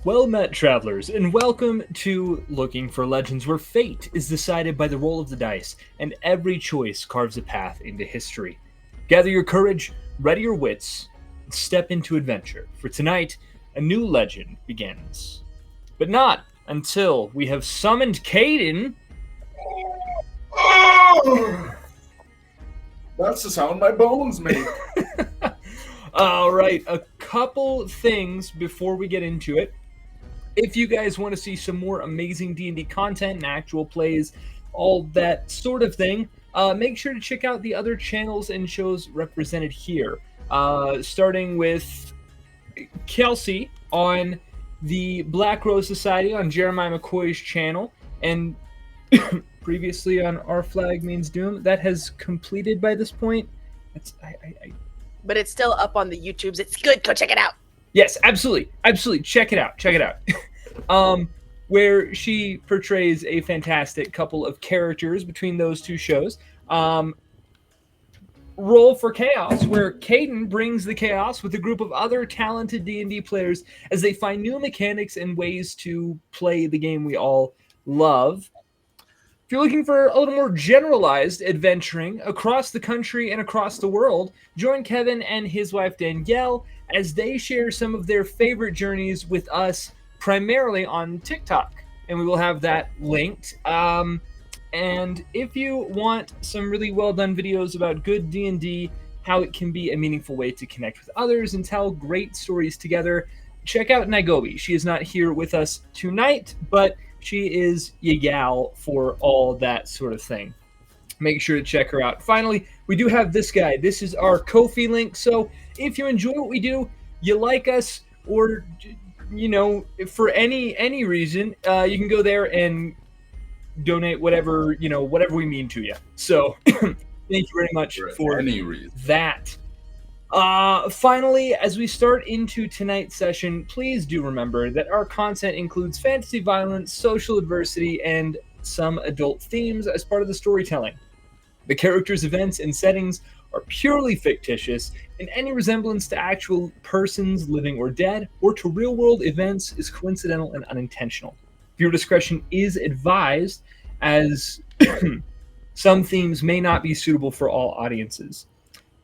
Well met, travelers, and welcome to Looking for Legends, where fate is decided by the roll of the dice, and every choice carves a path into history. Gather your courage, ready your wits, and step into adventure, for tonight, a new legend begins. But not until we have summoned Caden. Oh! That's the sound my bones make. All right, a couple things before we get into it. If you guys want to see some more amazing D&D content and actual plays, all that sort of thing, make sure to check out the other channels and shows represented here. Starting with Kelsey on the Black Rose Society on Jeremiah McCoy's channel, and previously on Our Flag Means Doom. That has completed by this point. But it's still up on the YouTubes. It's good. Go check it out. Yes, absolutely. Check it out. Where she portrays a fantastic couple of characters between those two shows. Roll for Chaos, where Caden brings the chaos with a group of other talented D&D players as they find new mechanics and ways to play the game we all love. If you're looking for a little more generalized adventuring across the country and across the world, join Kevin and his wife Danielle as they share some of their favorite journeys with us, primarily on TikTok. And we will have that linked. And if you want some really well done videos about good D&D, how it can be a meaningful way to connect with others and tell great stories together, check out Naigobi. She is not here with us tonight, but she is Yagal for all that sort of thing. Make sure to check her out. Finally, we do have this guy. This is our Ko-fi link. So if you enjoy what we do, you like us, or for any reason, you can go there and donate whatever we mean to you. So thank you very much for any reason. That. Finally, as we start into tonight's session, please do remember that our content includes fantasy violence, social adversity, and some adult themes as part of the storytelling. The characters, events, and settings are purely fictitious, and any resemblance to actual persons, living or dead, or to real-world events is coincidental and unintentional. Viewer discretion is advised, as some themes may not be suitable for all audiences.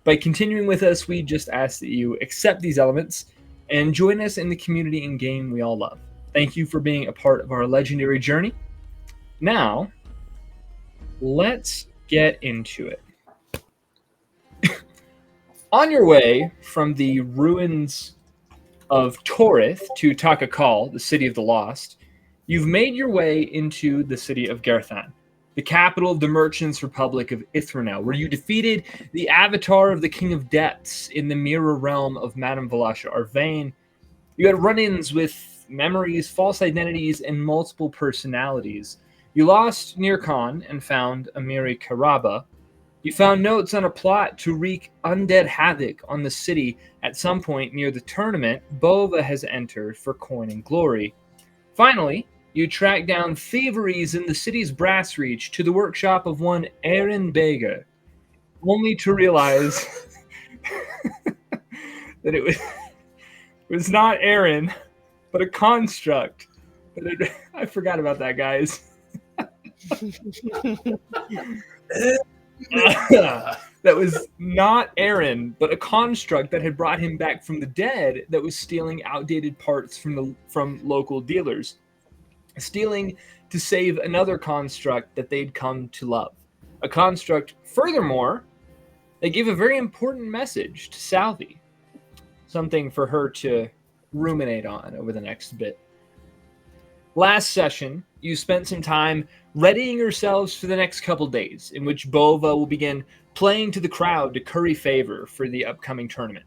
By continuing with us, we just ask that you accept these elements and join us in the community and game we all love. Thank you for being a part of our legendary journey. Now, let's get into it. On your way from the ruins of Torith to Takakal, the city of the lost, you've made your way into the city of Garthan, the capital of the Merchants Republic of Ithranel, where you defeated the avatar of the King of Depths in the mirror realm of Madame Valasha Arvane. You had run-ins with memories, false identities, and multiple personalities. You lost Nirkan and found Amiri Karaba. You found notes on a plot to wreak undead havoc on the city at some point near the tournament Bova has entered for coin and glory. Finally, you track down thieveries in the city's brass reach to the workshop of one Aaron Bager, only to realize that it was not Aaron, but a construct. I forgot about that, guys. That was not Aaron, but a construct that had brought him back from the dead that was stealing outdated parts from local dealers. Stealing to save another construct that they'd come to love. A construct, furthermore, they gave a very important message to Salvi. Something for her to ruminate on over the next bit. Last session, you spent some time readying yourselves for the next couple days, in which Bova will begin playing to the crowd to curry favor for the upcoming tournament.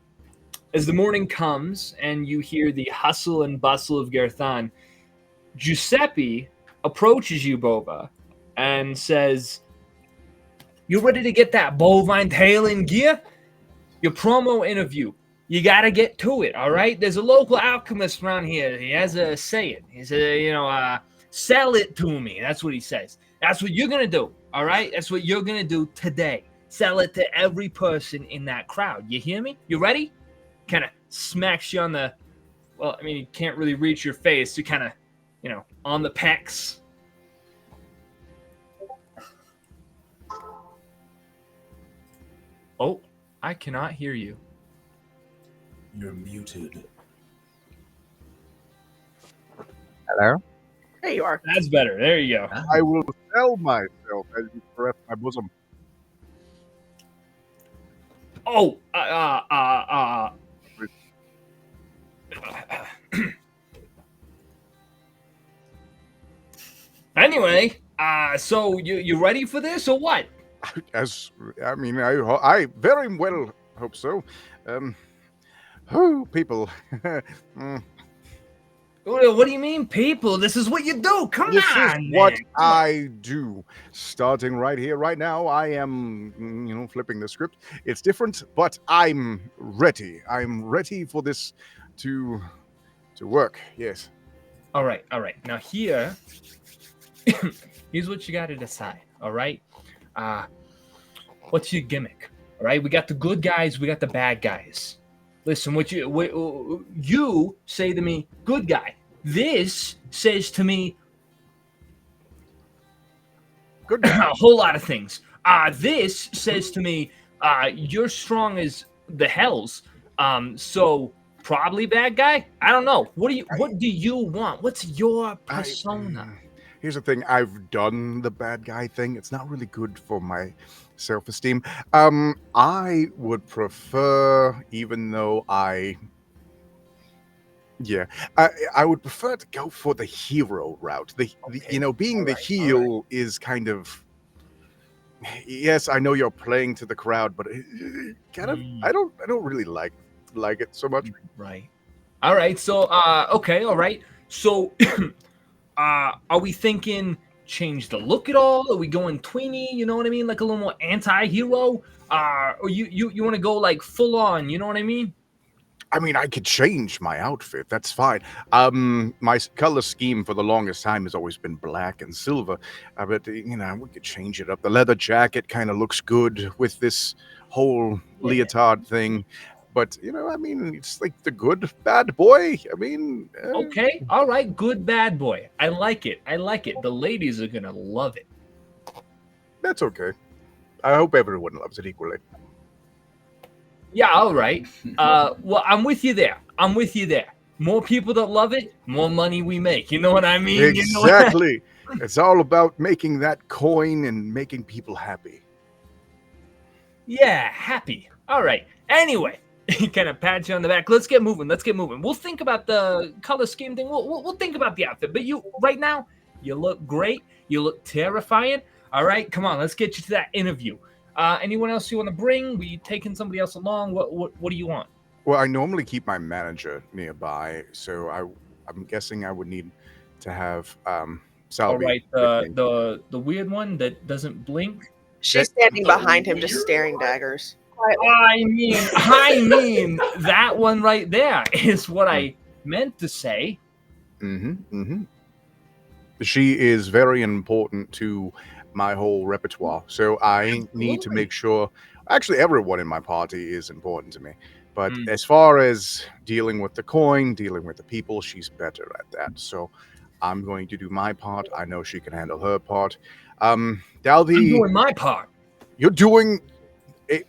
As the morning comes and you hear the hustle and bustle of Garthan, Giuseppe approaches you, Bova, and says, "You ready to get that bovine tail in gear? Your promo interview. You got to get to it, all right? There's a local alchemist around here. He has a saying. He said, sell it to me." That's what he says. That's what you're going to do, all right? That's what you're going to do today. Sell it to every person in that crowd. You hear me? You ready? Kind of smacks you on the well, I mean, he can't really reach your face. You kind of, on the pecs. Oh, I cannot hear you. You're muted. Hello? There you are. That's better. There you go. I will sell myself as you caress my bosom. Oh, anyway, so you ready for this or what? I very well hope so. People. What do you mean, people? This is what you do. Come This on, is what man. I do. Starting right here, right now, I am, flipping the script. It's different, but I'm ready. I'm ready for this to work. Yes. All right. Now here's what you got to decide. All right. What's your gimmick? All right. We got the good guys. We got the bad guys. Listen, what you say to me, good guy. This says to me Good guy. a whole lot of things. This says to me, you're strong as the hells. So probably bad guy. I don't know. What do you want? What's your persona? Here's the thing. I've done the bad guy thing. It's not really good for my self-esteem. I would prefer, even though I would prefer to go for the hero route. Being the heel is kind of. Yes, I know you're playing to the crowd, but kind of. I don't really like it so much. Right. All right. So okay. All right. So are we thinking change the look at all? Are we going tweeny? You know what I mean? Like a little more anti-hero? Or you want to go like full on? You know what I mean? I mean, I could change my outfit. That's fine. My color scheme for the longest time has always been black and silver. But we could change it up. The leather jacket kind of looks good with this whole leotard thing. But it's like the good bad boy. Okay. All right. Good bad boy. I like it. The ladies are gonna love it. That's okay. I hope everyone loves it equally. Yeah, all right. Well, I'm with you there. More people that love it, more money we make. You know what I mean? Exactly. It's all about making that coin and making people happy. Yeah, happy. All right. Anyway, kind of pat you on the back. Let's get moving. We'll think about the color scheme thing. We'll think about the outfit. But you, right now, you look great. You look terrifying. All right, come on. Let's get you to that interview. Anyone else you want to bring? We taking somebody else along? What do you want? Well, I normally keep my manager nearby, so I'm guessing I would need to have Salvi. All right, the weird one that doesn't blink. She's standing behind him, just staring daggers. I mean that one right there is what I meant to say. She is very important to my whole repertoire, so I need to make sure. Actually, everyone in my party is important to me, but as far as dealing with the coin, dealing with the people, she's better at that. So I'm going to do my part. I know she can handle her part. Dalvi, I'm doing my part. You're doing.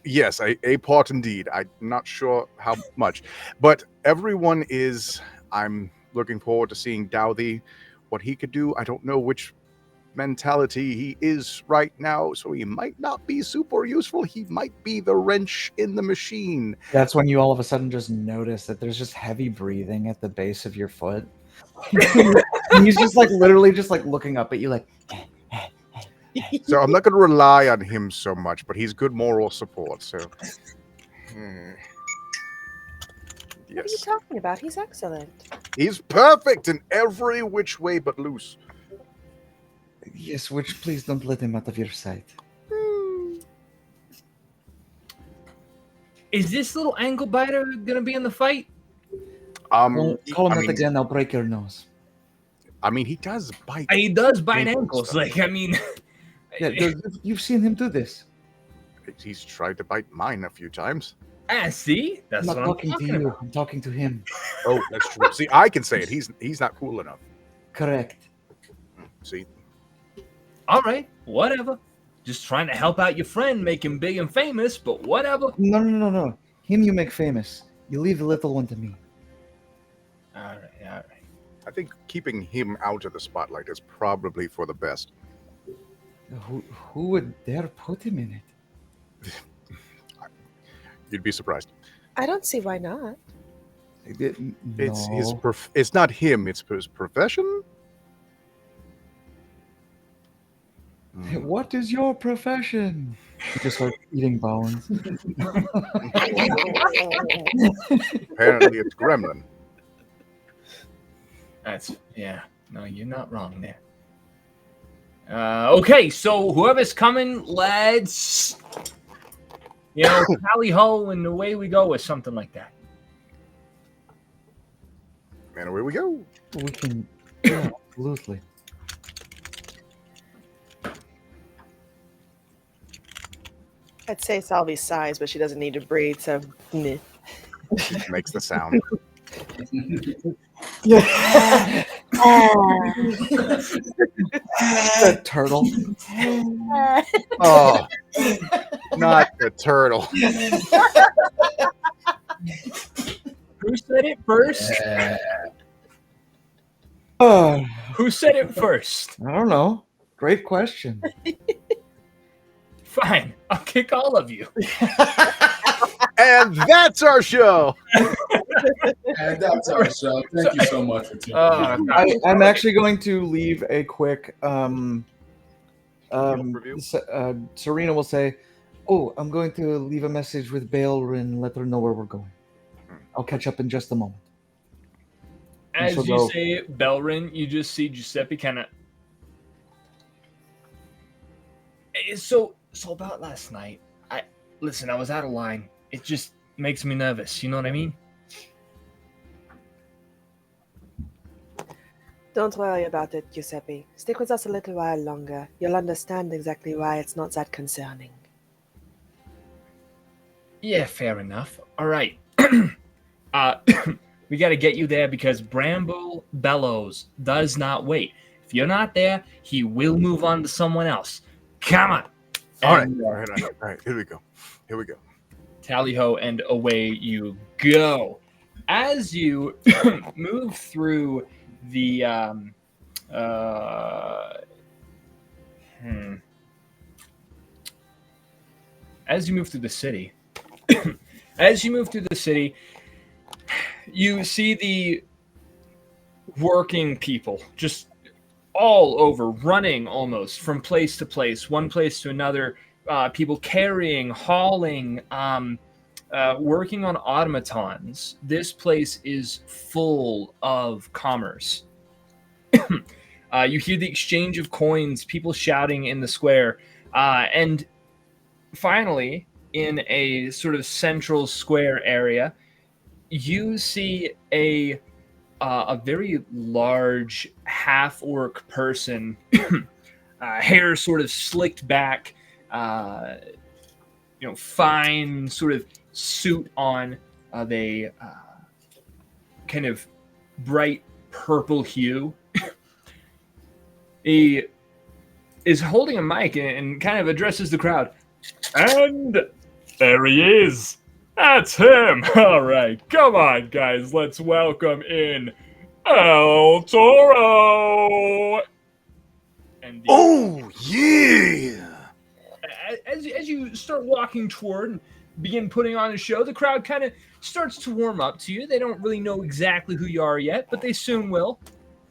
Yes, a part indeed. I'm not sure how much, but everyone is. I'm looking forward to seeing Dowdy, what he could do. I don't know which mentality he is right now, so he might not be super useful. He might be the wrench in the machine. That's when you all of a sudden just notice that there's just heavy breathing at the base of your foot. And he's just like literally just like looking up at you like. So I'm not going to rely on him so much, but he's good moral support. So, What are you talking about? He's excellent. He's perfect in every which way but loose. Yes, which please don't let him out of your sight. Is this little ankle biter gonna be in the fight? Call him that again, I'll break your nose. I mean, he does bite. He does bite ankles. Like, I mean, Yeah, you've seen him do this. He's tried to bite mine a few times. See? I'm That's not what I'm talking to talking you. about. I'm talking to him. Oh, that's true. See, I can say it. He's not cool enough. Correct. See, All right, whatever. Just trying to help out your friend, make him big and famous, but whatever. No. Him you make famous. You leave the little one to me. All right. I think keeping him out of the spotlight is probably for the best. Who would dare put him in it? You'd be surprised. I don't see why not. It's his. No. It's not him. It's his profession. What is your profession? He just starts eating bones. Apparently, it's gremlin. No, you're not wrong there. Okay, so whoever's coming, let's, tally ho, and away we go, or something like that. And away we go. We can, yeah, absolutely. I'd say Salvi sighs, but she doesn't need to breathe, so meh. Makes the sound. The turtle. Oh, not the turtle. Who said it first? Oh, Who said it first? I don't know. Great question. Fine, I'll kick all of you. And that's our show. And that's our show. Thank you so much for tuning in. I'm actually going to leave a quick Review? Serena will say, "Oh, I'm going to leave a message with Baelrin and let her know where we're going. I'll catch up in just a moment." As she'll you go- say Belrin, you just see Giuseppe kind of. So about last night. I was out of line. It just makes me nervous. You know what I mean? Don't worry about it, Giuseppe. Stick with us a little while longer. You'll understand exactly why it's not that concerning. Yeah, fair enough. All right. We got to get you there because Bramble Bellows does not wait. If you're not there, he will move on to someone else. Come on. All right. And, All right. Here we go. Tally ho, and away you go. As you move through the as you move through the city, you see the working people just all over, running almost from place to place, one place to another. People carrying, hauling, working on automatons. This place is full of commerce. You hear the exchange of coins, people shouting in the square, and finally, in a sort of central square area, you see a very large half-orc person, hair sort of slicked back, fine sort of suit on of a kind of bright purple hue. He is holding a mic and kind of addresses the crowd. And there he is. That's him. All right, come on, guys. Let's welcome in El Toro. And Oh yeah! as you start walking toward and begin putting on a show, the crowd kind of starts to warm up to you. They don't really know exactly who you are yet, but they soon will.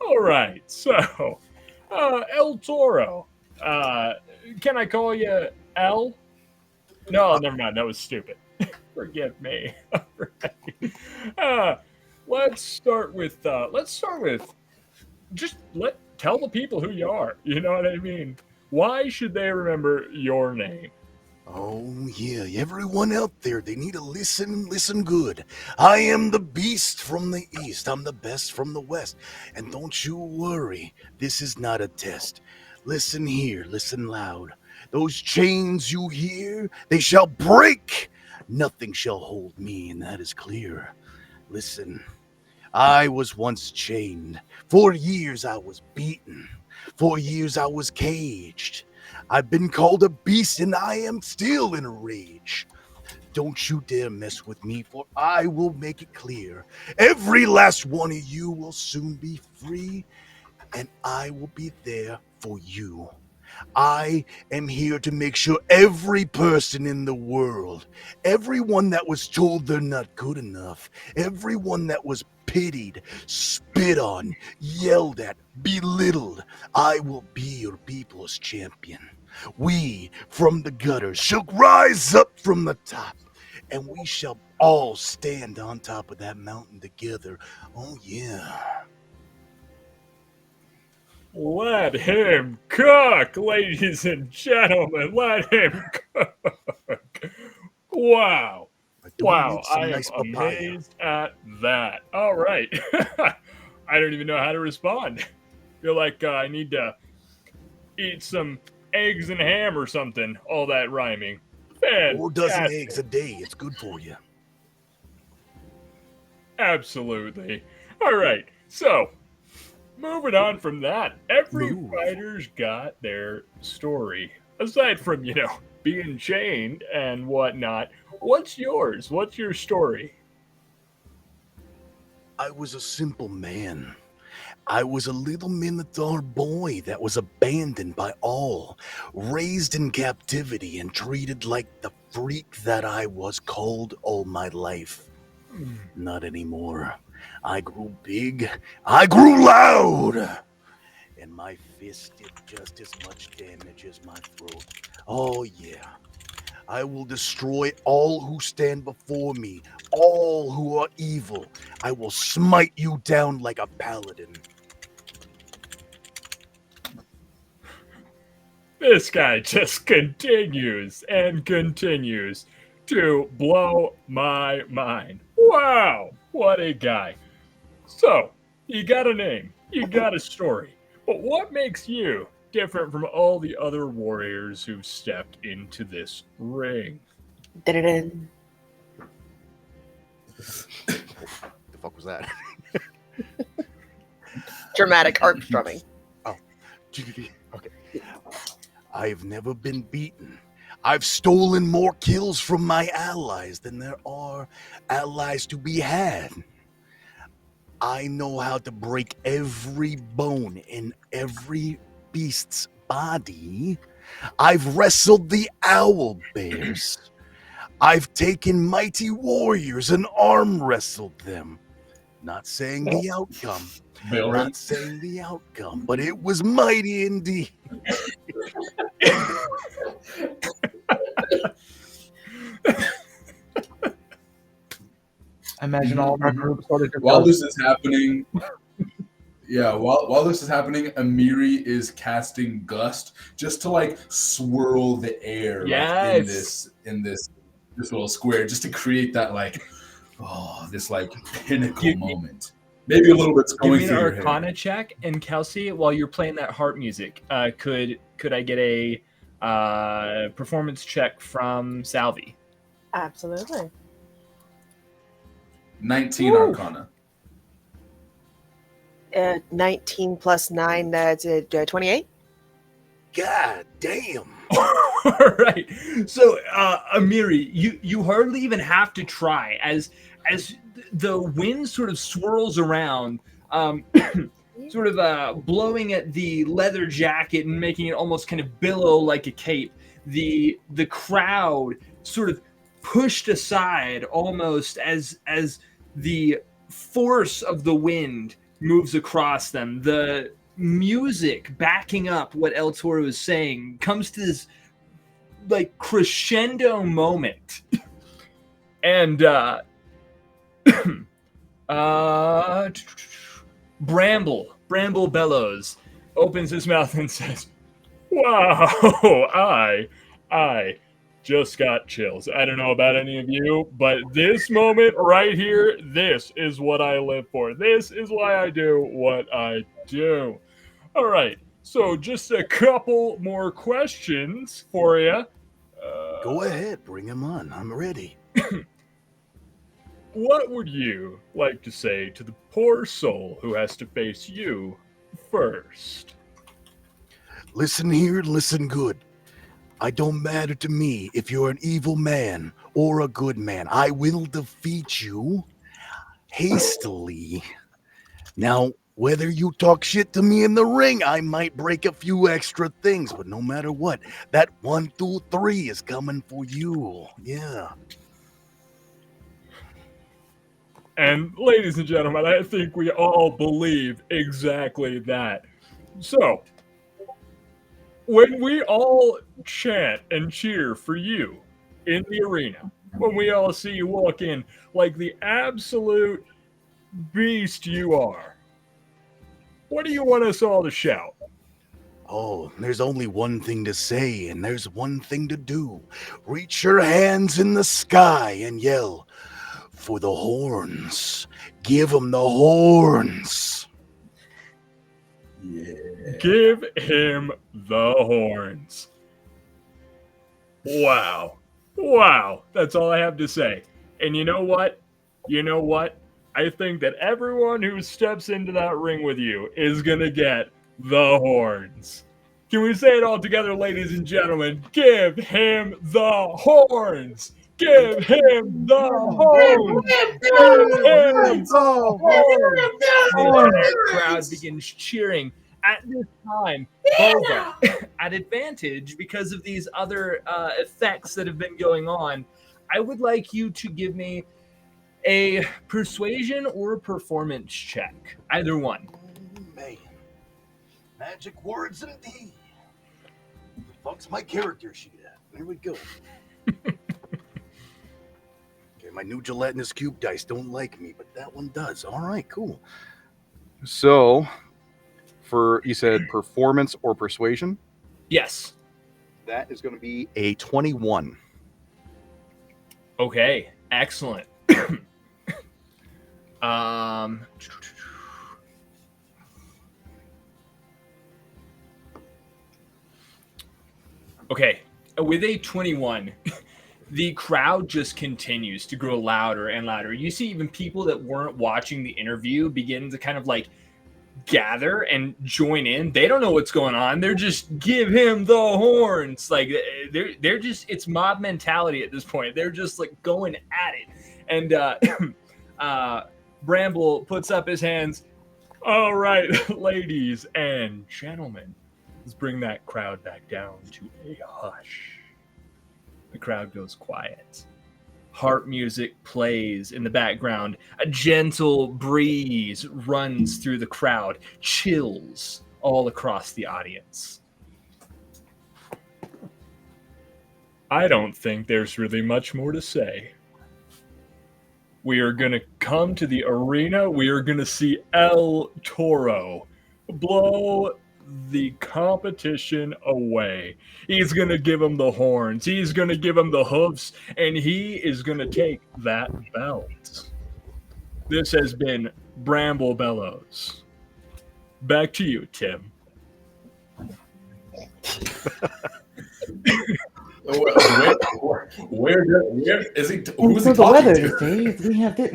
All right, so El Toro. Can I call you El? No, never mind. That was stupid. Forgive me. All right. Let's start with just tell the people who you are. You know what I mean? Why should they remember your name? Oh, yeah, everyone out there, they need to listen good. I am the beast from the east. I'm the best from the west. And don't you worry, this is not a test. Listen here, listen loud. Those chains you hear, they shall break. Nothing shall hold me, and that is clear. Listen, I was once chained. For years I was beaten. For years I was caged. I've been called a beast, and I am still in a rage. Don't you dare mess with me, for I will make it clear. Every last one of you will soon be free, and I will be there for you. I am here to make sure every person in the world, everyone that was told they're not good enough, everyone that was pitied, spit on, yelled at, belittled, I will be your people's champion. We from the gutters shall rise up from the top, and we shall all stand on top of that mountain together. Oh, yeah. Let him cook, ladies and gentlemen. Let him cook. Wow. Wow, I am amazed at that. All right. I don't even know how to respond. Feel like I need to eat some eggs and ham or something. All that rhyming. 4 dozen eggs a day. It's good for you. Absolutely. All right. So, moving on from that, every fighter's got their story. Aside from, being chained and whatnot, what's yours? What's your story? I was a simple man. I was a little Minotaur boy that was abandoned by all, raised in captivity and treated like the freak that I was called all my life. Not anymore. I grew big, I grew loud, and my fist did just as much damage as my throat. Oh yeah, I will destroy all who stand before me, all who are evil. I will smite you down like a paladin. This guy just continues and continues to blow my mind. Wow, what a guy. So, you got a name, you got a story, but what makes you different from all the other warriors who've stepped into this ring? Dun-dun-dun. The fuck was that? Dramatic harp strumming. Oh, okay. I've never been beaten. I've stolen more kills from my allies than there are allies to be had. I know how to break every bone in every beast's body. I've wrestled the owl bears. I've taken mighty warriors and arm wrestled them. Not saying the outcome. Bill. Not saying the outcome, but it was mighty indeed. I imagine all of our groups sort of While this is happening, while this is happening, Amiri is casting Gust just to swirl the air in this little square, just to create that this pinnacle moment. Maybe a little bit's going Give me through an Arcana check, and Kelsey, while you're playing that harp music, could I get a performance check from Salvi? Absolutely. 19 Arcana. 19 plus 9, 28. God damn. All right. So, Amiri, you hardly even have to try as the wind sort of swirls around, sort of blowing at the leather jacket and making it almost kind of billow like a cape. The crowd sort of pushed aside almost as the force of the wind moves across them. The music backing up what El Toro is saying comes to this crescendo moment. And Bramble Bellows opens his mouth and says, "Wow, I just got chills. I don't know about any of you, but this moment right here, this is what I live for. This is why I do what I do." All right, so just a couple more questions for you. Go ahead, bring him on. I'm ready. What would you like to say to the poor soul who has to face you first? Listen here, listen good. I don't matter to me if you're an evil man or a good man. I will defeat you hastily. Now, whether you talk shit to me in the ring, I might break a few extra things, but no matter what, that 1, 2, 3 is coming for you. Yeah. And ladies and gentlemen, I think we all believe exactly that. So, when we all chant and cheer for you in the arena, when we all see you walk in like the absolute beast you are, what do you want us all to shout? Oh, there's only one thing to say, and there's one thing to do. Reach your hands in the sky and yell, "For the horns. Give them the horns." Yeah. Give him the horns. Wow. Wow. That's all I have to say. And you know what? I think that everyone who steps into that ring with you is going to get the horns. Can we say it all together, ladies and gentlemen? Give him the horns. Give him the horns. Give him the horns. The crowd begins cheering. At this time, Bova, at advantage because of these other effects that have been going on, I would like you to give me a persuasion or a performance check. Either one. Man. Magic words indeed. The fuck's my character sheet at? There we go. Okay, my new gelatinous cube dice don't like me, but that one does. All right, cool. So, you said performance or persuasion? Yes. That is going to be a 21. Okay. Excellent. Okay, with a 21, the crowd just continues to grow louder and louder. You see even people that weren't watching the interview begin to kind of like gather and join in. They don't know what's going on. They're just, give him the horns. Like they're just, it's mob mentality at this point. They're just like going at it. And Bramble puts up his hands. All right, ladies and gentlemen, let's bring that crowd back down to a hush. The crowd goes quiet. Harp music plays in the background. A gentle breeze runs through the crowd, chills all across the audience. I don't think there's really much more to say. We are going to come to the arena. We are going to see El Toro blow the competition away. He's going to give him the horns. He's going to give him the hoofs. And he is going to take that belt. This has been Bramble Bellows. Back to you, Tim. Where is he? Who's For he the talking weather, to? Dave, we have it.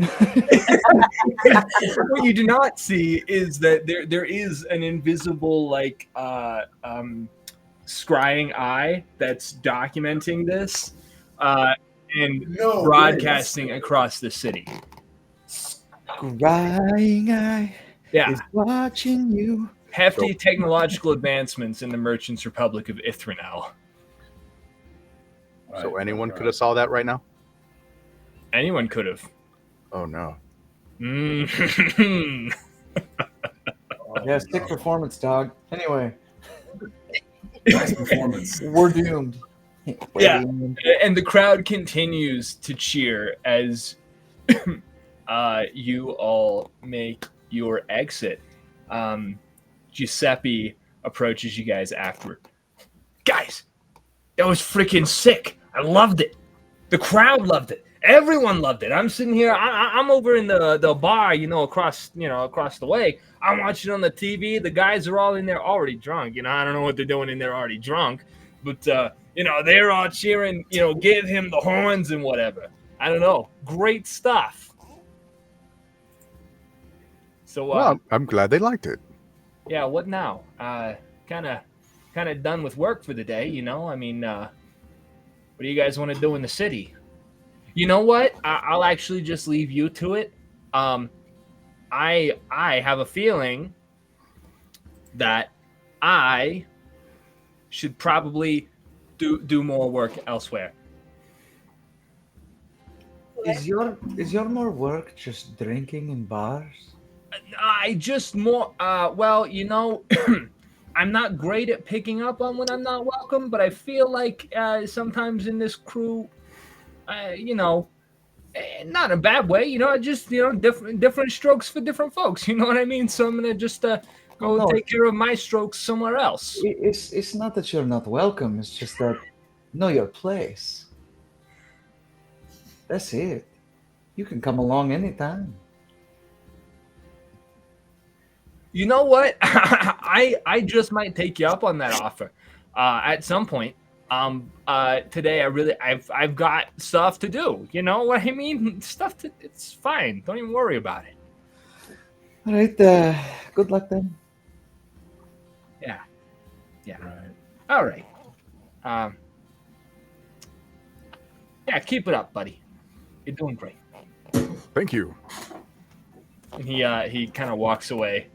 What you do not see is that there is an invisible scrying eye that's documenting this and broadcasting across the city. Scrying eye Yeah, is watching you. hefty technological advancements in the Merchants Republic of Ithranel. So anyone could have saw that right now? Anyone could have. Oh no. Mm. Yeah, stick performance, dog. Anyway, Nice performance. we're doomed. Yeah. And the crowd continues to cheer as you all make your exit. Giuseppe approaches you guys afterward. Guys, that was freaking sick. I loved it. The crowd loved it. Everyone loved it. I'm sitting here. I'm over in the bar, across the way. I'm watching on the TV. The guys are all in there already drunk. I don't know what they're doing in there already drunk, but they're all cheering. Give him the horns and whatever. I don't know. Great stuff. So, Well, I'm glad they liked it. yeah, what now? Kind of done with work for the day, you know? I mean, what do you guys want to do in the city? You know what? I'll actually just leave you to it. I have a feeling that I should probably do more work elsewhere. Is your more work just drinking in bars? I just more well, you know, I'm not great at picking up on when I'm not welcome, but I feel like sometimes in this crew, you know, not in a bad way, you know, just, you know, different strokes for different folks, you know what I mean? So I'm gonna just go take care of my strokes somewhere else. It's not that you're not welcome. It's just that know your place. That's it. You can come along anytime. You know what? I just might take you up on that offer at some point. Today I've got stuff to do. You know what I mean? It's fine. Don't even worry about it. All right. Good luck then. Yeah. Right. All right. Yeah, keep it up, buddy. You're doing great. Thank you. And he kind of walks away.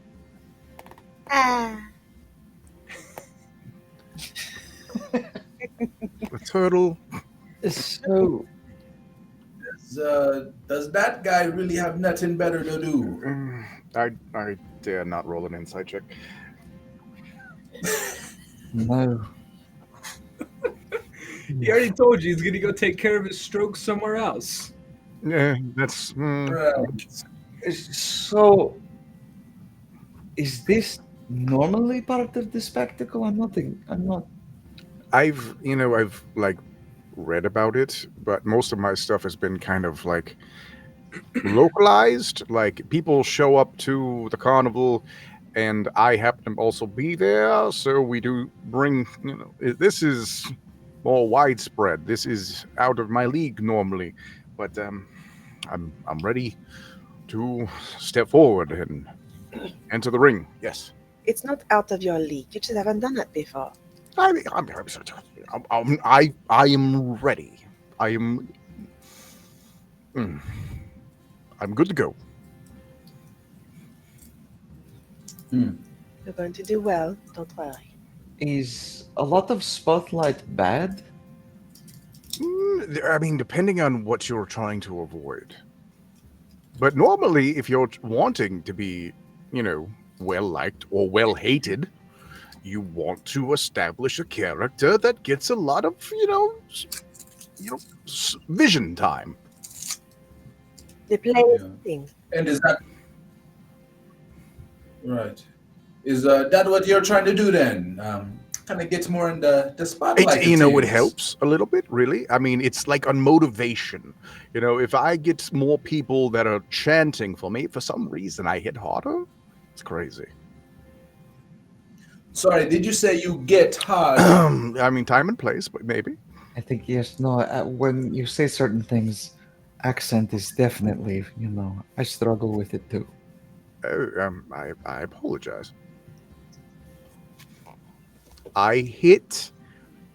The turtle. So Does that guy really have nothing better to do? I dare not roll an insight check. no. He already told you he's gonna go take care of his strokes somewhere else. Yeah, that's. Right. So is this normally part of the spectacle? I'm not. I've like read about it, but most of my stuff has been kind of like localized. Like people show up to the carnival, and I happen to also be there, so we do bring. This is more widespread. This is out of my league normally, but I'm ready to step forward and enter the ring. Yes. It's not out of your league. You just haven't done it before. I am ready. I am. I'm good to go. You're going to do well. Don't worry. Is a lot of spotlight bad? I mean, depending on what you're trying to avoid. But normally, if you're wanting to be, well liked or well hated, you want to establish a character that gets a lot of, vision time. The play is thing. And is that right? Is that what you're trying to do then? Kind of gets more in the spotlight. It helps a little bit, really. I mean, it's like on motivation. If I get more people that are chanting for me, for some reason I hit harder. It's crazy. Sorry, did you say you get hard? I mean, time and place, but maybe. I think yes. No. When you say certain things, accent is definitely. I struggle with it too. I apologize. I hit,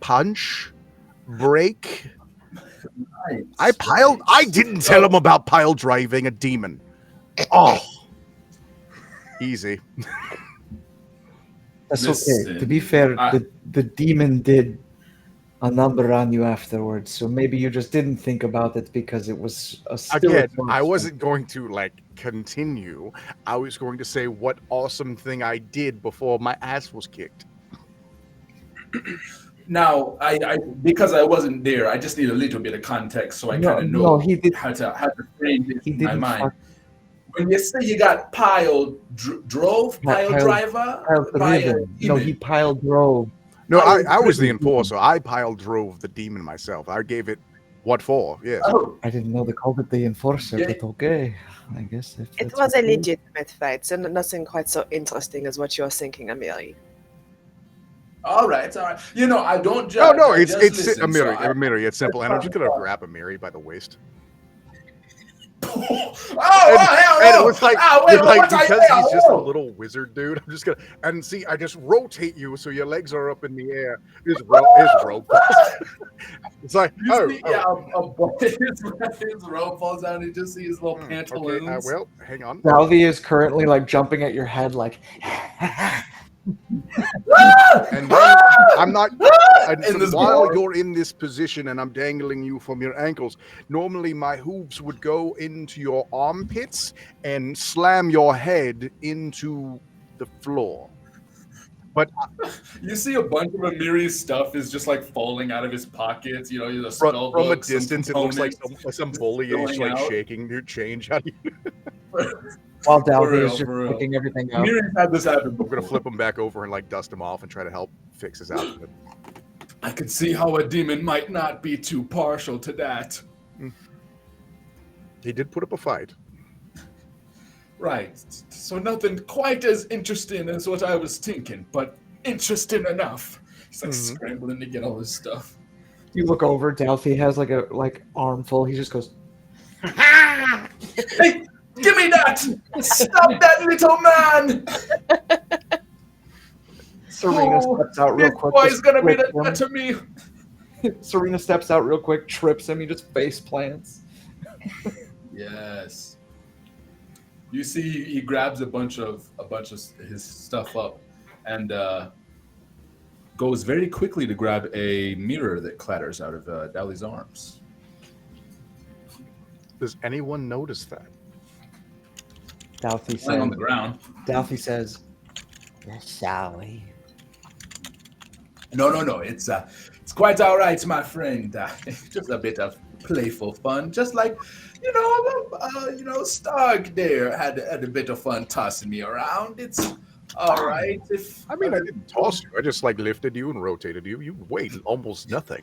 punch, break. Nice. I didn't tell him about pile driving a demon. Oh, easy. That's Listen, okay. To be fair, the demon did a number on you afterwards, so maybe you just didn't think about it because it was Again, I wasn't going to continue. I was going to say what awesome thing I did before my ass was kicked. Now, I because I wasn't there, I just need a little bit of context so I kind of know how to frame this in my mind. When you say you got pile driver, he pile drove. No, I was the enforcer. I pile drove the demon myself. I gave it what for? Yes. Oh. I didn't know they called it the enforcer, Yeah. but okay. I guess It was a legitimate fight, so nothing quite so interesting as what you're thinking, Amiri. All right. I don't judge. No, I it's just listen, Amiri. so Amiri, it's simple. And I'm just gonna grab Amiri by the waist. And it was like, because he's just a oh. little wizard dude. I'm just gonna and see. I just rotate you so your legs are up in the air. His rope. It's like His robe falls down. You just see his little pantaloons. Okay, well, hang on. Dalvi is currently like jumping at your head, like. And then I'm not. And while you're in this position and I'm dangling you from your ankles, normally my hooves would go into your armpits and slam your head into the floor. But you see a bunch of Amiri's stuff is just like falling out of his pockets. You know, from a distance, it looks like some bully is like shaking your change out of you. While Dalvi is just picking everything up. Amiri's had this happen. I'm gonna flip him back over and like dust him off and try to help fix his outfit. I could see how a demon might not be too partial to that. He did put up a fight. Right. So nothing quite as interesting as what I was thinking, but interesting enough. He's like scrambling to get all his stuff. You look over, Dalfi has like a armful. He just goes, hey, give me that! Stop that little man! Serena steps out real quick. Boy's gonna be the death to me. Serena steps out real quick, trips him, he just face plants. Yes. You see, he grabs a bunch of his stuff up, and goes very quickly to grab a mirror that clatters out of Dali's arms. Does anyone notice that? Dalfi Lying on the ground. Dalfi says, "Shall we?" No. It's quite all right, my friend. Just a bit of playful fun, just like Stark there had a bit of fun tossing me around. It's all right. I didn't toss you. I just like lifted you and rotated you. You weighed almost nothing.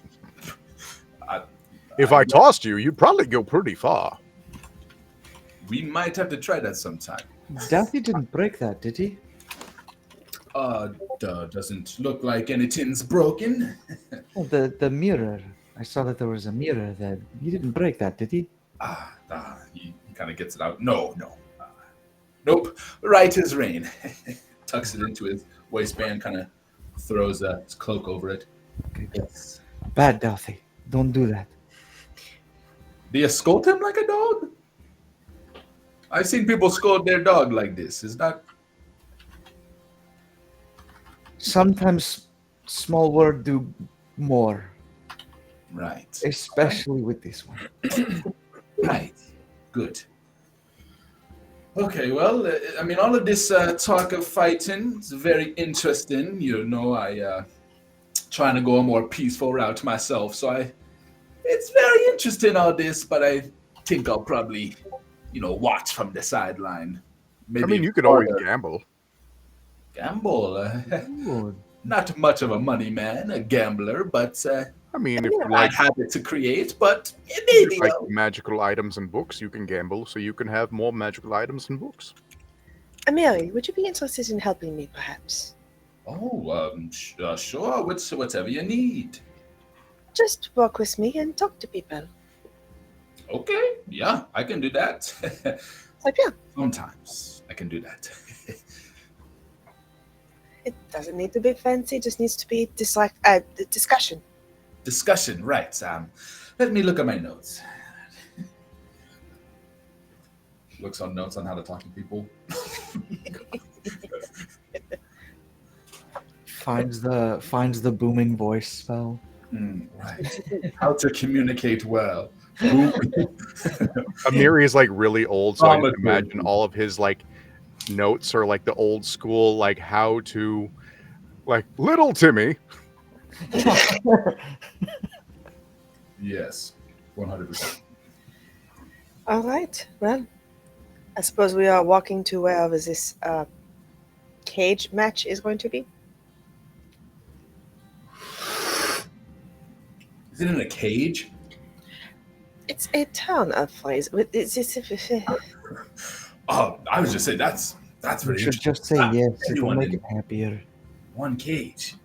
If I tossed you, you'd probably go pretty far. We might have to try that sometime. Dalfi didn't break that, did he? Doesn't look like anything's broken. Oh, the mirror. I saw that there was a mirror there. He didn't break that, did he? He kind of gets it out. No. Nope. Right as rain. Tucks it into his waistband, kind of throws his cloak over it. Okay, yes. Bad, Dalfi. Don't do that. Do you scold him like a dog? I've seen people scold their dog like this. Is that... Sometimes small word do more. Right. Especially with this one. Right. Good. Okay, well, all of this talk of fighting is very interesting. I trying to go a more peaceful route myself, so it's very interesting all this, but I think I'll probably, watch from the sideline. Maybe you could always gamble. Gamble? Not much of a money man, a gambler, but if you like habit to create, but maybe like magical items and books, you can gamble, so you can have more magical items and books. Amiri, would you be interested in helping me, perhaps? Oh, sure. Whatever you need. Just walk with me and talk to people. Okay, yeah, I can do that. Yeah. Sometimes I can do that. It doesn't need to be fancy, just needs to be discussion. Discussion, right. Let me look at my notes. Looks on notes on how to talk to people. Finds the booming voice spell. Right. How to communicate well. Amiri is like really old, so I can imagine all of his like notes are like the old school, like how to, like little Timmy. Yes, 100%. All right. Well, I suppose we are walking to wherever this cage match is going to be. Is it in a cage? It's a town of phrase. Oh, I was just saying that's very You should interesting. just say yes. It will anyone make in it happier. one cage.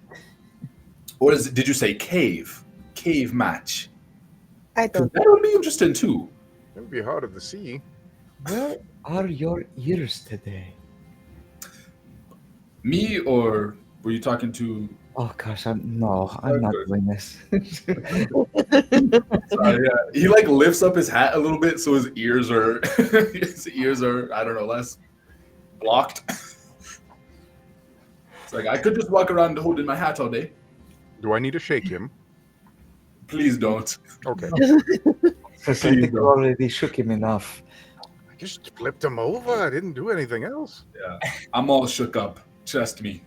Or did you say cave? Cave match. I don't. That would be interesting too. It would be hard of the sea. Where are your ears today? Me, or were you talking to? Oh gosh, I'm not doing this. Sorry, yeah. He like lifts up his hat a little bit so his ears are I don't know, less blocked. It's like I could just walk around holding my hat all day. Do I need to shake him? Please don't. Okay. Because I think you already shook him enough. I just flipped him over. I didn't do anything else. Yeah, I'm all shook up. Trust me.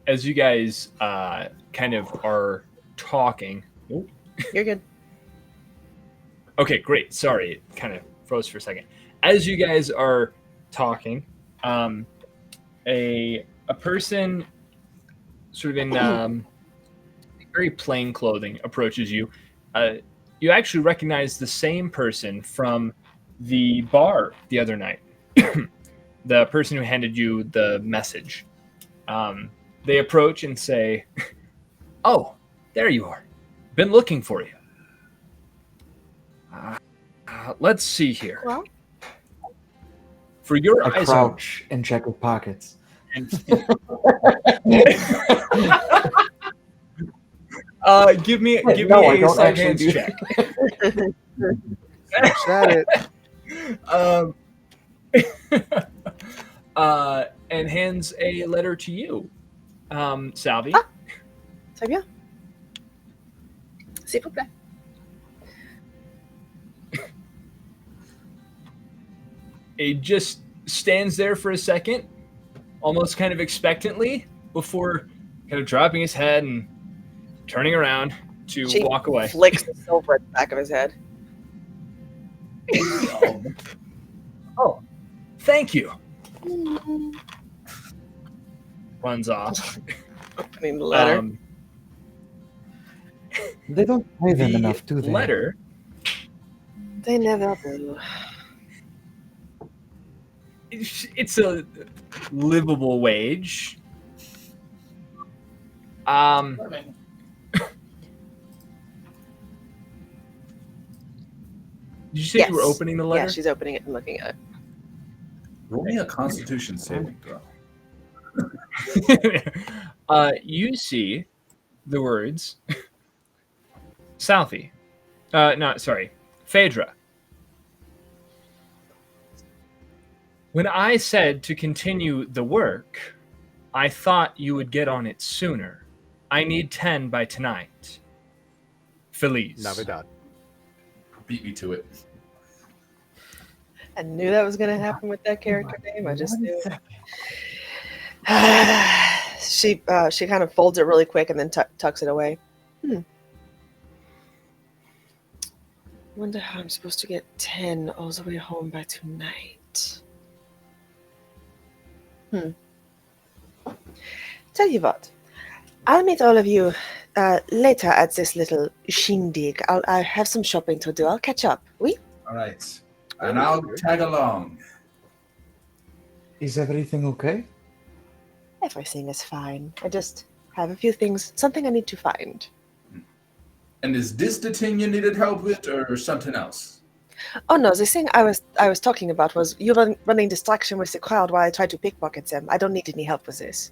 As you guys kind of are talking. You're good. Okay, great. Sorry, it kind of froze for a second. As you guys are talking, a person sort of in very plain clothing approaches you. You actually recognize the same person from the bar the other night. The person who handed you the message. They approach and say, "Oh, there you are. Been looking for you. Let's see here. Well, For your I eyes crouch and check his pockets. Give me No, I a don't sleight actually hands do check. Said it. And hands a letter to you, Salvi. très bien. S'il vous plaît. He just stands there for a second, almost kind of expectantly, before kind of dropping his head and turning around to She walk away. flicks the silver at the back of his head. Oh, thank you. Runs off. Opening the letter. They don't pay them The enough, do they? letter They never do. it's a livable wage. Did you say you were Yes. opening the letter? Yeah, she's opening it and looking at it. Roll me a Constitution saving throw. You see the words Southie. Phaedra. When I said to continue the work, I thought you would get on it sooner. I need 10 by tonight. Feliz. Navidad. Beat me to it. I knew that was going to happen with that character name. I just knew. She kind of folds it really quick and then tucks it away. Wonder how I'm supposed to get 10 all the way home by tonight. Tell you what, I'll meet all of you later at this little shindig. I have some shopping to do. I'll catch up. Oui? All right. And I'll tag along. Is everything okay? Everything is fine. I just have a few things, something I need to find. And is this the thing you needed help with or something else? Oh no, the thing I was talking about was you running distraction with the crowd while I tried to pickpocket them. I don't need any help with this.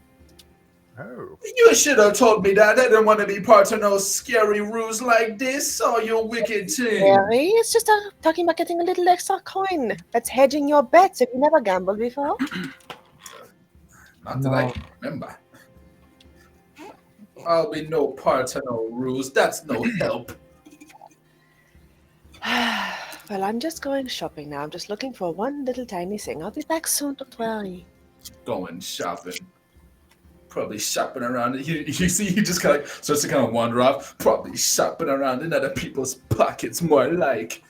Oh. You should have told me that. I didn't want to be part of no scary ruse like this. Oh, you wicked thing. Harry, it's just talking about getting a little extra coin. That's hedging your bets if you never gambled before. Not that I can remember. I'll be no part of no ruse. That's no help. Well, I'm just going shopping now. I'm just looking for one little tiny thing. I'll be back soon, don't worry. Going shopping. Probably shopping around. You see, he just kind of starts to kind of wander off. Probably shopping around in other people's pockets, more like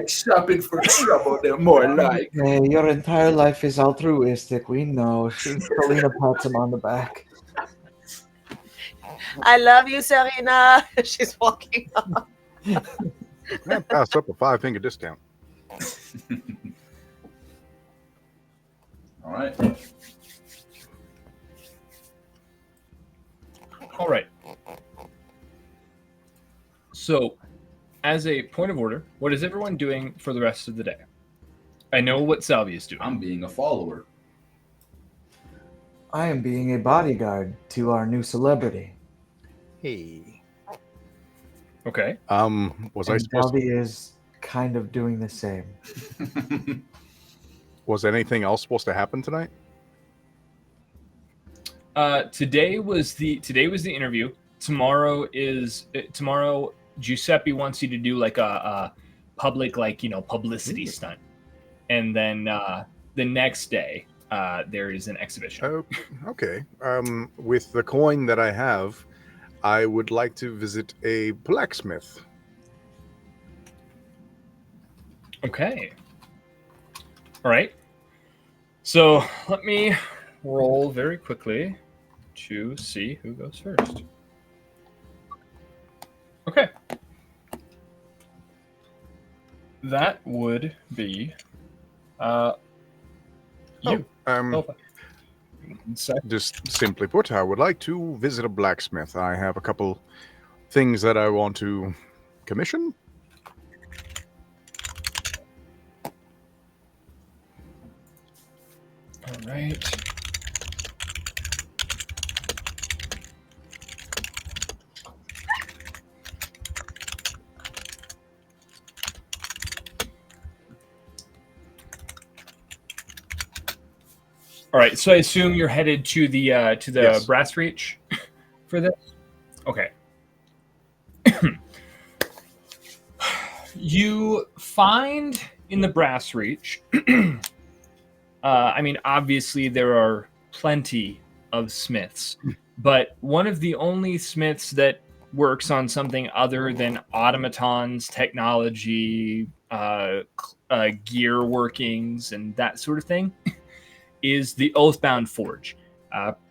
shopping for trouble. They're more like. Hey, your entire life is altruistic. We know. Selena pats him on the back. I love you, Serena. She's walking off. Can't pass up a 5-finger discount. All right. All right. So, as a point of order, what is everyone doing for the rest of the day? I know what Salvi is doing. I'm being a follower. I am being a bodyguard to our new celebrity. Hey. Okay. Was I And supposed Salvi is kind of doing the same. Was anything else supposed to happen tonight? Today was the interview. Tomorrow Giuseppe wants you to do like a public publicity stunt, and then the next day there is an exhibition. Oh, okay. With the coin that I have, I would like to visit a blacksmith. Okay. All right. So let me roll very quickly to see who goes first. Okay. That would be you. Just simply put, I would like to visit a blacksmith. I have a couple things that I want to commission. All right. All right, so I assume you're headed to the Yes. Brass Reach for this. Okay. You find in the Brass Reach. I mean, obviously there are plenty of smiths, but one of the only smiths that works on something other than automatons, technology, gear workings, and that sort of thing is the Oathbound Forge,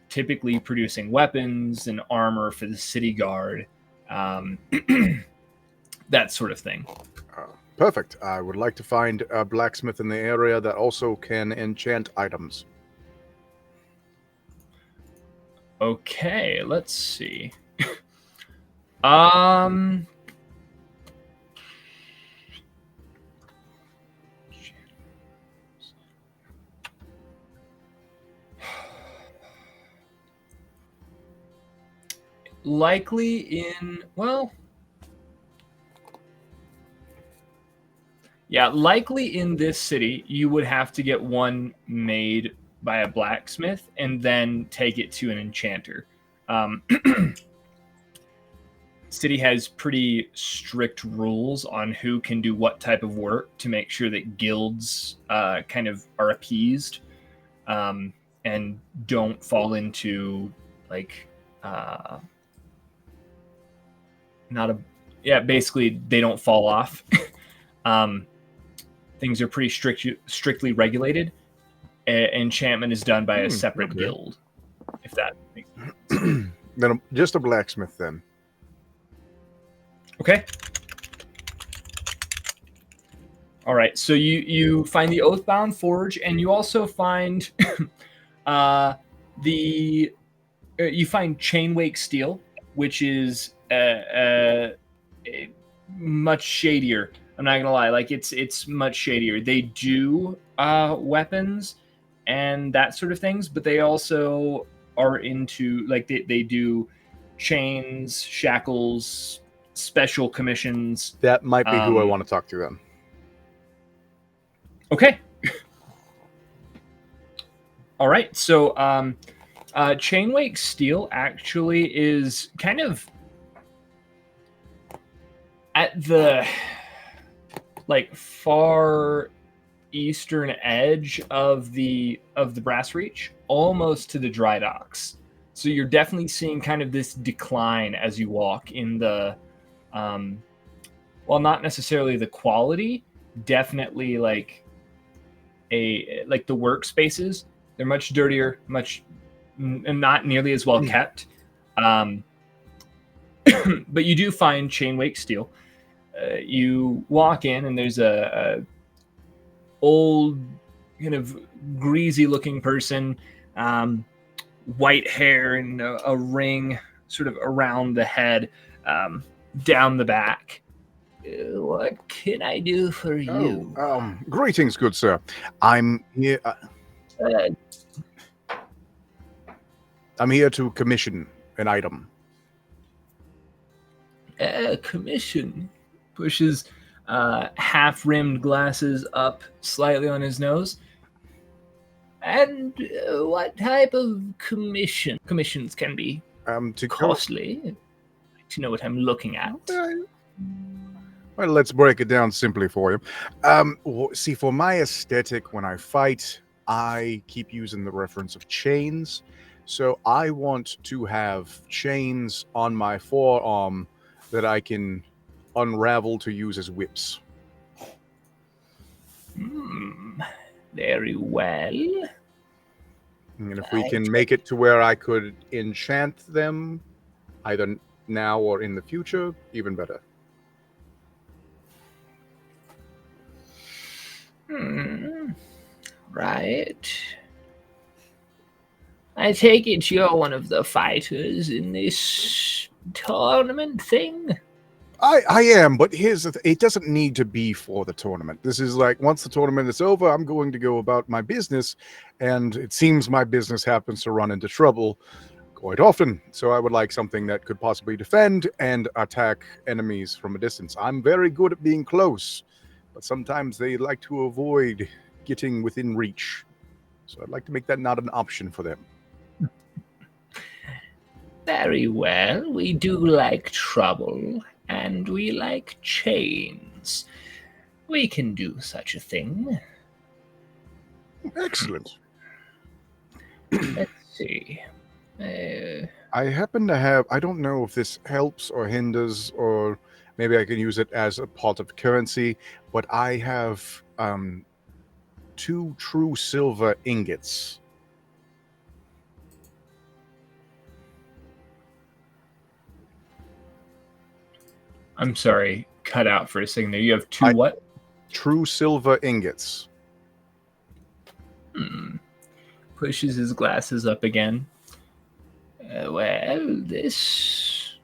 typically producing weapons and armor for the city guard, that sort of thing. Perfect. I would like to find a blacksmith in the area that also can enchant items. Okay, let's see. Likely in, well, yeah, likely in this city, you would have to get one made by a blacksmith and then take it to an enchanter. City has pretty strict rules on who can do what type of work to make sure that guilds kind of are appeased and don't fall into like basically they don't fall off. Things are pretty strictly regulated. Enchantment is done by a separate guild, if that makes sense. Then just a blacksmith then. Okay. All right. So you find the Oathbound Forge, and you also find you find Chainwake Steel, which is much shadier. I'm not gonna lie, like it's much shadier. They do weapons and that sort of things, but they also are into like they do chains, shackles, special commissions. That might be who I want to talk to then. Okay. All right. So Chainwake Steel actually is kind of at the like far eastern edge of the Brass Reach, almost to the dry docks. So you're definitely seeing kind of this decline as you walk in the well, not necessarily the quality, definitely like the workspaces. They're much dirtier, and not nearly as well kept. But you do find Chainwake Steel. You walk in, and there's a old, kind of greasy looking person, white hair and a ring sort of around the head, down the back. What can I do for you? Greetings, good sir. I'm here. Uh, I'm here to commission an item. Commission. Pushes half-rimmed glasses up slightly on his nose. And what type of commission? Commissions can be To go. costly. To know what I'm looking at. Well, let's break it down simply for you. See, for my aesthetic, when I fight, I keep using the reference of chains. So I want to have chains on my forearm that I can unravel to use as whips. Very well. And if we can make it to where I could enchant them, either now or in the future, even better. Right. I take it you're one of the fighters in this tournament thing? I am, but it doesn't need to be for the tournament. This is like, once the tournament is over, I'm going to go about my business, and it seems my business happens to run into trouble quite often. So I would like something that could possibly defend and attack enemies from a distance. I'm very good at being close, but sometimes they like to avoid getting within reach. So I'd like to make that not an option for them. Very well. We do like trouble, and we like chains. We can do such a thing. Excellent. Let's see. I happen to have, I don't know if this helps or hinders, or maybe I can use it as a pot of currency, but I have 2 true silver ingots. I'm sorry, cut out for a second there. You have 2 what? True silver ingots. Pushes his glasses up again. Well, this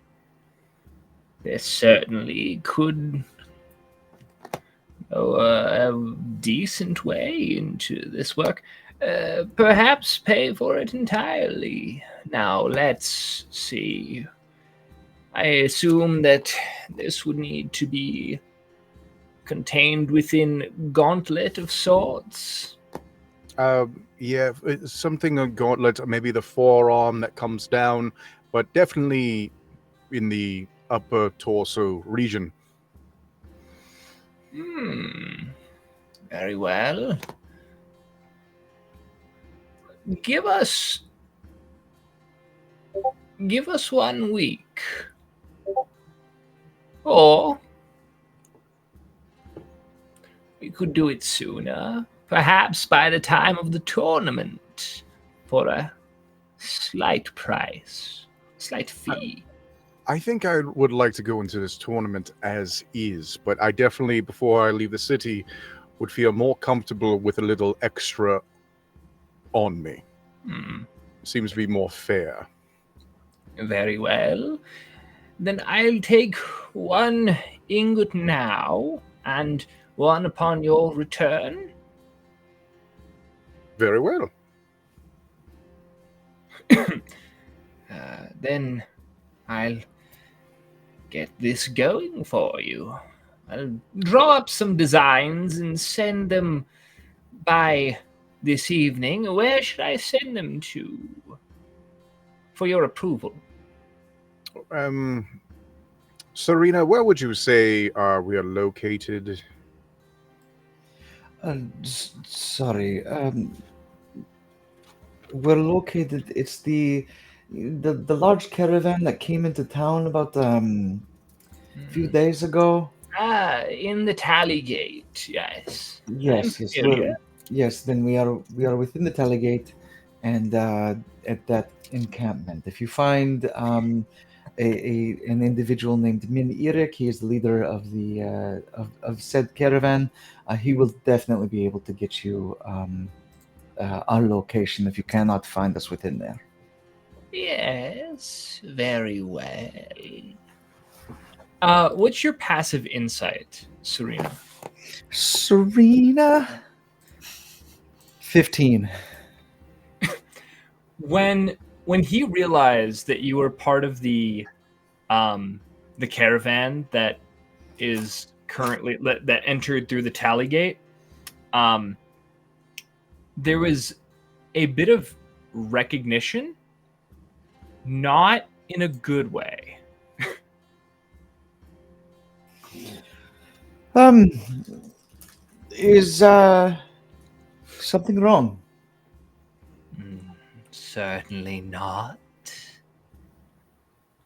certainly could go a decent way into this work. Perhaps pay for it entirely. Now, let's see. I assume that this would need to be contained within gauntlet of sorts. Yeah, it's something a gauntlet, maybe the forearm that comes down, but definitely in the upper torso region. Very well. Give us 1 week. Or we could do it sooner, perhaps by the time of the tournament, for a slight price, slight fee. I think I would like to go into this tournament as is, but I definitely, before I leave the city, would feel more comfortable with a little extra on me. Seems to be more fair. Very well. Then I'll take 1 ingot now, and 1 upon your return. Very well. Then I'll get this going for you. I'll draw up some designs and send them by this evening. Where should I send them to for your approval? Serena, where would you say we are located? Sorry. We're located. It's the large caravan that came into town about a few days ago. In the Tally Gate, yes. Yes, yes. Then we are within the Tally Gate, and at that encampment. If you find an individual named Min Irik, he is the leader of the of said caravan. He will definitely be able to get you our location if you cannot find us within there. Yes, very well. What's your passive insight, Serena? Serena. 15. When he realized that you were part of the caravan that is currently that entered through the tally gate, there was a bit of recognition, not in a good way. Is something wrong? Certainly not.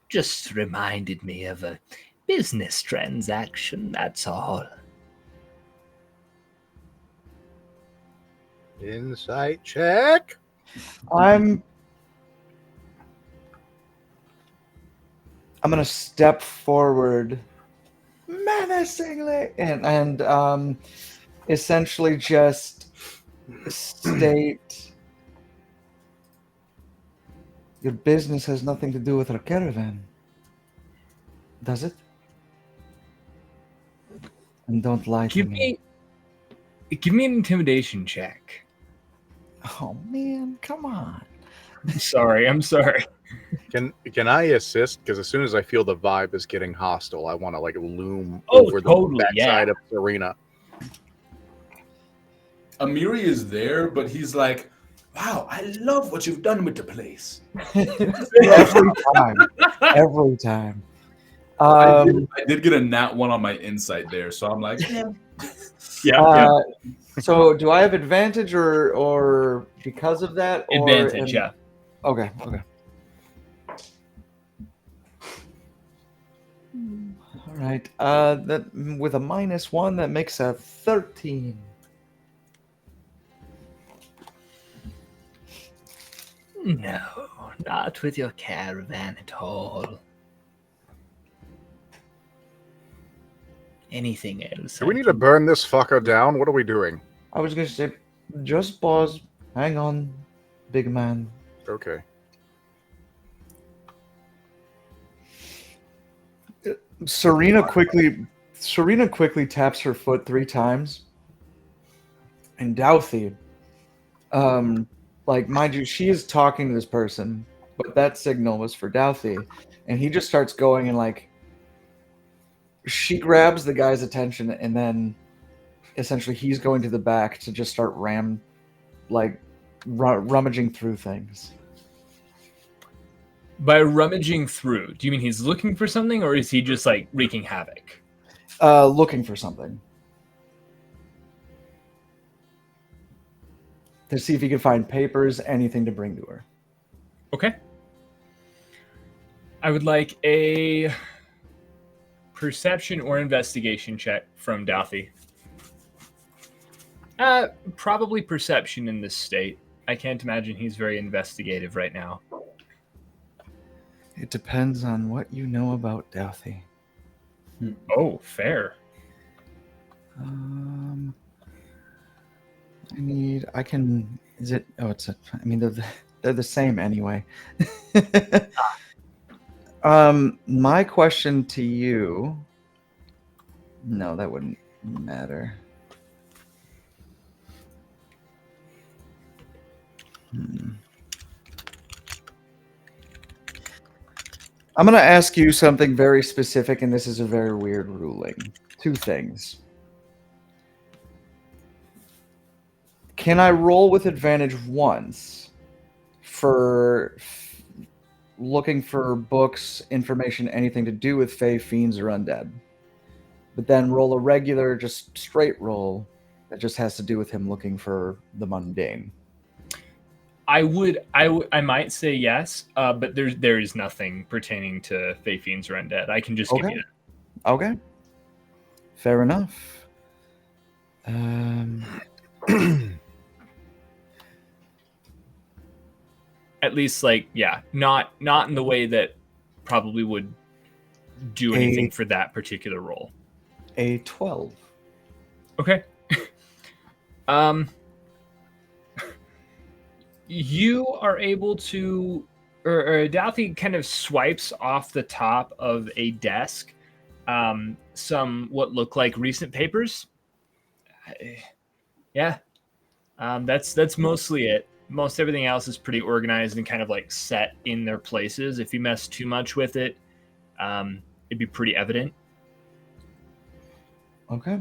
Just reminded me of a business transaction, that's all. Insight check. I'm gonna step forward menacingly and essentially just state your business has nothing to do with our caravan, does it? And don't lie to me. Give me an intimidation check. Oh man, come on. I'm sorry. Can I assist? Because as soon as I feel the vibe is getting hostile, I want to like loom Oh, over totally, the backside yeah. of Serena. Amiri is there, but he's like, wow, I love what you've done with the place. Every time. I did get a nat 1 on my insight there, so I'm like, Yeah. So do I have advantage or because of that? Or Advantage, yeah. Okay. All right. That with a -1, that makes a 13. No, not with your caravan at all. Anything else? Do we need to burn this fucker down? What are we doing? I was gonna say, just pause. Hang on, big man. Okay. Serena quickly taps her foot 3 times, and Douthie, like mind you, she is talking to this person, but that signal was for Douthie, and he just starts going and like she grabs the guy's attention, and then essentially he's going to the back to just start rummaging through things. By rummaging through, do you mean he's looking for something, or is he just like wreaking havoc? Looking for something. To see if he can find papers, anything to bring to her. Okay. I would like a perception or investigation check from Douthie. Probably perception in this state. I can't imagine he's very investigative right now. It depends on what you know about Douthie. Oh, fair. They're the same anyway. My question to you. No, that wouldn't matter. I'm going to ask you something very specific, and this is a very weird ruling. 2 things. Can I roll with advantage once for looking for books, information, anything to do with Fae, Fiends, or Undead? But then roll a regular, just straight roll that just has to do with him looking for the mundane. I might say yes, but there is nothing pertaining to Fae, Fiends, or Undead. I can just give you that. Okay. Fair enough. At least, like, yeah, not in the way that probably would do anything for that particular role. A 12. Okay. You are able to, or Douthie kind of swipes off the top of a desk some what look like recent papers. Yeah, that's mostly it. Most everything else is pretty organized and kind of like set in their places. If you mess too much with it, it'd be pretty evident. Okay.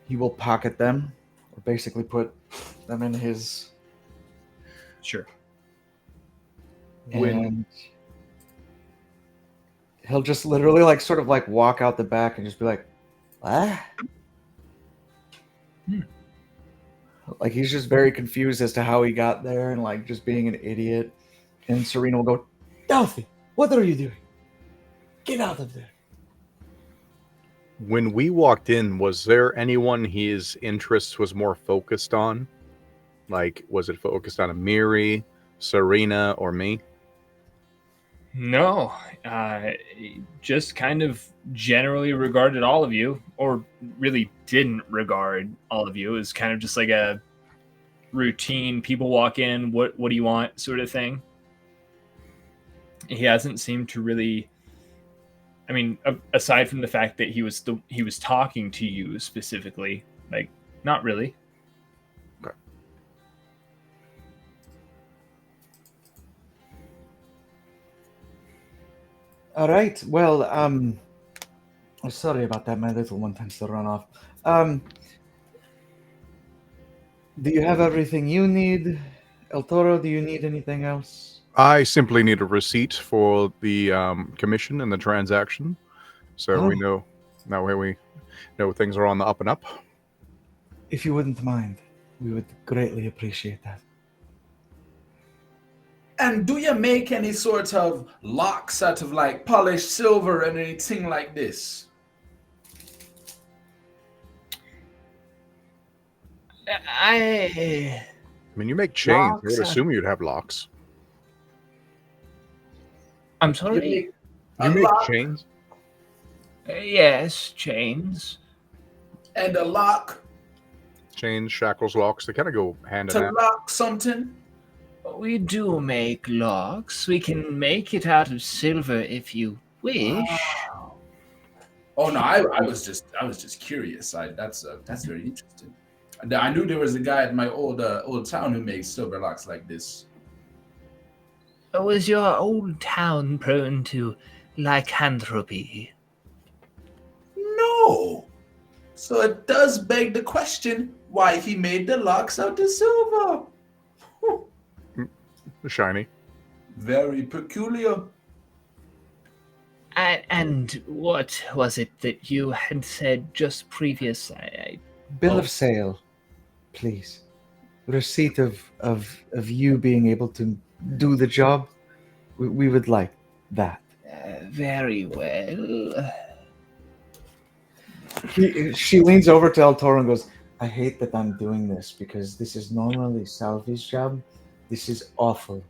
He will pocket them, or basically put them in his. Sure. And he'll just literally like sort of like walk out the back and just be like, "What?" Like he's just very confused as to how he got there and like just being an idiot. And Serena will go, "Delphi, what are you doing? Get out of there." When we walked in, was there anyone his interest was more focused on? Like, was it focused on Amiri, Serena, or me? No, just kind of generally regarded all of you, or really didn't regard all of you. It was kind of just like a routine, people walk in, what do you want sort of thing. He hasn't seemed to really, I mean, aside from the fact that he was talking to you specifically, like, not really. Okay. All right. Well, sorry about that. My little one tends to run off. Do you have everything you need? El Toro, do you need anything else? I simply need a receipt for the commission and the transaction, so we know that way we know things are on the up and up. If you wouldn't mind, we would greatly appreciate that. And do you make any sort of locks out of like polished silver and anything like this? I mean, you make chains. I Locks, would assume you'd have locks. I'm sorry. You make chains? Yes, chains. And a lock Chains, shackles, locks. They kind of go hand in to hand. lock something? We do make locks. We can make it out of silver if you wish. Wow. Oh no, I was just curious. That's very interesting. I knew there was a guy at my old town who makes silver locks like this. Was your old town prone to lycanthropy? No. So it does beg the question why he made the locks out of silver. Shiny. Very peculiar. And what was it that you had said just previous? Bill of sale, please. Receipt of you being able to do the job. We would like that. Very well. She leans over to El Toro and goes, "I hate that I'm doing this because this is normally Salvi's job. This is awful."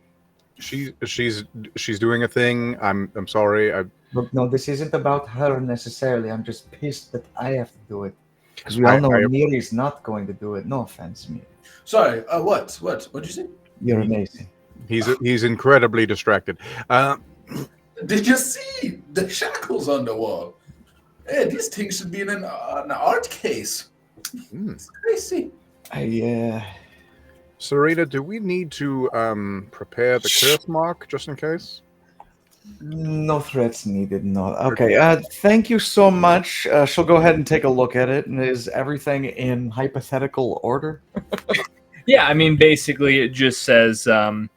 She's doing a thing. I'm sorry. Look, no, this isn't about her necessarily. I'm just pissed that I have to do it because we all know Miri's not going to do it. No offense, Miri. Sorry. What? What'd you say? You're amazing. He's incredibly distracted. Did you see the shackles on the wall? Hey, these things should be in an art case. It's crazy. Serena, do we need to prepare the curse mark just in case? No threats needed. No. Okay. Thank you so much. She'll go ahead and take a look at it. And is everything in hypothetical order? Yeah, I mean, basically, it just says that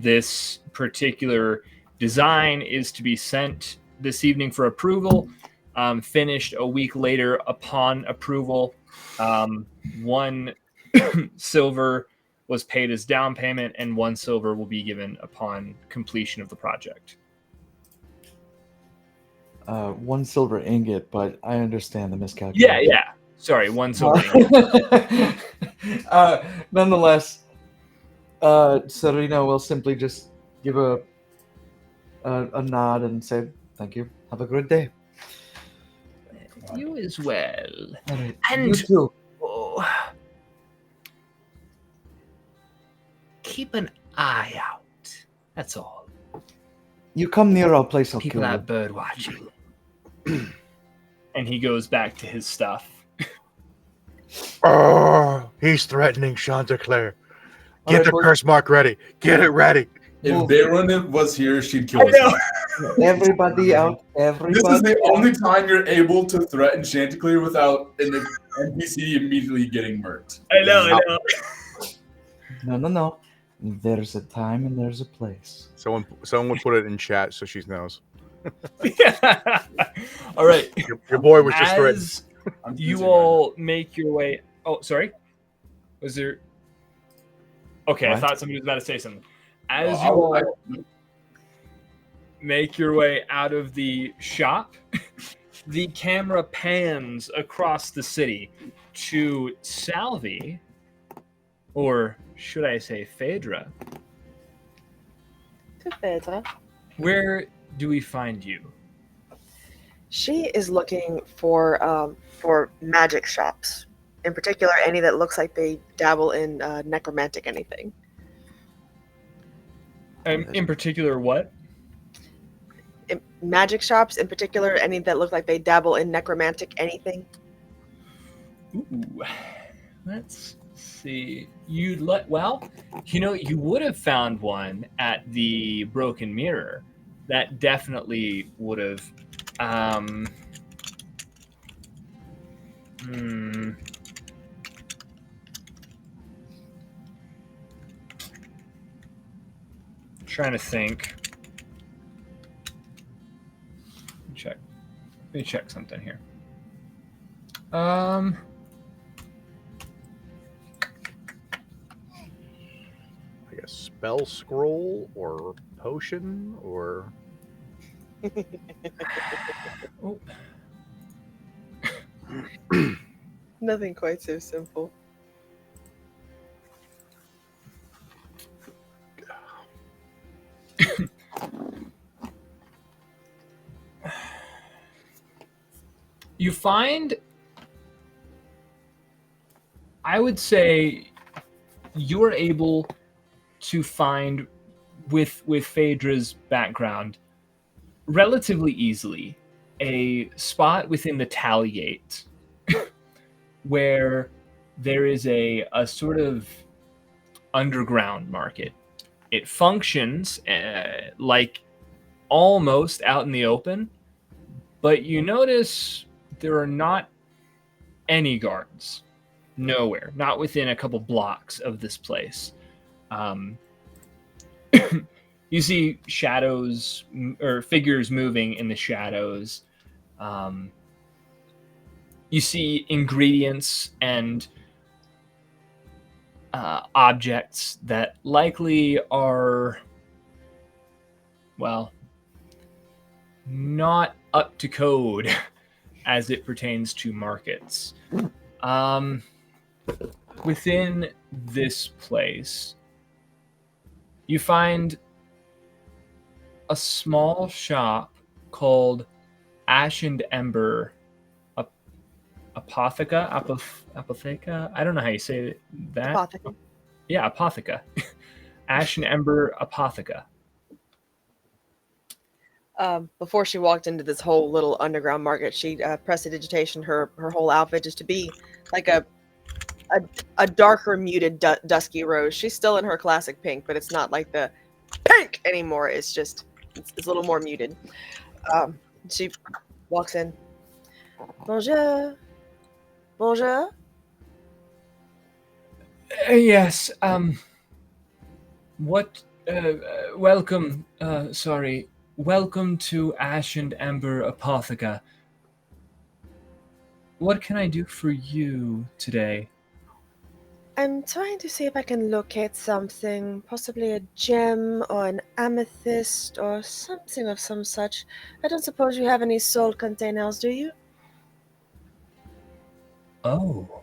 this particular design is to be sent this evening for approval, finished a week later upon approval. 1 silver was paid as down payment, and 1 silver will be given upon completion of the project. 1 silver ingot, but I understand the miscalculation. Yeah. Sorry, 1 silver ingot. Nonetheless, Serena will simply just give a nod and say, "Thank you. Have a good day." You as well. Right. And you too. Keep an eye out. That's all. You come near our place, I'll People kill out you. bird watching. And he goes back to his stuff. Oh, he's threatening Chanticleer. All Get right, the boys. curse mark ready. Get it ready. If Move. Beirun was here, she'd kill I know. us. Everybody out. This Everybody. is the only time you're able to threaten Chanticleer without an NPC immediately getting murked. I know. No. There's a time and there's a place. Someone would put it in chat so she knows. All right. Your boy was just threatened. As I'm you busy all make your way. Oh, sorry. Was there? Okay, I What? thought somebody was about to say something. right As now. you Oh, all make your way out of the shop, the camera pans across the city to Salvi, or should I say Phaedra? To Phaedra. Where do we find you? She is looking for magic shops. In particular, any that looks like they dabble in necromantic anything. In particular, what? Magic shops, in particular, any that look like they dabble in necromantic anything. Ooh, let's see. Well, you would have found one at the Broken Mirror. That definitely would have. Trying to think. Let me check something here. Like a spell scroll or potion or. Oh. Nothing quite so simple. You find, I would say, you are able to find with Phaedra's background relatively easily a spot within the Talliate where there is a sort of underground market. It functions like almost out in the open, but you notice there are not any guards. Nowhere. Not within a couple blocks of this place. You see shadows or figures moving in the shadows. You see ingredients and objects that likely are, well, not up to code as it pertains to markets. Within this place, you find a small shop called Ash and Ember Apotheca. I don't know how you say that. Apothecary. Yeah, Apotheca. Ash and Ember Apotheca. Before she walked into this whole little underground market, she prestidigitation her whole outfit just to be like a darker muted dusky rose. She's still in her classic pink, but it's not like the pink anymore. It's just it's a little more muted. She walks in. Bonjour. Bonjour. Yes. What? Welcome. Sorry. Welcome to Ash and Ember Apotheca. What can I do for you today? I'm trying to see if I can locate something, possibly a gem or an amethyst or something of some such. I don't suppose you have any soul containers, do you? Oh.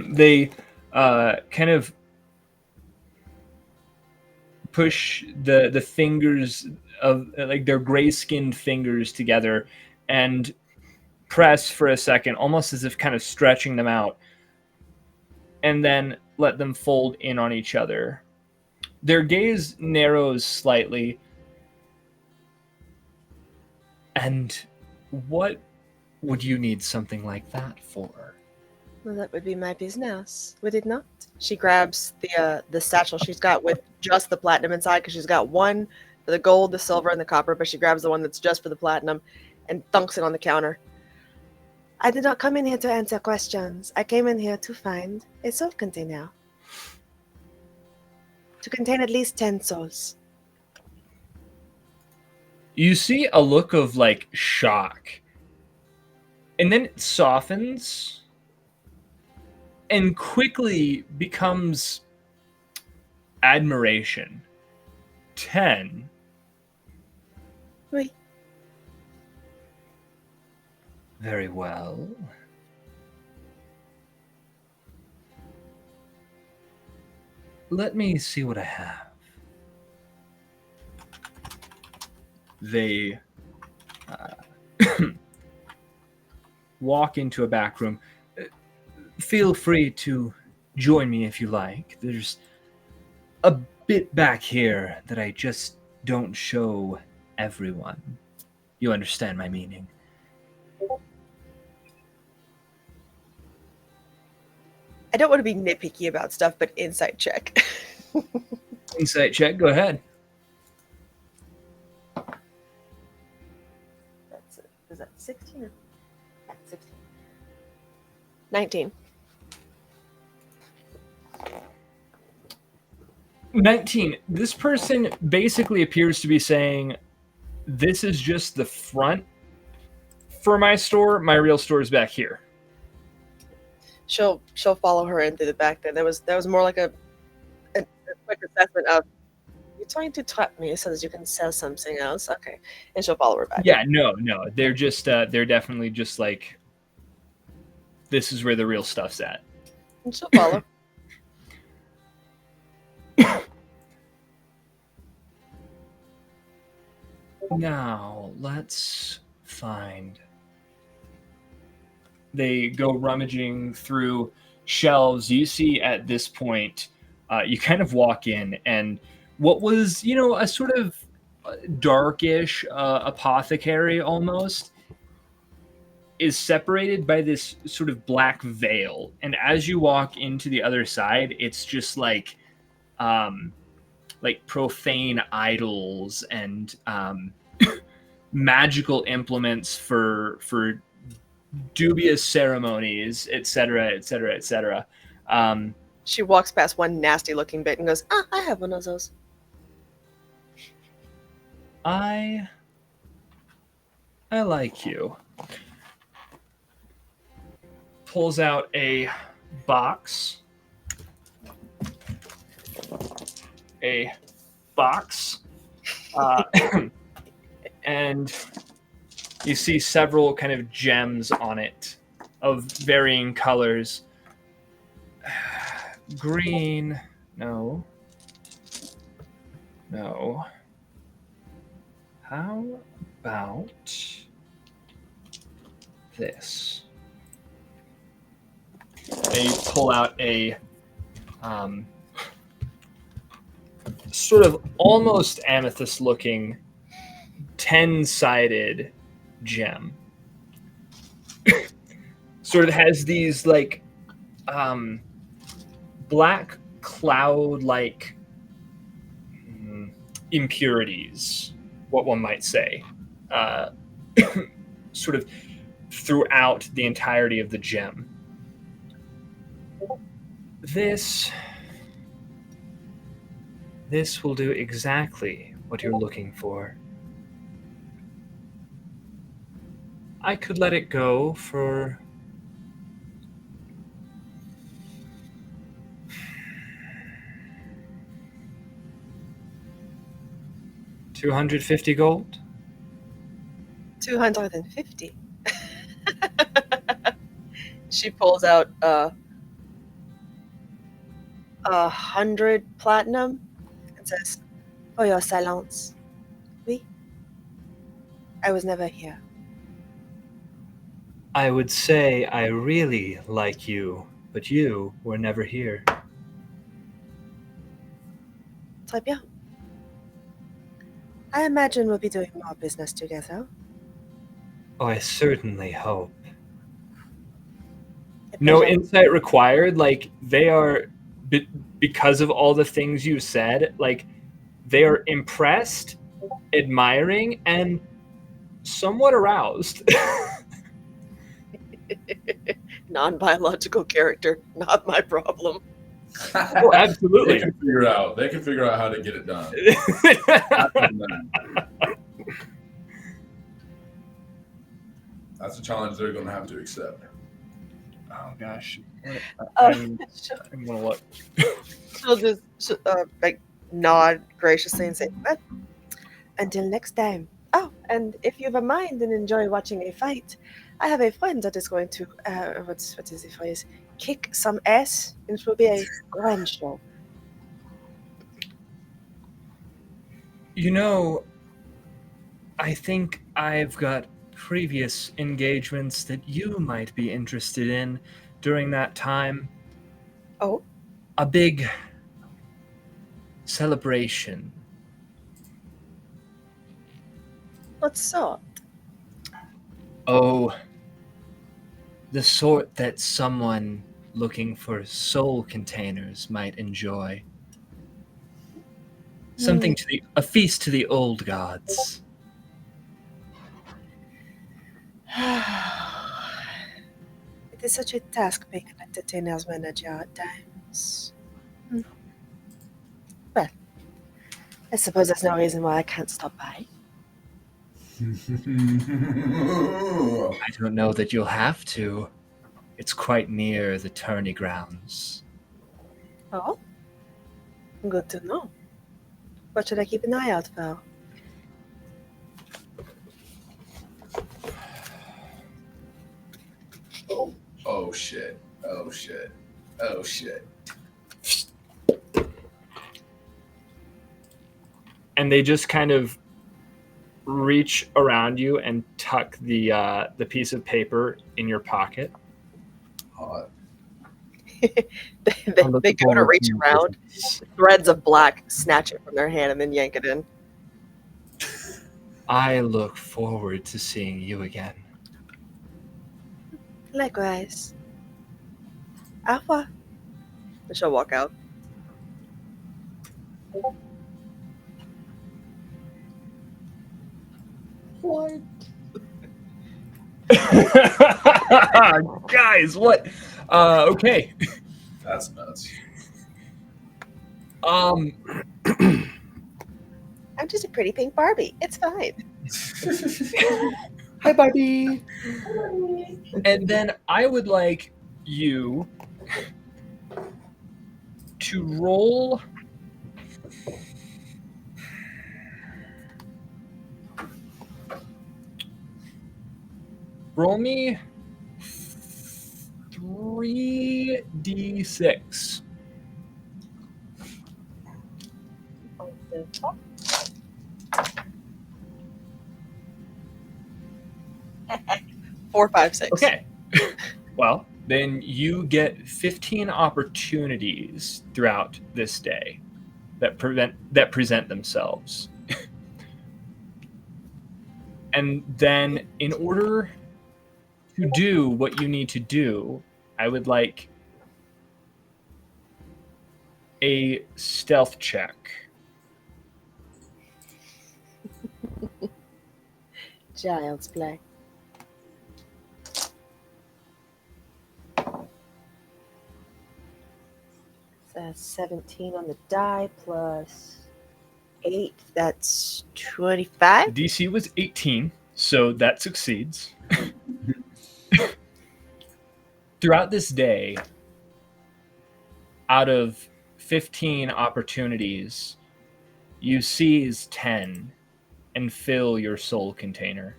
They kind of push the fingers of like their gray-skinned fingers together and press for a second, almost as if kind of stretching them out, and then let them fold in on each other. Their gaze narrows slightly. And what would you need something like that for? Well, that would be my business, would it not? She grabs the satchel she's got with just the platinum inside, because she's got one for the gold, the silver, and the copper, but she grabs the one that's just for the platinum and thunks it on the counter. I did not come in here to answer questions. I came in here to find a soul container. To contain at least 10 souls. You see a look of like shock. And then it softens and quickly becomes admiration. 10. Oui. Very well. Let me see what I have. They walk into a back room. Feel free to join me if you like. There's a bit back here that I just don't show everyone. You understand my meaning. I don't want to be nitpicky about stuff, but insight check. Insight check, go ahead. Is that 16? 16. 19. 19. This person basically appears to be saying, this is just the front for my store. My real store is back here. She'll follow her into the back then. That was more like a quick assessment of, you're trying to trap me so that you can sell something else. Okay. And she'll follow her back. Yeah, no. They're just they're definitely just like, this is where the real stuff's at. And she'll follow. Now, let's find. They go rummaging through shelves. You see at this point, you kind of walk in, and what was, a sort of darkish apothecary almost is separated by this sort of black veil. And as you walk into the other side, it's just like profane idols and magical implements for dubious ceremonies, etc., etc., etc. She walks past one nasty looking bit and goes, I have one of those. I like you. Pulls out a box. And you see several kind of gems on it of varying colors. Green, no. How about this? They pull out a sort of almost amethyst-looking 10-sided gem. Sort of has these like black cloud-like impurities, what one might say, sort of throughout the entirety of the gem. This will do exactly what you're looking for. I could let it go for $250 gold. 250. She pulls out 100 platinum and says, "For your silence." Oui. I was never here. I would say I really like you, but you were never here. Très bien. I imagine we'll be doing more business together. Oh, I certainly hope. A No pleasure. insight required. Like, they are, because of all the things you said, like, they are impressed, admiring, and somewhat aroused. Non-biological character, not my problem. Oh, They absolutely. can figure out. They can figure out how to get it done. That's a challenge they're going to have to accept. Oh gosh. Um, I'm gonna look. she'll just like nod graciously and say, "Well, until next time. Oh, and if you have a mind and enjoy watching a fight, I have a friend that is going to what is the phrase? Kick some ass, and it will be a grand show." You know, I think I've got previous engagements that you might be interested in during that time. Oh, A big celebration. what sort? Oh, the sort that someone looking for soul containers might enjoy. Something to a feast to the old gods. It is such a task being an entertainer's manager at times. Well, I suppose there's no reason why I can't stop by. I don't know that you'll have to. It's quite near the tourney grounds. Oh, good to know. What should I keep an eye out for? Oh shit. Oh shit. Oh shit. And they just kind of reach around you and tuck the piece of paper in your pocket. Hot. They go to reach around, threads of black snatch it from their hand and then yank it in. I look forward to seeing you again. Likewise. Au revoir. And she'll walk out. What? Guys, what? Okay. That's nuts. I'm just a pretty pink Barbie. It's fine. Hi, Barbie. And then I would like you to roll me 3d6. Four, five, six. Okay. Well, then you get 15 opportunities throughout this day that present themselves. And then in order to do what you need to do, I would like a stealth check. Child's play. That's 17 on the die plus 8. That's 25. DC was 18, so that succeeds. Throughout this day, out of 15 opportunities, you seize 10 and fill your soul container.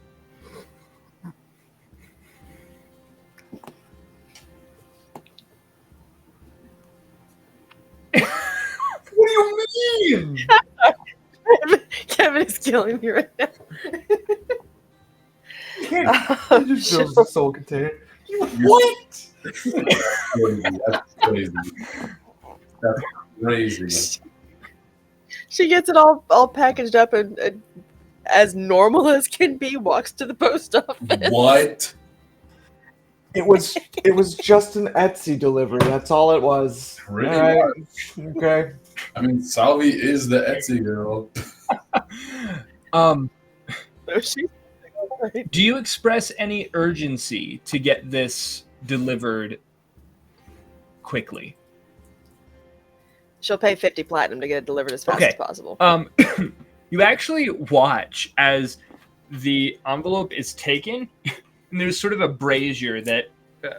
What do you mean? Kevin is killing me right now. It just fills the soul container. What? That's crazy. That's crazy. That's crazy. She gets it all packaged up and as normal as can be, walks to the post office. What? It was just an Etsy delivery. That's all it was. Pretty All right. much. Okay. I mean, Salvi is the Etsy girl. So she, Do you express any urgency to get this delivered quickly? she'll pay 50 platinum to get it delivered as fast Okay. as possible. You actually watch as the envelope is taken, and there's sort of a brazier that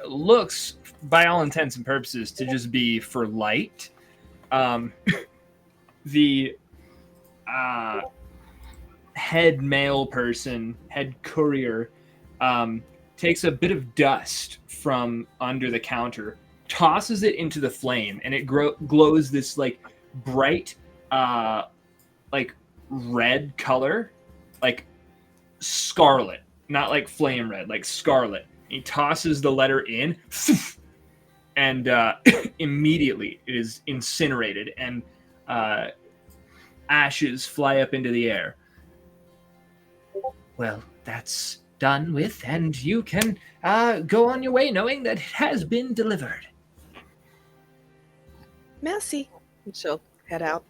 looks, by all intents and purposes, to just be for light. The head mail person, head courier, takes a bit of dust from under the counter, tosses it into the flame, and it glows this like bright, like red color, like scarlet, not like flame red, like scarlet. He tosses the letter in, and immediately it is incinerated, and ashes fly up into the air. Well, that's done with, and you can go on your way knowing that it has been delivered. Merci. And she'll head out.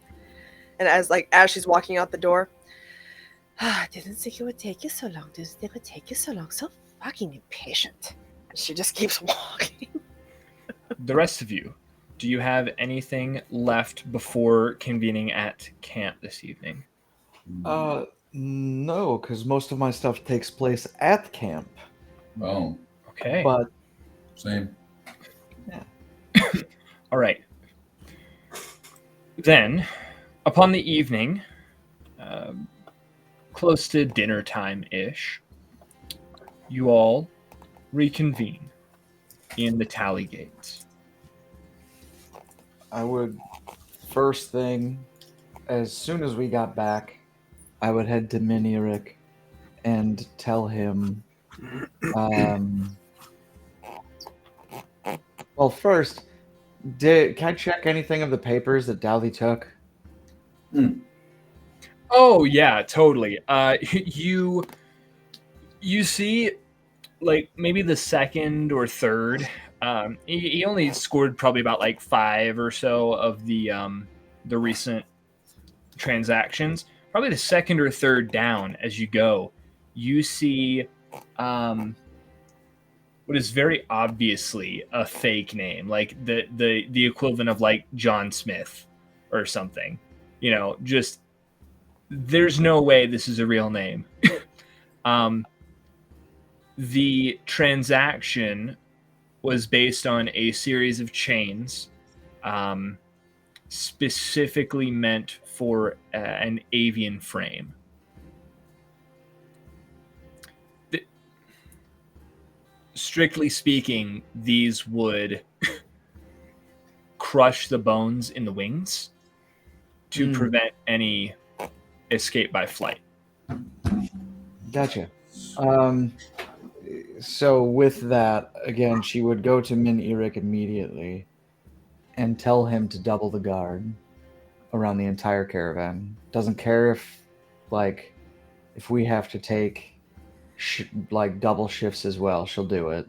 And as she's walking out the door, I didn't think it would take you so long. Didn't think it would take you so long. So fucking impatient. And she just keeps walking. The rest of you, do you have anything left before convening at camp this evening? No, because most of my stuff takes place at camp. Oh, Okay. But same. All right. Then, upon the evening, close to dinner time-ish, you all reconvene in the tally gates. I would, first thing, as soon as we got back, I would head to Minirik and tell him. Well, first, can I check anything of the papers that Dowley took? Oh yeah, totally. You see, like maybe the second or third. He only scored probably about like 5 or so of the recent transactions. Probably the second or third down as you go, you see what is very obviously a fake name, like the equivalent of like John Smith or something. You know, just there's no way this is a real name. The transaction was based on a series of chains specifically meant for an avian frame. Strictly speaking, these would crush the bones in the wings to prevent any escape by flight. Gotcha. So with that, again, she would go to Min Irik immediately and tell him to double the guard around the entire caravan. Doesn't care if we have to take double shifts as well, she'll do it.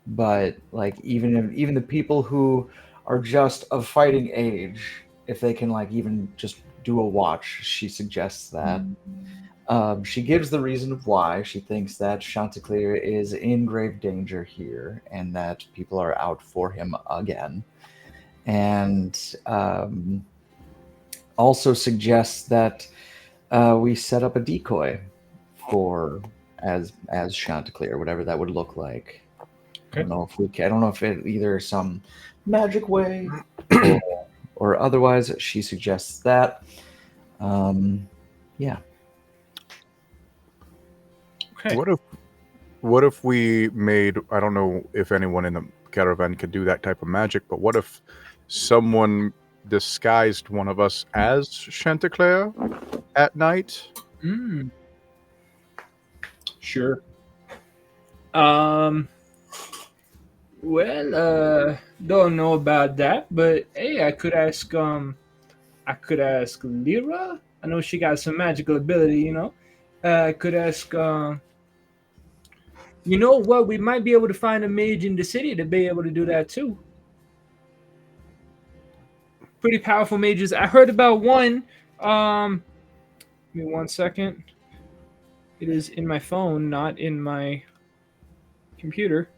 But even the people who are just of fighting age, if they can even just do a watch, she suggests that. She gives the reason of why she thinks that Chanticleer is in grave danger here and that people are out for him again. And also suggests that we set up a decoy for as Chanticleer, whatever that would look like. Okay. I don't know if it either some magic way or otherwise. She suggests that. Yeah. Okay. What if we made, I don't know if anyone in the caravan could do that type of magic, but what if someone disguised one of us as Chanticleer at night? Sure. Well, don't know about that, but hey, I could ask I could ask Lyra. I know she got some magical ability, you know. I could ask. You know what? We might be able to find a mage in the city to be able to do that too. Pretty powerful mages. I heard about one. Give me 1 second. It is in my phone, not in my computer.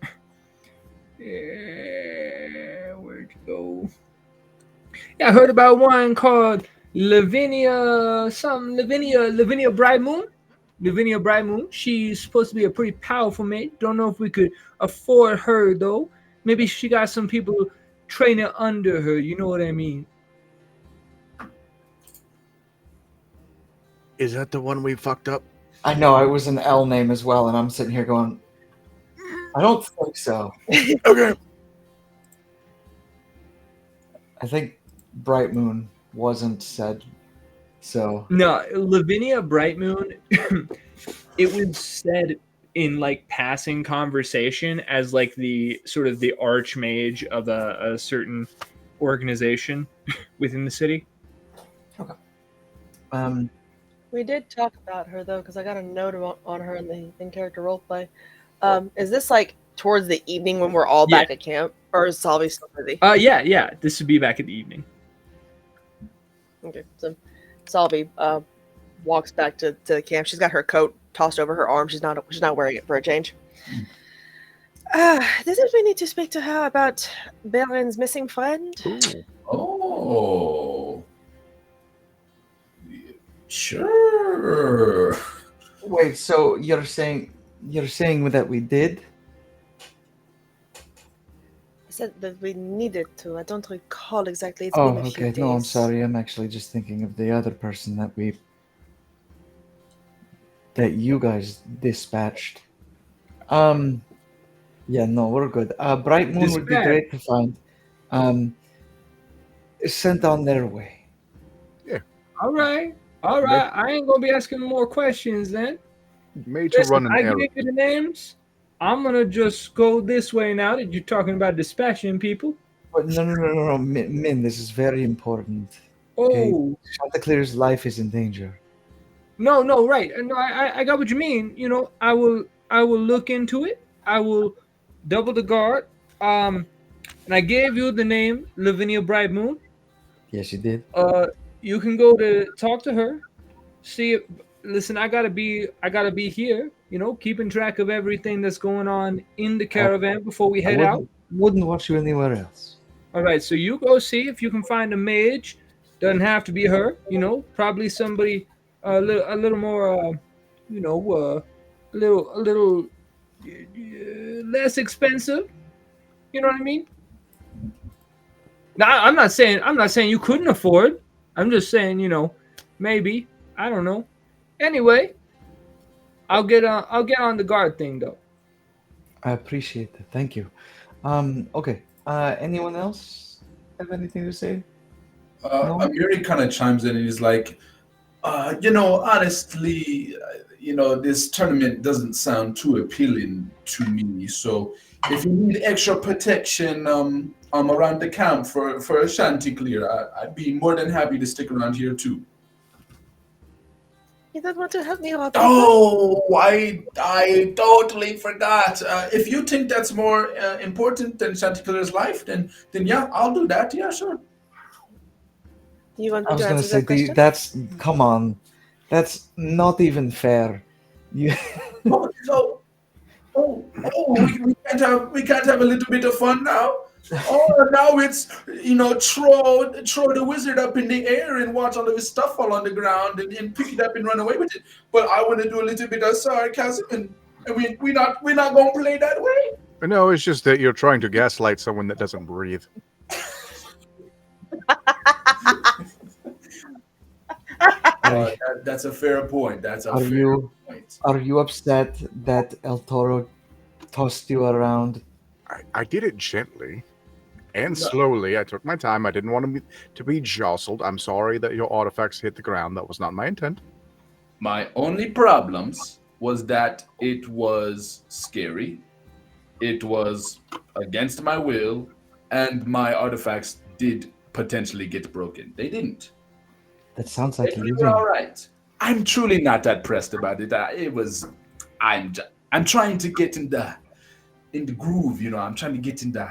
Where'd you go? Yeah, I heard about one called Lavinia something. Lavinia Bright Moon. Lavinia Bright Moon. She's supposed to be a pretty powerful mage. Don't know if we could afford her though. Maybe she got some people training under her. You know what I mean? Is that the one we fucked up? I know it was an L name as well, and I'm sitting here going, I don't think so. Okay. I think Bright Moon wasn't said. So No, Lavinia Bright Moon. It was said in like passing conversation as like the sort of the archmage of a certain organization within the city. We did talk about her though, because I got a note on her in the in-character roleplay. Is this like towards the evening when we're all back at camp, or is Salvi still busy? Yeah. This would be back in the evening. Okay, so Salvi walks back to the camp. She's got her coat tossed over her arm. She's not wearing it for a change. Didn't we need to speak to her about Baron's missing friend? Oh. Sure. wait, so you're saying that we did? I said that we needed to. I don't recall exactly. It's Oh, been a few okay. No, I'm days. sorry. I'm actually just thinking of the other person that you guys dispatched. Yeah, no, we're good. Bright Moon would be great to find. Sent on their way. All right. I ain't gonna be asking more questions then. Made to run an I errand. gave you the names. I'm gonna just go this way now that you're talking about dispatching people. But no, Min, this is very important. Oh, Okay. Chanticleer's life is in danger. no, right. No, I got what you mean. You know, I will look into it. I will double the guard. And I gave you the name Lavinia Bright Moon. Yes, you did. You can go to talk to her. See, listen, I gotta be here. You know, keeping track of everything that's going on in the caravan before we head out. Wouldn't want you anywhere else. All right, so you go see if you can find a mage. Doesn't have to be her. You know, probably somebody a little more. You know, a little less expensive. You know what I mean? Now, I'm not saying you couldn't afford. I'm just saying, you know, maybe. I don't know. Anyway, I'll get on the guard thing though. I appreciate that. Thank you. Okay. Anyone else have anything to say? Amiri kind of chimes in and he's like, you know, honestly, you know, this tournament doesn't sound too appealing to me. So if you need extra protection around the camp for Chanticleer, I'd be more than happy to stick around here too. You don't want to help me out? Oh, I totally forgot. If you think that's more important than Chanticleer's life, then yeah, I'll do that. Yeah, sure. You want I me was to going to answer say, that question? come on. That's not even fair. You, We can't have a little bit of fun now. Oh, now it's, you know, throw the wizard up in the air and watch all of his stuff fall on the ground and pick it up and run away with it. But I want to do a little bit of sarcasm, and we're not going to play that way. No, it's just that you're trying to gaslight someone that doesn't breathe. That's a fair point. Are you upset that El Toro tossed you around? I did it gently and slowly. I took my time. I didn't want to be jostled. I'm sorry that your artifacts hit the ground. That was not my intent. My only problems was that it was scary, it was against my will, and my artifacts did potentially get broken. They didn't. That sounds like We were living. all right. I'm truly not that pressed about it. I'm trying to get in the groove. I'm trying to get in the.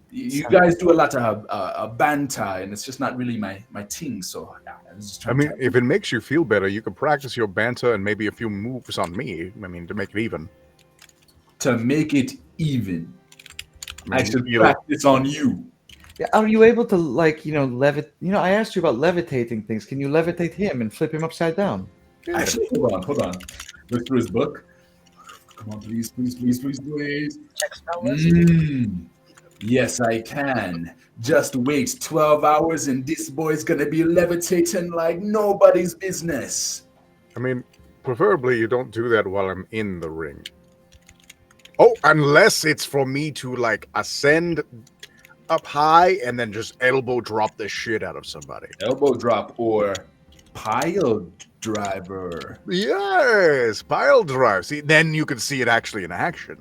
You guys do a lot of banter, and it's just not really my thing. So I was just I trying mean, if it makes you feel better, you can practice your banter and maybe a few moves on me. I mean, to make it even. to make it even. I I mean, should you- practice on you. Yeah, are you able to I asked you about levitating things. Can you levitate him and flip him upside down? Actually, hold on. Look through his book. Come on, please. Check spell list. Yes, I can. Just wait 12 hours and this boy's gonna be levitating like nobody's business. I mean, preferably you don't do that while I'm in the ring. Oh, unless it's for me to like ascend up high and then just elbow drop the shit out of somebody. Elbow drop or pile driver. Yes, pile drive. See, then you can see it actually in action.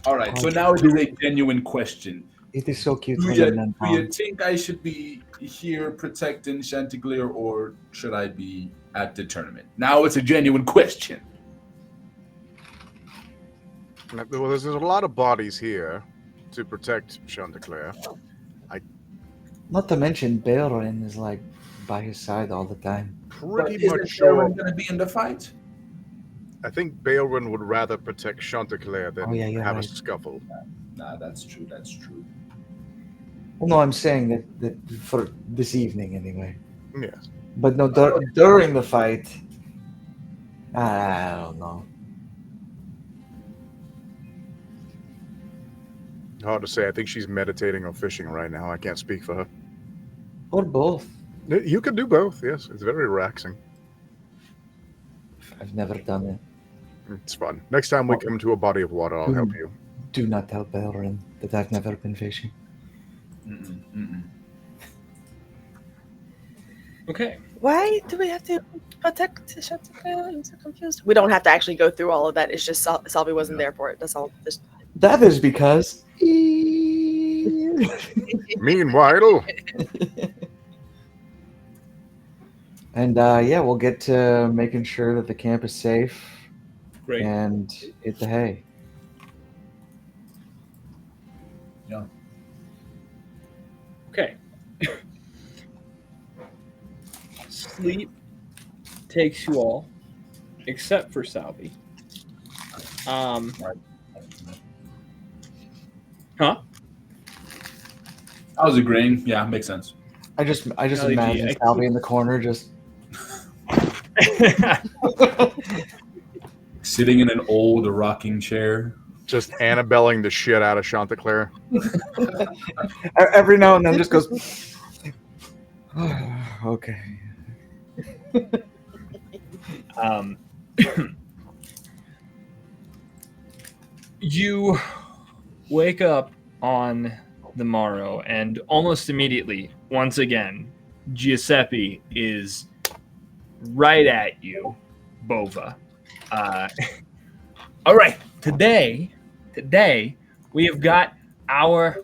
All right, so now it is a genuine question. It is so cute Do when you, a man do you pounds. think I should be here protecting Chanticleer or should I be at the tournament? Now it's a genuine question. Well, there's a lot of bodies here to protect Chanticleer. Not to mention, Baelrin is like by his side all the time. But Pretty much isn't sure. Aaron going to be in the fight? I think Baelrin would rather protect Chanticleer than Oh, yeah, you're have a right. scuffle. Nah, that's true. That's true. Well, no, I'm saying that for this evening anyway. Yes. But no, during the fight, I don't know. Hard to say. I think she's meditating or fishing right now. I can't speak for her. Or both. You can do both. Yes, it's very relaxing. I've never done it. It's fun. Next time we come to a body of water, I'll help you. Do not tell Baelrin that I've never been fishing. Okay. Why do we have to protect Chanticleer? I'm so confused. We don't have to actually go through all of that. It's just Salvi wasn't there for it. That's all. Just... That is because. Meanwhile, And yeah, we'll get to making sure that the camp is safe Great. and hit the hay. Okay. Sleep takes you all, except for Salvi. Huh? I was agreeing. Yeah, makes sense. I just Golly gee, imagine I Salvi in the corner just. Sitting in an old rocking chair. just Annabelling the shit out of Chanticleer. Every now and then just goes. Okay. You wake up on the morrow, and almost immediately, once again, Giuseppe is right at you, Bova. All right, today we have got our.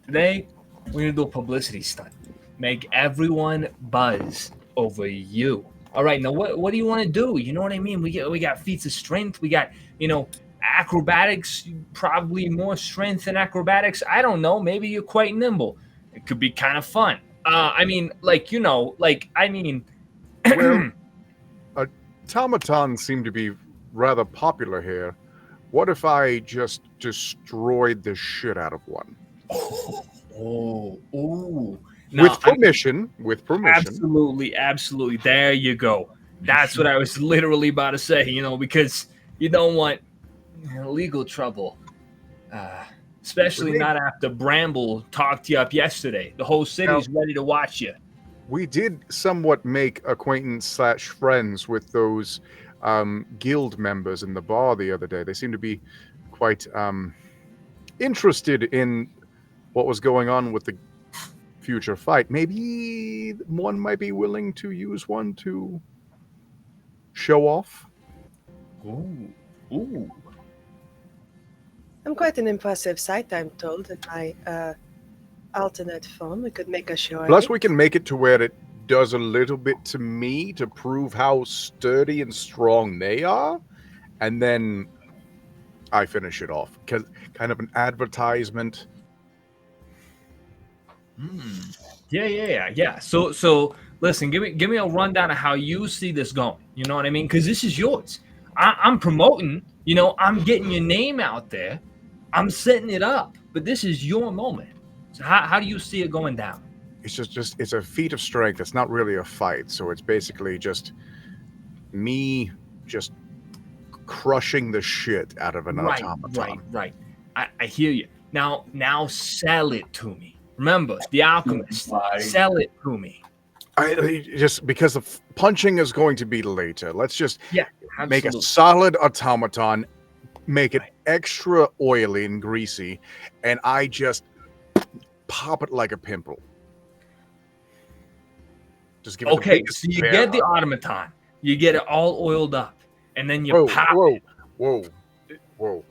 Today we're gonna do a publicity stunt, make everyone buzz over you. All right, now what do you want to do? You know what I mean? We got feats of strength. We got acrobatics. Probably more strength than acrobatics. I don't know. Maybe you're quite nimble. It could be kind of fun. Well, automatons seem to be rather popular here. What if I just destroyed the shit out of one? With permission. Absolutely. There you go. That's what I was literally about to say, because you don't want legal trouble. Especially not after Bramble talked you up yesterday. The whole city's ready to watch you. We did somewhat make acquaintance/friends with those guild members in the bar the other day. They seemed to be quite interested in what was going on with the future fight. Maybe one might be willing to use one to show off. Ooh. I'm quite an impressive sight, I'm told, in my alternate form. We could make a show. Plus, we can make it to where it does a little bit to me to prove how sturdy and strong they are, and then I finish it off. Because kind of an advertisement. Yeah. So listen, give me a rundown of how you see this going. You know what I mean? Because this is yours. I'm promoting. You know, I'm getting your name out there. I'm setting it up. But this is your moment. So how do you see it going down? It's just it's a feat of strength. It's not really a fight. So it's basically just me just crushing the shit out of an automaton. Right. I hear you. Now sell it to me. Remember, the alchemist. Sell it to me. I just because the punching is going to be later. Let's just make a Absolutely. solid automaton, make it extra oily and greasy, and I just pop it like a pimple. Just give it the Okay, biggest so you bear get the hug. automaton, you get it all oiled up, and then you pop it. Whoa.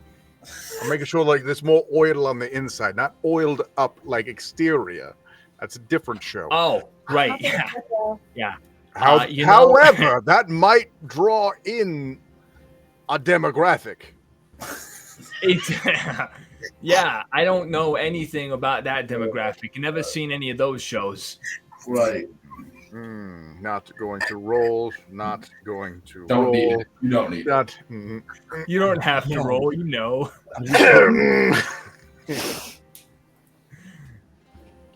I'm making sure like there's more oil on the inside, not oiled up like exterior. That's a different show. Oh, right, yeah. You know- However, that might draw in a demographic. It's yeah, I don't know anything about that demographic. Never seen any of those shows. Right. Not going to roll. Not going to Don't roll. need it. You don't need it. Not. You don't have to roll, you know.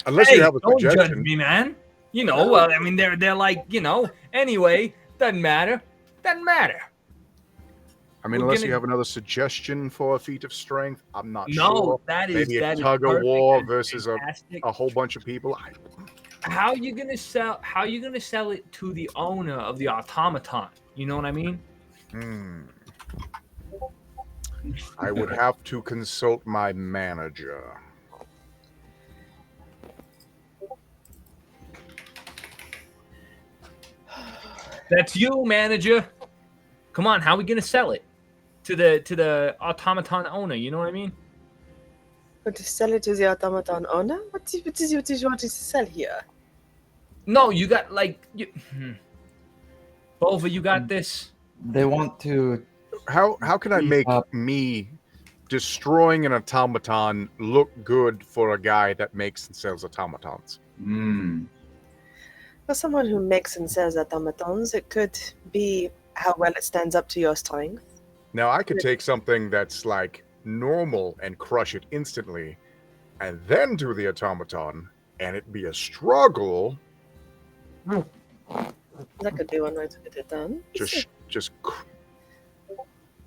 Unless Hey, you have a don't judge suggestion. me, man. You know, well, I mean, they're like, you know. Anyway, doesn't matter. I mean, we're unless gonna- you have another suggestion for a feat of strength, I'm not No, sure. that is Maybe a that is tug of perfect. war That's versus fantastic. a whole bunch of people. How you gonna sell it to the owner of the automaton? You know what I mean? I would have to consult my manager. That's you, manager. Come on, how are we gonna sell it to the automaton owner? You know what I mean? But to sell it to the automaton owner? What is you wanting to sell here? No, you got like Bova, you got this. They want to. How can I make Up. me destroying an automaton look good for a guy that makes and sells automatons? For someone who makes and sells automatons, it could be how well it stands up to your strength. Now I could take something that's like normal and crush it instantly, and then do the automaton, and it'd be a struggle. That could be one way to get it done. Just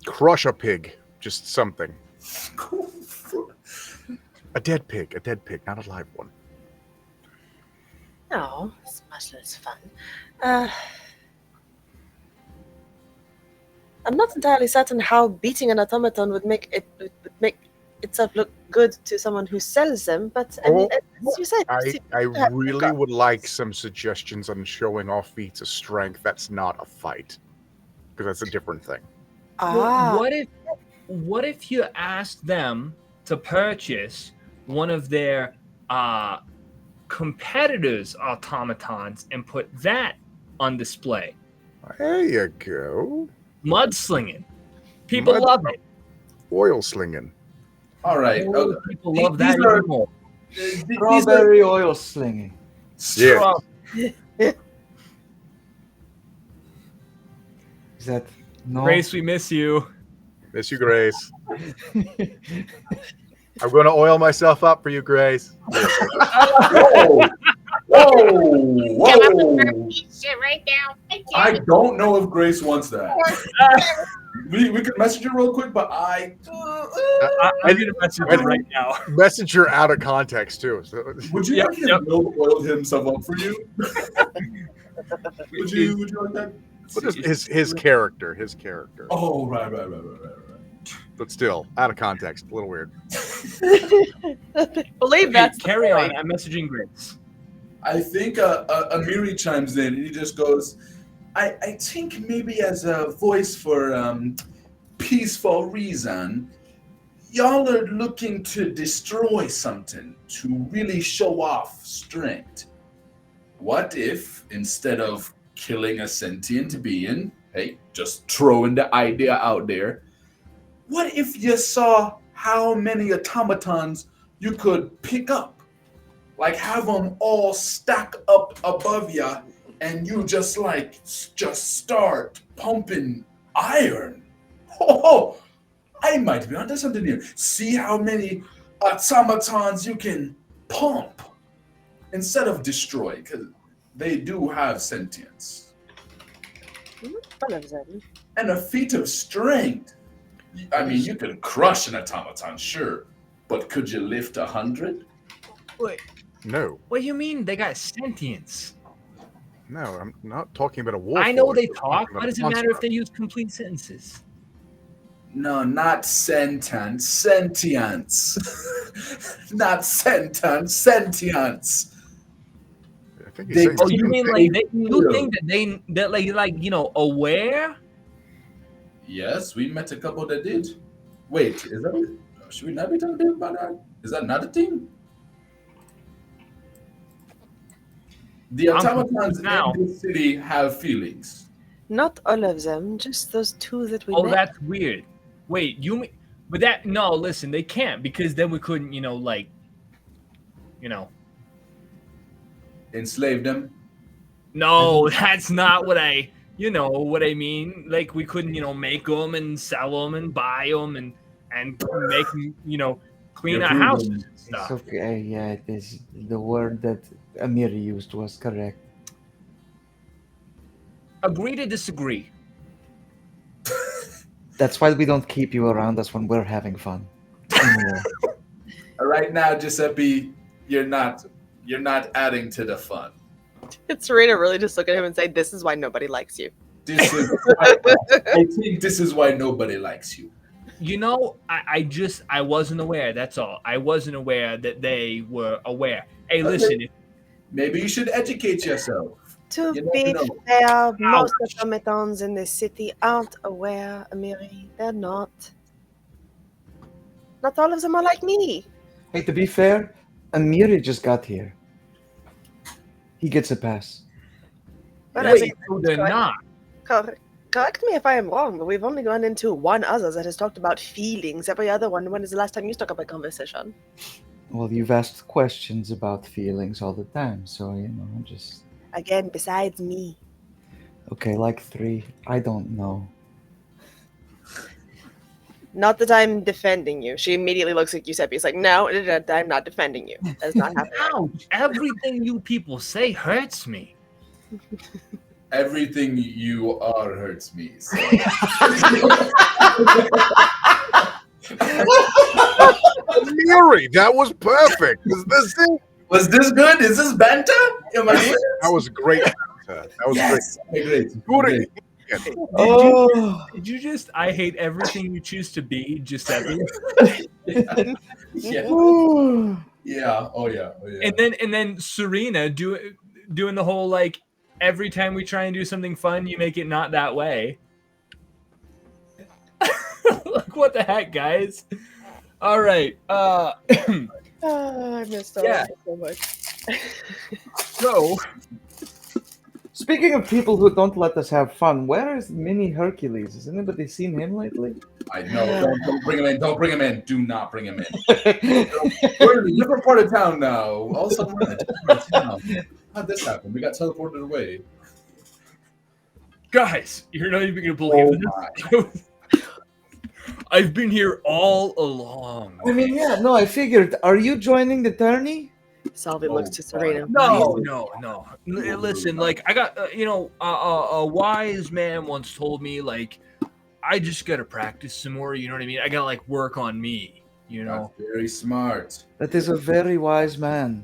crush a pig, just something. A dead pig, not a live one. No, it's much less fun. I'm not entirely certain how beating an automaton would make itself look good to someone who sells them, but I mean, as you said, I really would like some suggestions on showing off feats of strength. That's not a fight, because that's a different thing. Well, what if you asked them to purchase one of their competitors' automatons and put that on display? There you go. Mudslinging. People love it. Oil slinging. All right. People love that These are- even more. Strawberry oil slinging. Yeah. Is that no? Grace, we miss you. Miss you, Grace. I'm going to oil myself up for you, Grace. Whoa! Shit right now. I don't know if Grace wants that. We could message her real quick, but I'm gonna message you right now. Messenger out of context, too. So, would you like him to oil himself up for you? Would you like that? but his character. Oh, right. But still, out of context. A little weird. believe that's the Carry on. point. I'm messaging Grace. I think Amiri chimes in and he just goes, I think maybe as a voice for peaceful reason, y'all are looking to destroy something, to really show off strength. What if, instead of killing a sentient being, hey, just throwing the idea out there, what if you saw how many automatons you could pick up? Like have them all stack up above you, and you just start pumping iron. Oh, I might be onto something here. See how many automatons you can pump instead of destroy, because they do have sentience. And a feat of strength. I mean, you can crush an automaton, sure, but could you lift 100? Wait, No, what do you mean they got sentience? no, I'm not talking about a war. I know forge, they I'm talk. talking Why about does a it matter if construct. they use complete sentences? No, not sentence, sentience. Not sentence, sentience. I think he's They- saying Oh, this you in- mean they like you feel. think that like aware? Yes, we met a couple that did. Wait, is that? Should we not be talking about that? Is that not a thing? The I'm automatons confused now. in this city have feelings. Not all of them, just those two that we Oh, met. that's weird. Wait, you mean? But that no, listen, they can't because then we couldn't, Enslave them. No, that's not what I mean. Like we couldn't, make them and sell them and buy them and make them, clean You're our proving houses and It's stuff. okay. Yeah, it is. The word that Amir used was correct. Agree to disagree. That's why we don't keep you around us when we're having fun. Anyway, Right now, Giuseppe, you're not adding to the fun. Did Serena really just look at him and say, "This is why nobody likes you"? This is. I think this is why nobody likes you. I wasn't aware. That's all. I wasn't aware that they were aware. Hey, listen, Maybe you should educate yourself. To You never be know. fair, most automatons in this city aren't aware, Amiri. They're not. Not all of them are like me. hey, to be fair, Amir just got here. He gets a pass. But wait, so they're correct. not. Correct me if I am wrong, but we've only gone into one other that has talked about feelings. Every other one, when is the last time you stuck up a conversation? Well, you've asked questions about feelings all the time, so just Again, besides me. okay, like 3. I don't know. Not that I'm defending you. She immediately looks at Giuseppe. It's like, no, I'm not defending you. That's not happening. Ouch! Everything you people say hurts me. Everything you are hurts me. So. Miri, that was perfect. Was this good? Is this banter? Am I good? That was great. That was Yes. Okay, great. great. Oh, Did you just? I hate everything you choose to be, Giuseppe. Yeah. oh. Yeah. Oh yeah. Oh yeah. And then Serena doing the whole like every time we try and do something fun, you make it not that way. Like what the heck, guys? All right. Oh, I missed all Yeah. of it so much. So Speaking of people who don't let us have fun, where is Mini Hercules? Has anybody seen him lately? I know. Don't bring him in. Don't bring him in. Do not bring him in. We're in a different part of town now. Also, we're in a different part of town. How'd this happen? We got teleported away. guys, you're not even gonna believe Oh this. I've been here all along. I mean, yeah, no, I figured. Are you joining the tourney? Salvi looks to Oh, Serena. No. Listen, like I got, a wise man once told me, like, I just gotta practice some more. You know what I mean? I gotta like work on me. You know. That's very smart. That is a very wise man.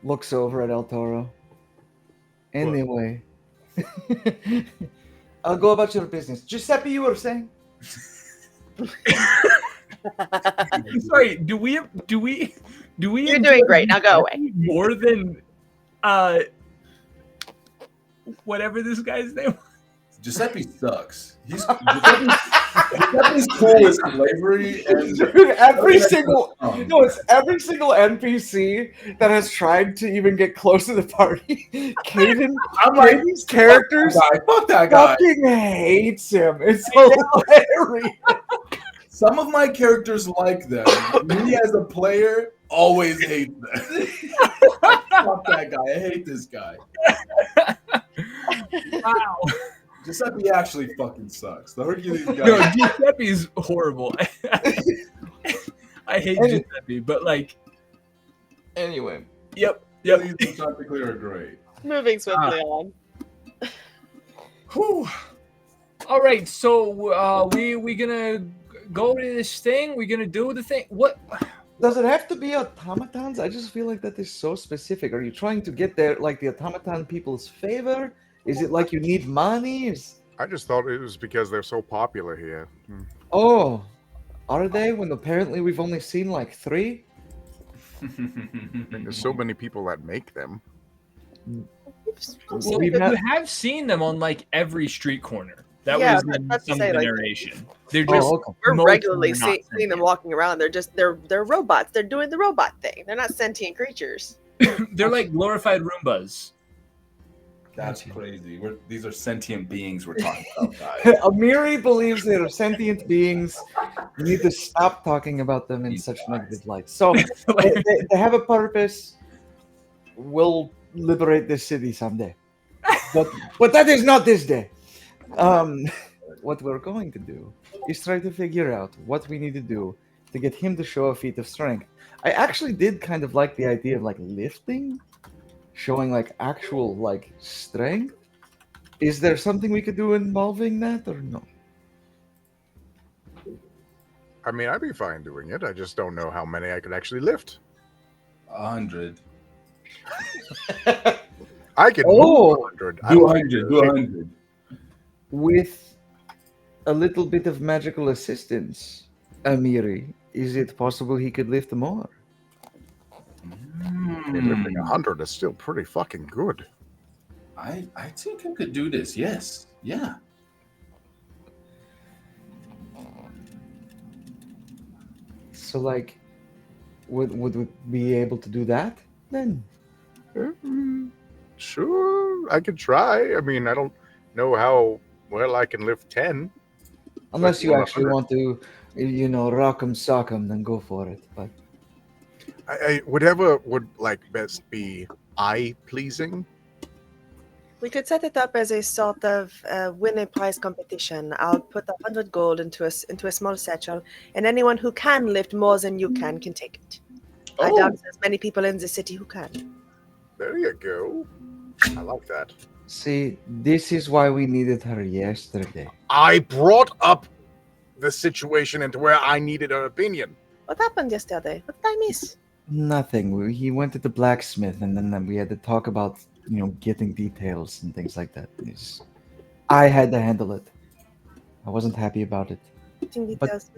Looks over at El Toro. Anyway. I'll go about your business. Giuseppe, you were saying? Sorry. Do we? You're doing great. Now go away. More than, whatever this guy's name. Giuseppe sucks. Giuseppe's cool with slavery and Dude, every single NPC that has tried to even get close to the party, Caden's characters fuck that guy. fucking hates him. It's hilarious. Some of my characters like them. Me as a player always hate them. Fuck that guy. I hate this guy. Wow. Giuseppe actually fucking sucks. The Hercules guy. No, Giuseppe's horrible. I hate Giuseppe, but like. Anyway. Yep. Hercules and Chanticleer are great. Moving swiftly on. Whew. All right, so we gonna go to this thing. We gonna do the thing. What? Does it have to be automatons? I just feel like that is so specific. Are you trying to get the automaton people's favor? Is it like you need money? I just thought it was because they're so popular here. Oh, are they? When apparently we've only seen like 3? There's so many people that make them. Well, We've you had- have seen them on like every street corner. That Yeah, was but in that's to some say, of the like- narration. They're just Oh, okay. We're most of them regularly are not seeing them sentient. walking around. They're robots. They're doing the robot thing. They're not sentient creatures. They're like glorified Roombas. That's crazy. These are sentient beings we're talking about, guys. Amiri believes they are sentient beings. You need to stop talking about them in These such guys. negative light. So they have a purpose. We'll liberate this city someday, but that is not this day. What we're going to do is try to figure out what we need to do to get him to show a feat of strength. I actually did kind of like the idea of like lifting, showing like actual like strength. Is there something we could do involving that or no? I mean, I'd be fine doing it. I just don't know how many I could actually lift. 100. I could Oh! move 100. I Do don't 100. think- Do 100. With a little bit of magical assistance, Amiri, is it possible he could lift more? Lifting 100 is still pretty fucking good. I think I could do this. Yes. Yeah. So, like, would we be able to do that then? Sure, I could try. I mean, I don't know how well I can lift 10. Unless you Well, actually 100. want to, rock'em sock'em, then go for it. But Whatever would like best be eye pleasing. We could set it up as a sort of win a prize competition. I'll put 100 gold into a small satchel, and anyone who can lift more than you can take it. I Oh. doubt there's many people in the city who can. There you go. I like that. see, this is why we needed her yesterday. I brought up the situation into where I needed an opinion. What happened yesterday? What did I miss? Nothing. He went to the blacksmith, and then we had to talk about, getting details and things like that. I had to handle it. I wasn't happy about it. Getting But- details.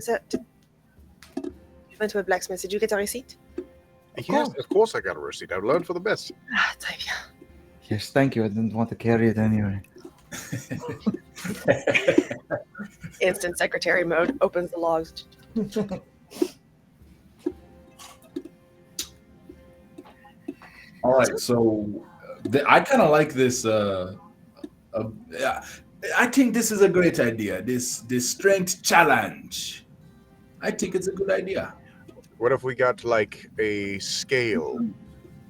You went to a blacksmith. Did you get a receipt? Yes, of course I got a receipt. I learned for the best. Ah, très bien. Yes, thank you. I didn't want to carry it anyway. Instant secretary mode. Opens the logs. All right. So I kind of like this. I think this is a great idea. This strength challenge. I think it's a good idea. What if we got like a scale?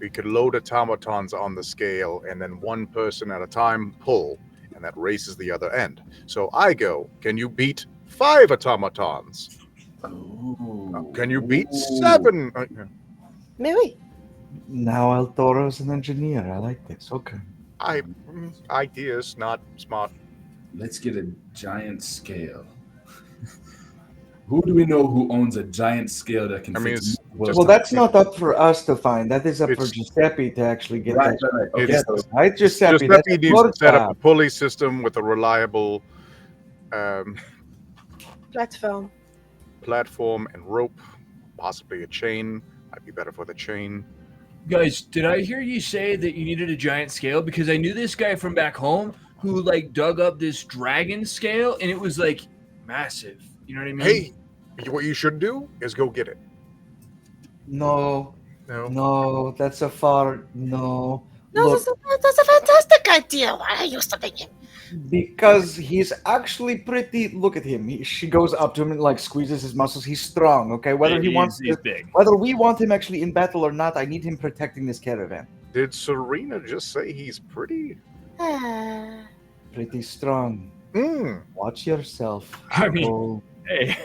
We could load automatons on the scale and then one person at a time pull, and that raises the other end. So I go, can you beat 5 automatons? Ooh. Can you beat Ooh. 7? Mais oui. Now El Toro's an engineer. I like this. Okay. Ideas, not smart. Let's get a giant scale. Who do we know who owns a giant scale that can? I mean, fix it's multiple- just Well, that's not up for us to find. That is up for It's- Giuseppe to actually get Right, that. right, right. Okay, It's- so Right, Giuseppe? Giuseppe That's needs your to set up job. a pulley system with a reliable Platform. platform and rope, possibly a chain. Might be better for the chain. Guys, did I hear you say that you needed a giant scale? Because I knew this guy from back home who like dug up this dragon scale, and it was like massive. You know what I mean? Hey, what you should do is go get it. No, No. no, that's a far no. No, Look, that's a fantastic idea. Why are you stopping him? because he's actually pretty. Look at him. She goes up to him and like squeezes his muscles. He's strong. Okay, whether he wants, he's big. whether we want him actually in battle or not, I need him protecting this caravan. Did Serena just say he's pretty? Pretty strong. Mm. Watch yourself. I mean, Oh. hey,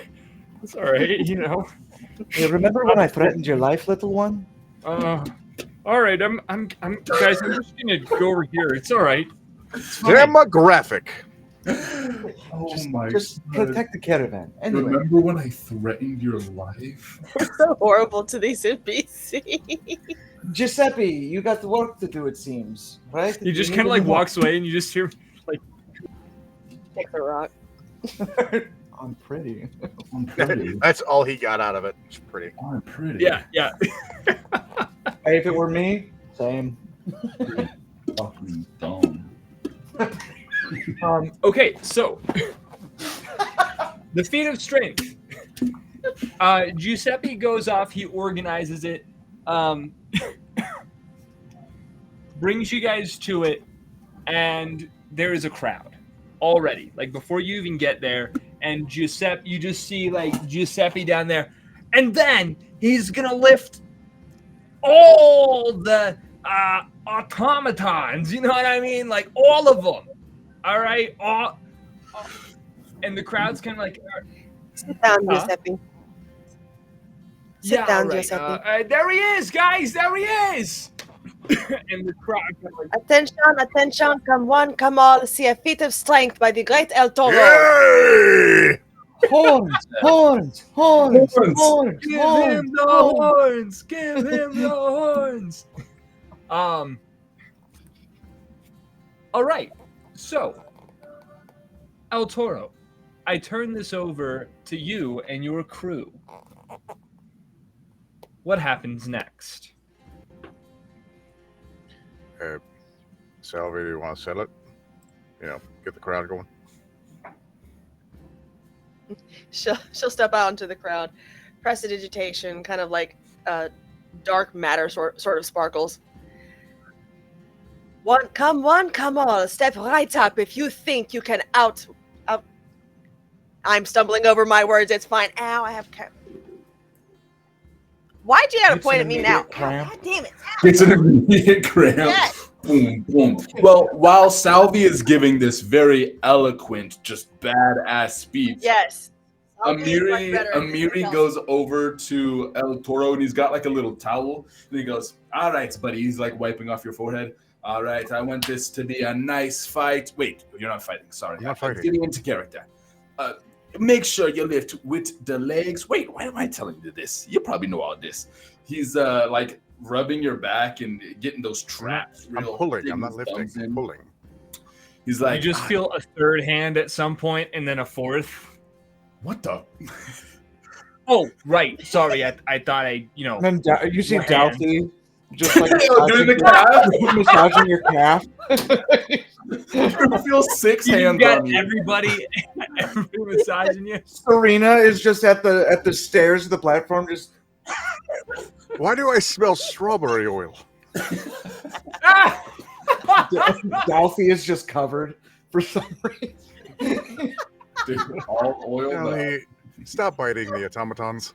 it's all right. You know. Hey, remember when I threatened your life, little one? All right. I'm guys. I'm just gonna go over here. It's all right. It's fine. Demographic. Oh my Just God. protect the caravan. Anyway, Remember when I threatened your life? We're so horrible to these NPCs. Giuseppe, you got work to do. It seems, right? He just You kind of need like to walks away, and you just hear Take the rock. I'm pretty. I'm pretty. That's all he got out of it. It's pretty. I'm pretty. yeah. Hey, if it were me, same. Fucking dumb. Okay, so the feat of strength. Giuseppe goes off. He organizes it. Brings you guys to it, and there is a crowd already. Like before you even get there, and Giuseppe, you just see like Giuseppe down there, and then he's gonna lift all the automatons. You know what I mean? Like all of them. All right, all and the crowd's kind of like, Sit down, Huh? Giuseppe. Sit down, all right. Giuseppe. There he is, guys. There he is. And the crowd kind of like, Attention, attention, come one, come all, see a feat of strength by the great El Toro. Yay! Horns, horns, horns, Horns. horns, give horns, him the horns. horns. Give him the horns. All right. So, El Toro, I turn this over to you and your crew. What happens next? Salvi, do you want to sell it? You know, get the crowd going. She'll step out into the crowd, prestidigitation, kind of like dark matter sort of sparkles. One, come all, step right up if you think you can out. I'm stumbling over my words. It's fine. Ow, I have. Why'd you gotta It's point an at me now? immediate cramp. God damn it! It's an immediate cramp. Yes. Boom, boom. Well, while Salvi is giving this very eloquent, just badass speech, Yes. I'll be much Amiri better. Amiri goes over to El Toro and he's got like a little towel and he goes, "All right, buddy." He's like wiping off your forehead. "All right, I want this to be a nice fight." Wait, you're not fighting. Sorry, I'm not fighting. Getting into character. Make sure you lift with the legs. Wait, why am I telling you this? You probably know all this. He's like rubbing your back and getting those traps. I'm real pulling. big I'm not with lifting. thumbs in. I'm pulling. He's like, You just feel a third hand at some point, and then a fourth. "What the?" Oh, right. Sorry, I thought you know. And then you see Your hand. Douthie just like Doing the calf. massaging your calf. You feel six You hands got on you. everybody massaging you. Serena is just at the stairs of the platform, just Why do I smell strawberry oil? Ah! Douthie is just covered for some reason. Dude, all oil. Ellie, stop biting the automatons.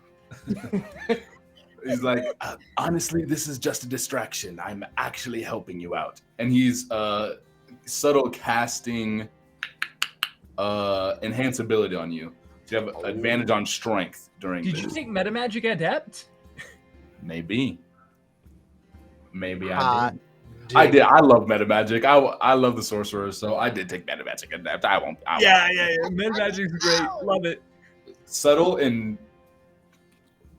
He's like, "Honestly, this is just a distraction. I'm actually helping you out." And he's subtle casting enhance ability on you. So you have advantage on strength during Did this. you take Metamagic Adept? Maybe I did. I did. I love metamagic. I love the sorcerer, so I did take metamagic adept. I won't. Yeah. Metamagic's great. Love it. Subtle and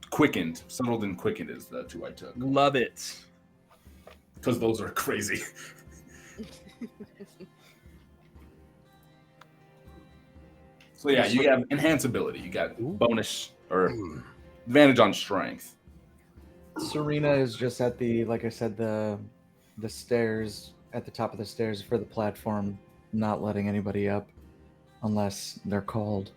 quickened. Subtle and quickened is the two I took Love it. because those are crazy. So yeah, you have enhance ability. You got bonus or advantage on strength. Serena is just at the, like I said, the stairs at the top of the stairs for the platform, not letting anybody up unless they're called.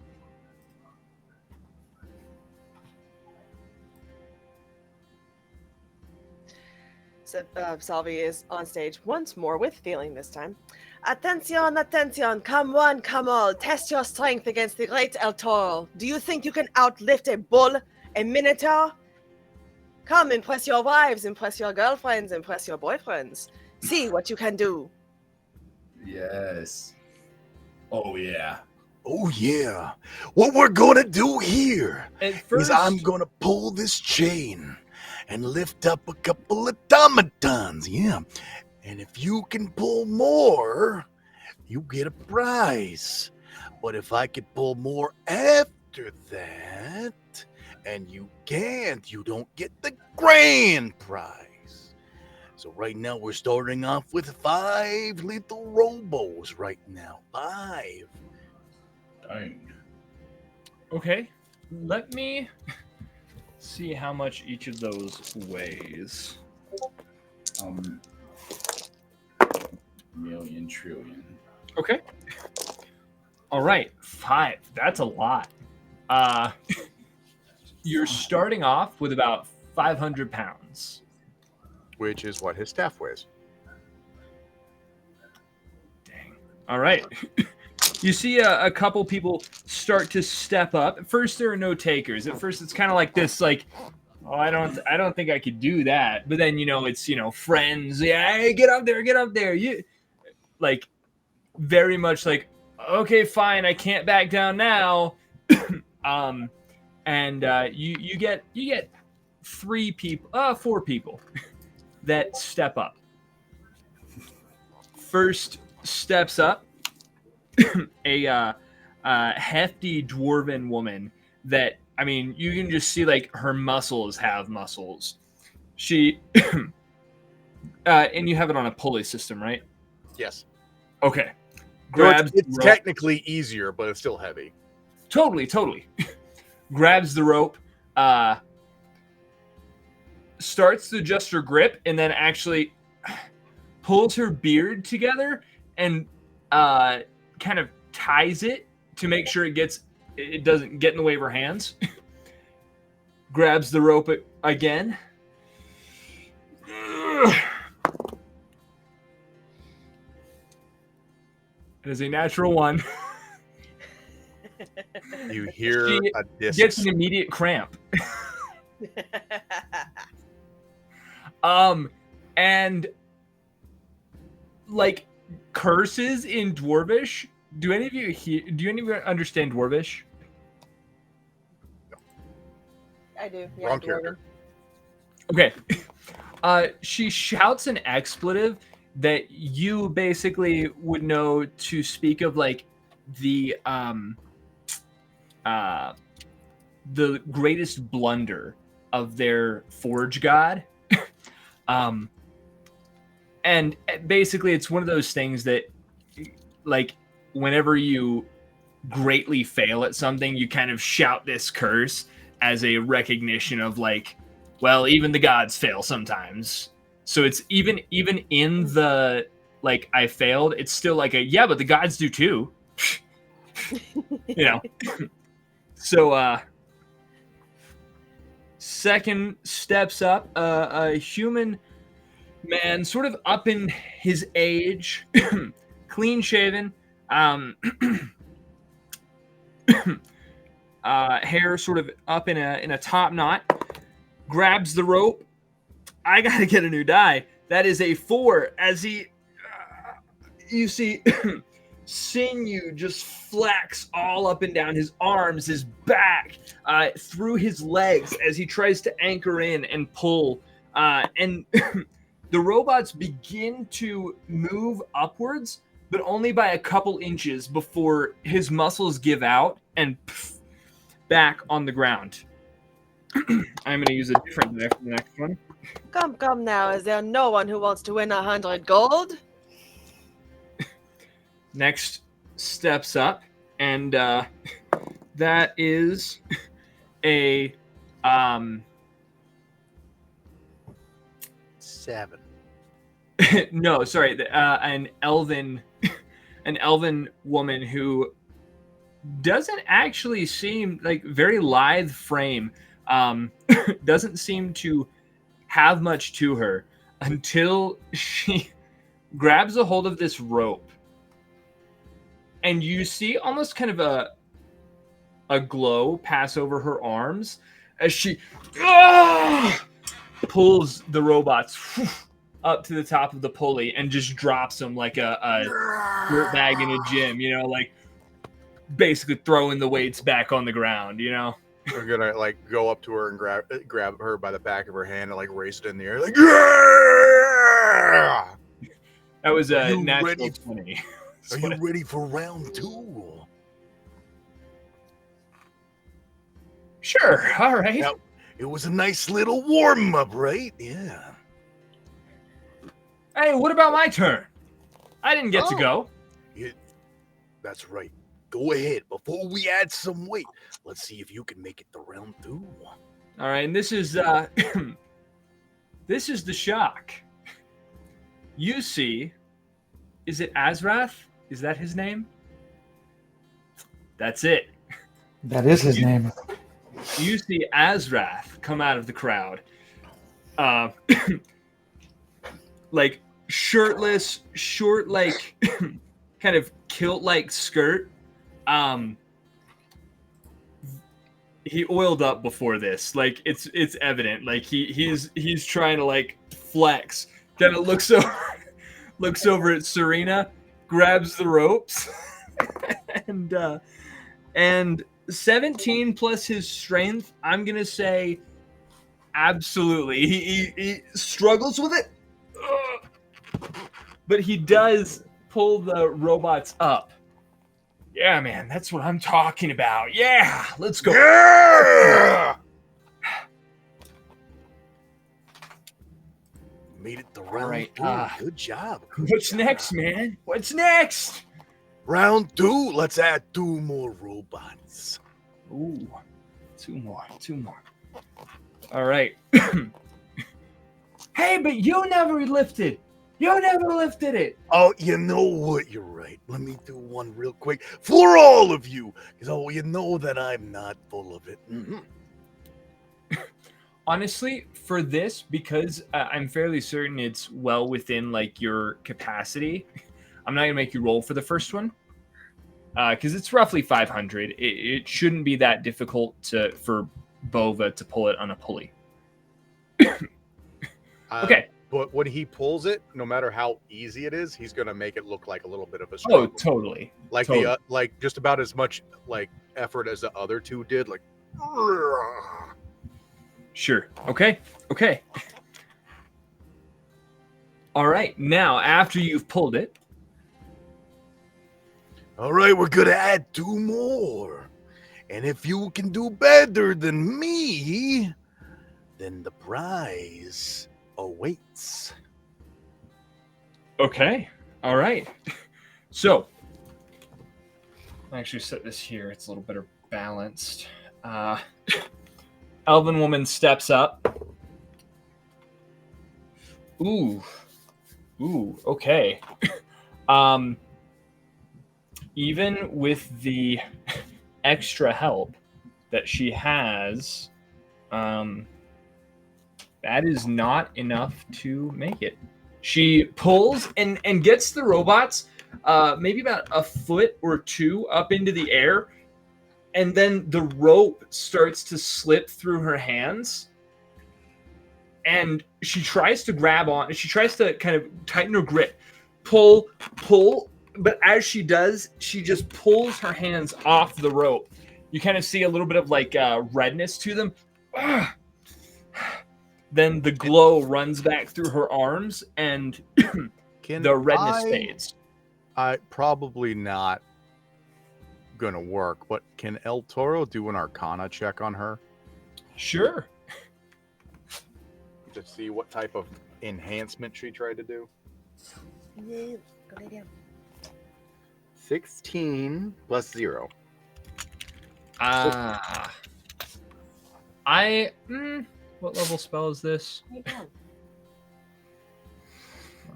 So, Salvi is on stage once more with feeling this time. Attention, attention, come one, come all. Test your strength against the great El Toro. Do you think you can outlift a bull, a minotaur? Come, impress your wives, impress your girlfriends, impress your boyfriends. See what you can do. Yes. Oh yeah. Oh yeah. What we're gonna do here At is first, I'm gonna pull this chain and lift up a couple of automatons. Yeah. And if you can pull more, you get a prize. But if I could pull more after that, and you can't, you don't get the grand prize. So right now we're starting off with 5 little robos right now. 5. Dang. okay, let me see how much each of those weighs. Million trillion. Okay. All right, 5. That's a lot. You're starting off with about 500 pounds. Which is what his staff weighs. Dang. All right. You see a couple people start to step up. At first, there are no takers. At first, it's kind of like this, like, oh, I don't think I could do that. But then, it's, friends. Yeah, hey, get up there. You, like, very much like, okay, fine, I can't back down now. And you get 4 people that step up. First steps up a hefty dwarven woman that, I mean, you can just see like her muscles have muscles. She and you have it on a pulley system, right? Yes. Okay. No, Grabs it's the rope. technically easier, but it's still heavy. Totally. Grabs the rope, starts to adjust her grip, and then actually pulls her beard together and kind of ties it to make sure it doesn't get in the way of her hands. Grabs the rope again. It is a natural 1. You hear She a disc. Gets an immediate cramp. And like curses in Dwarvish. Do any of you understand Dwarvish? I do. Wrong character. Okay. She shouts an expletive that you basically would know to speak of like the greatest blunder of their forge god. And basically it's one of those things that like whenever you greatly fail at something, you kind of shout this curse as a recognition of like, well, even the gods fail sometimes. So it's even in the like I failed, it's still like yeah, but the gods do too. So second steps up a human man, sort of up in his age, clean shaven, hair sort of up in a top knot, grabs the rope. I gotta get a new die. That is a 4. As he, you see, sinew just flex all up and down his arms, his back, through his legs as he tries to anchor in and pull. And the robots begin to move upwards, but only by a couple inches before his muscles give out and back on the ground. I'm going to use a different die for the next one. Come now. Is there no one who wants to win 100 gold? Next steps up, and that is a 7. no, sorry, an elven an elven woman who doesn't actually seem like very lithe frame. Doesn't seem to have much to her until she grabs a hold of this rope. And you see almost kind of a glow pass over her arms as she pulls the robots up to the top of the pulley and just drops them like a dirt bag in a gym, you know, like basically throwing the weights back on the ground, you know. We're gonna like go up to her and grab her by the back of her hand and like raise it in the air, like that was a natural 20. Are you ready for round 2? Sure. All right. Now, it was a nice little warm up, right? Yeah. Hey, what about my turn? I didn't get to go. That's right. Go ahead. Before we add some weight, let's see if you can make it to round 2. All right, and this is this is the shock. You see, is it Azrath? Is that his name? That's it. That is his name. You see Azrath come out of the crowd. Like shirtless, short, like kind of kilt-like skirt. He oiled up before this. Like it's evident. Like he's trying to like flex. Kind of looks over at Serena, grabs the ropes, and 17 plus his strength. I'm gonna say absolutely. He struggles with it, but he does pull the robots up. Yeah, man, that's what I'm talking about. Yeah, let's go. Yeah! Made it to round right, 2. Good job. What's next, man? What's next? Round 2. Let's add 2 more robots. Ooh, two more. All right. Hey, but you never lifted. You never lifted it. Oh, you know what? You're right. Let me do one real quick for all of you. Because, you know that I'm not full of it. Mm-hmm. Honestly, for this, because I'm fairly certain it's well within like your capacity, I'm not gonna make you roll for the first one because it's roughly 500. It shouldn't be that difficult for Bova to pull it on a pulley. Okay. But when he pulls it, no matter how easy it is, he's gonna make it look like a little bit of a struggle. Oh, totally. Like totally. Like just about as much like effort as the other two did. Like, sure. Okay. All right. Now, after you've pulled it, all right, we're gonna add 2 more, and if you can do better than me, then the prize awaits. Okay. All right. So, I'll actually set this here. It's a little better balanced. Elven woman steps up. Ooh. Okay. Even with the extra help that she has, that is not enough to make it. She pulls and gets the robots maybe about a foot or 2 up into the air, and then the rope starts to slip through her hands, and she tries to grab on. She tries to kind of tighten her grip, pull, but as she does, she just pulls her hands off the rope. You kind of see a little bit of like redness to them. Then the glow runs back through her arms, and the redness fades. I probably not gonna work, but can El Toro do an Arcana check on her Sure. to see what type of enhancement she tried to do? Good idea. 16 plus 0. What level spell is this? 1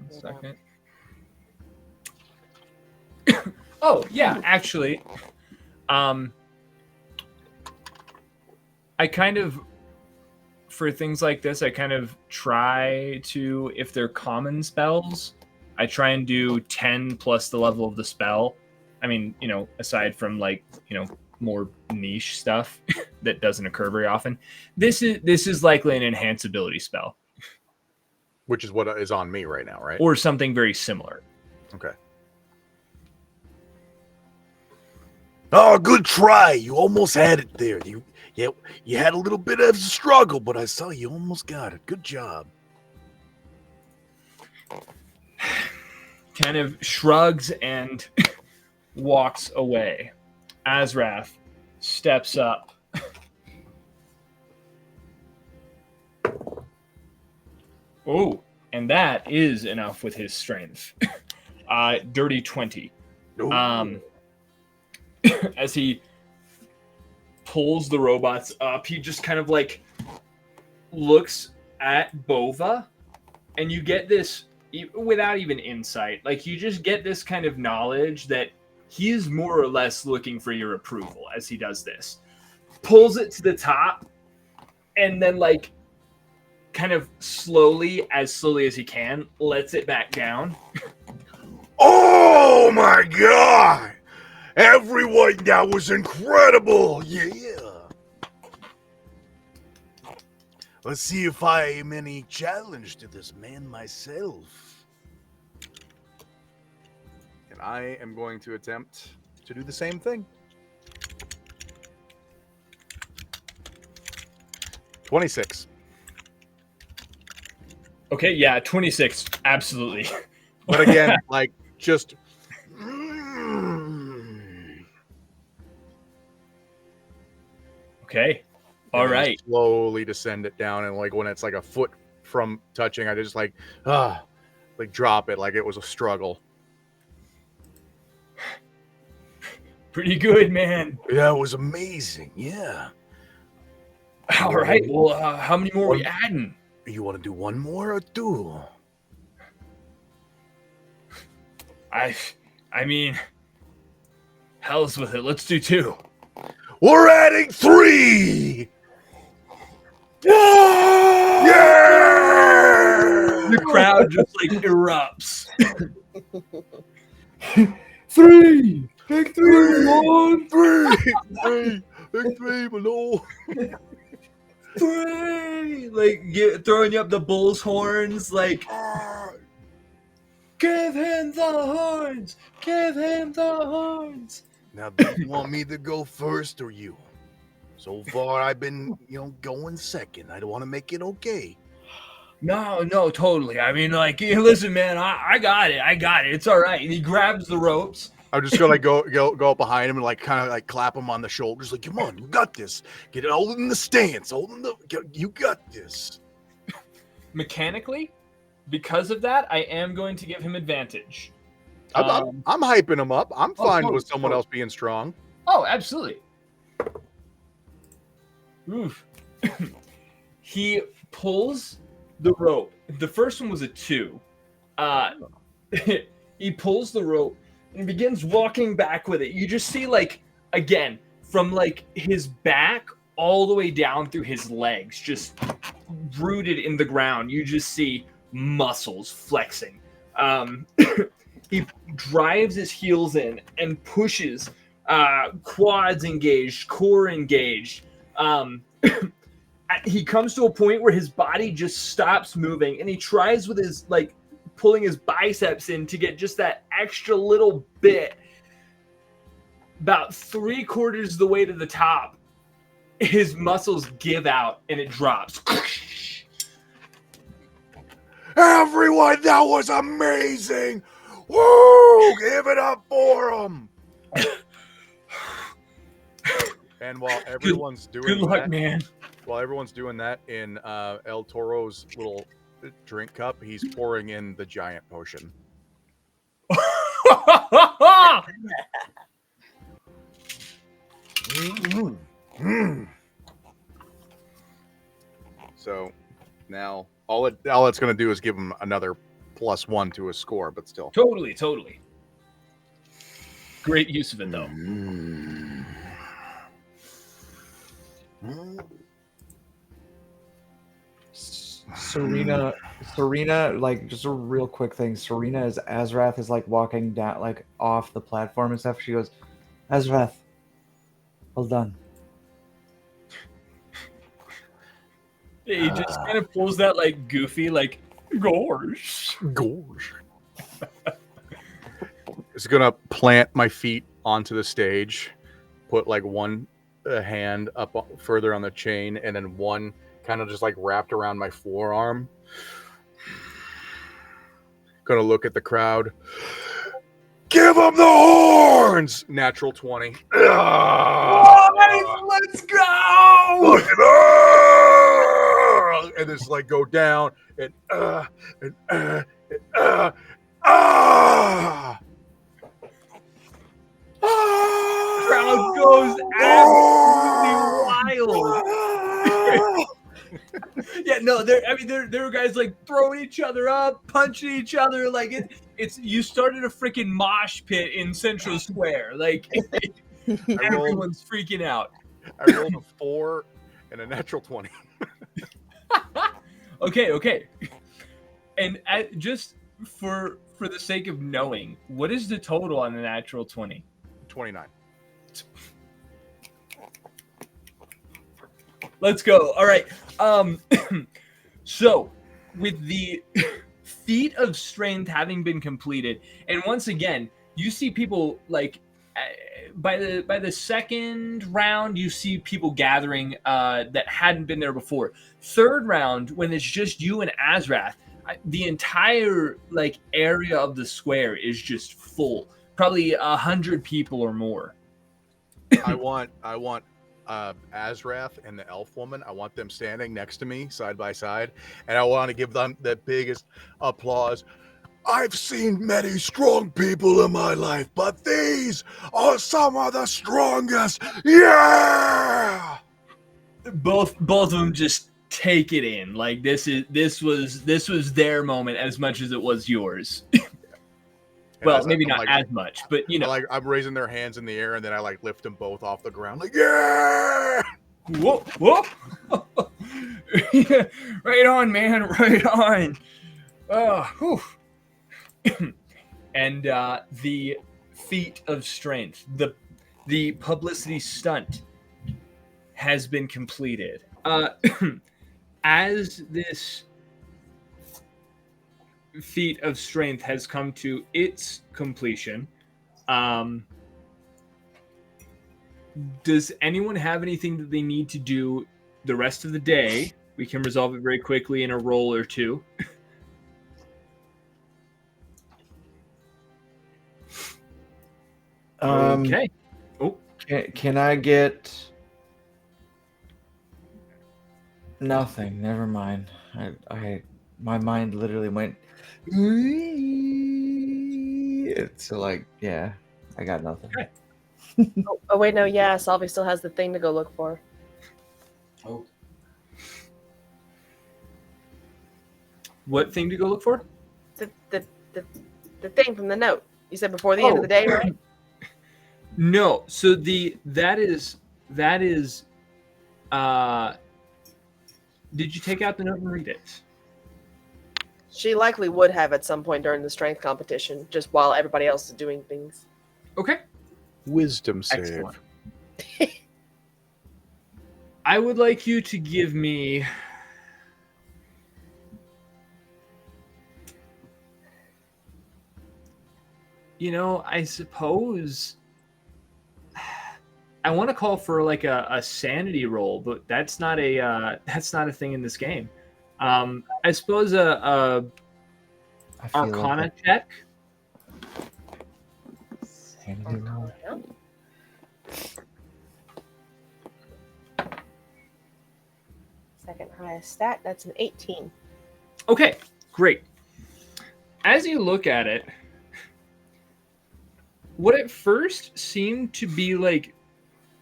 second. Oh yeah, actually, I kind of, for things like this, I kind of try to, if they're common spells, I try and do 10 plus the level of the spell. I mean, aside from like, more niche stuff that doesn't occur very often, this is likely an enhanceability spell, which is what is on me right now, right? or something very similar. Okay. Oh, good try. You almost had it there. You had a little bit of a struggle, but I saw you almost got it. Good job. Kind of shrugs and walks away. Azrath steps up. Oh, and that is enough with his strength. Dirty 20. As he pulls the robots up, he just kind of like looks at Bova, and you get this without even insight. Like, you just get this kind of knowledge that he is more or less looking for your approval as he does this. Pulls it to the top, and then like kind of slowly as he can, lets it back down. Oh my god! Everyone, that was incredible! Yeah. Let's see if I am any challenge to this man myself. And I am going to attempt to do the same thing. 26. Okay, yeah, 26, absolutely. But again, like, just... Okay. All right. Slowly descend it down, and like when it's like a foot from touching, I just like drop it like it was a struggle. Pretty good, man. That was amazing. Yeah. All right. Well, how many more are we adding? You want to do one more or two? I mean, hell's with it. Let's do 2. We're adding 3. Yeah! The crowd just like erupts. 3. Take 3, Malone. 3. Take 3, Malone. 3. Like throwing you up the bull's horns, like, give him the horns. Give him the horns. Now, do you want me to go first or you? So far, I've been, going second. I don't want to make it okay. No, totally. I mean, like, listen, man, I got it. It's all right. And he grabs the ropes. I'm just gonna go up behind him and like kind of like clap him on the shoulders, like, come on, you got this. Get it all in the stance. You got this. Mechanically, because of that, I am going to give him advantage. I'm hyping him up. I'm fine with someone else being strong. Oh, absolutely. Oof. He pulls the rope. The first one was a 2. He pulls the rope and begins walking back with it. You just see, like, again, from like his back all the way down through his legs, just rooted in the ground. You just see muscles flexing. He drives his heels in and pushes, quads engaged, core engaged. He comes to a point where his body just stops moving, and he tries with his, like, pulling his biceps in to get just that extra little bit. About 3/4 of the way to the top, his muscles give out and it drops. Everyone, that was amazing! Woo! Give it up for him! And while everyone's doing good luck, that, man. While everyone's doing that in El Toro's little drink cup, he's pouring in the giant potion. So now all it's going to do is give him another +1 to his score, but still. Totally. Great use of it, though. Serena, like just a real quick thing. Serena, as Azrath is like walking down, like off the platform and stuff. She goes, "Azrath, well done." He just kind of pulls that like goofy, like gosh. It's gonna plant my feet onto the stage, put like one hand up further on the chain, and then one kind of just like wrapped around my forearm. Gonna look at the crowd. Give them the horns! Natural 20. Let's go! And it's like go down and Crowd goes absolutely wild. Yeah, no, there were guys like throwing each other up, punching each other. Like it's you started a freaking mosh pit in Central Square. Like everyone's freaking out. I rolled a 4 and a natural 20. Okay. And just for the sake of knowing, what is the total on the natural 20? 29. Let's go. All right. So with the feat of strength having been completed, and once again, you see people like by the second round, you see people gathering that hadn't been there before. Third round, when it's just you and Azrath, the entire like area of the square is just full. Probably 100 people or more. I want Azrath and the elf woman. I want them standing next to me side by side, and I want to give them the biggest applause. I've seen many strong people in my life, but these are some of the strongest. Yeah. Both of them just take it in. Like this was their moment as much as it was yours. Well, maybe not like, as much, but you know, I'm raising their hands in the air, and then I like lift them both off the ground, like yeah. Whoop whoop. Right on, man. Right on. And the feat of strength, the publicity stunt has been completed. As this feat of strength has come to its completion, does anyone have anything that they need to do the rest of the day? We can resolve it very quickly in a roll or two. Okay. Oh, can I get nothing? Never mind. I my mind literally went. So like, yeah, I got nothing. Okay. Oh wait, no, yeah, Salvi still has the thing to go look for. Oh. What thing to go look for? The thing from the note. You said before the end of the day, right? No. So that is did you take out the note and read it? She likely would have at some point during the strength competition, just while everybody else is doing things. Okay. Wisdom save. Excellent. I would like you to give me I suppose I want to call for like a sanity roll, but that's not a thing in this game. I suppose a Arcana check. Sanity roll. Second highest stat, that's an 18. Okay, great. As you look at it, what at first seemed to be like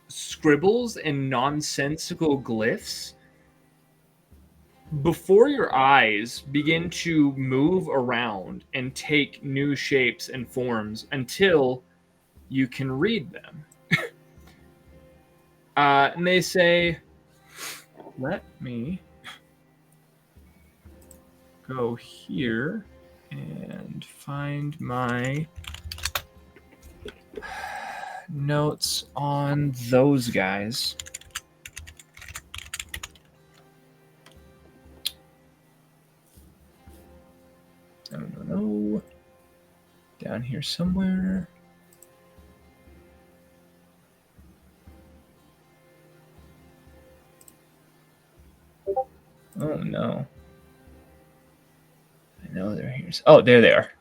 scribbles and nonsensical glyphs, before your eyes begin to move around and take new shapes and forms until you can read them. And they say, let me go here and find my notes on those guys. I don't know. Down here somewhere. Oh no. I know they're here. Oh, there they are.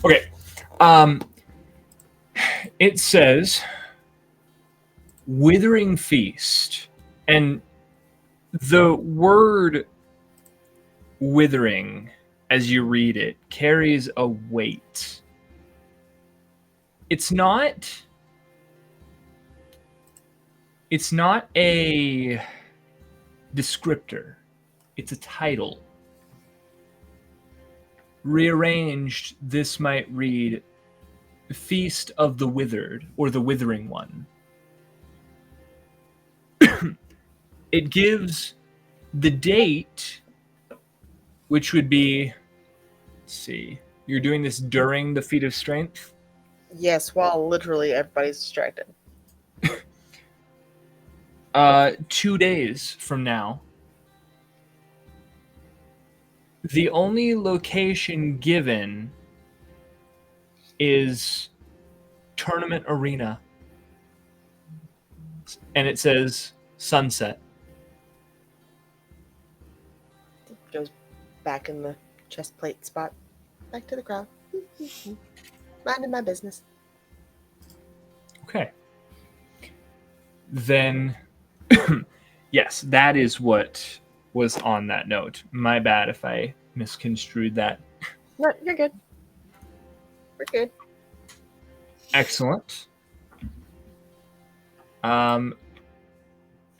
Okay. It says Withering Feast. And the word withering, as you read it, carries a weight. It's not a descriptor. It's a title. Rearranged, this might read Feast of the Withered, or the Withering One. It gives the date, which would be, let's see, you're doing this during the Feat of Strength? Yes, while literally everybody's distracted. 2 days from now. The only location given is Tournament Arena. And it says sunset. Goes back in the chest plate spot. Back to the crowd. Minding my business. Okay. Then, yes, that is what was on that note. My bad if I misconstrued that. No, you're good. We're good. Excellent.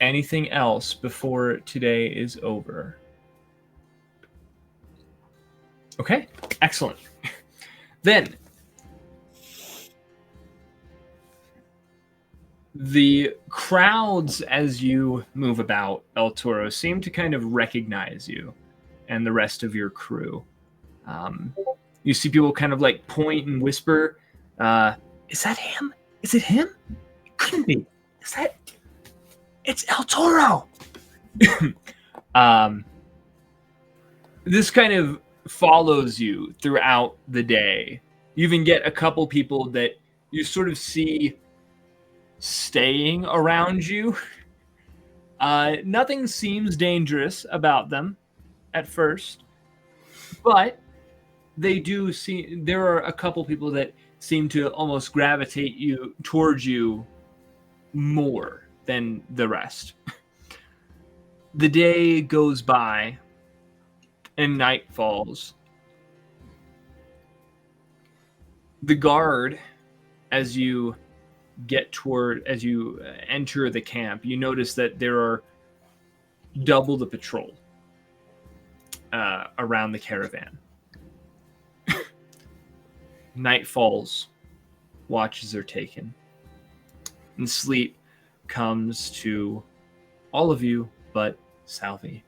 Anything else before today is over? Okay, excellent. Then, the crowds as you move about El Toro seem to kind of recognize you and the rest of your crew. You see people kind of like point and whisper, is that him? Is it him? It couldn't be. Is that... It's El Toro! This kind of follows you throughout the day. You even get a couple people that you sort of see staying around you. Nothing seems dangerous about them at first, but they do see, there are a couple people that seem to almost gravitate you towards you more than the rest. The day goes by and night falls. The guard, as you enter the camp, you notice that there are double the patrol around the caravan. Night falls, watches are taken, and sleep comes to all of you but Salvi.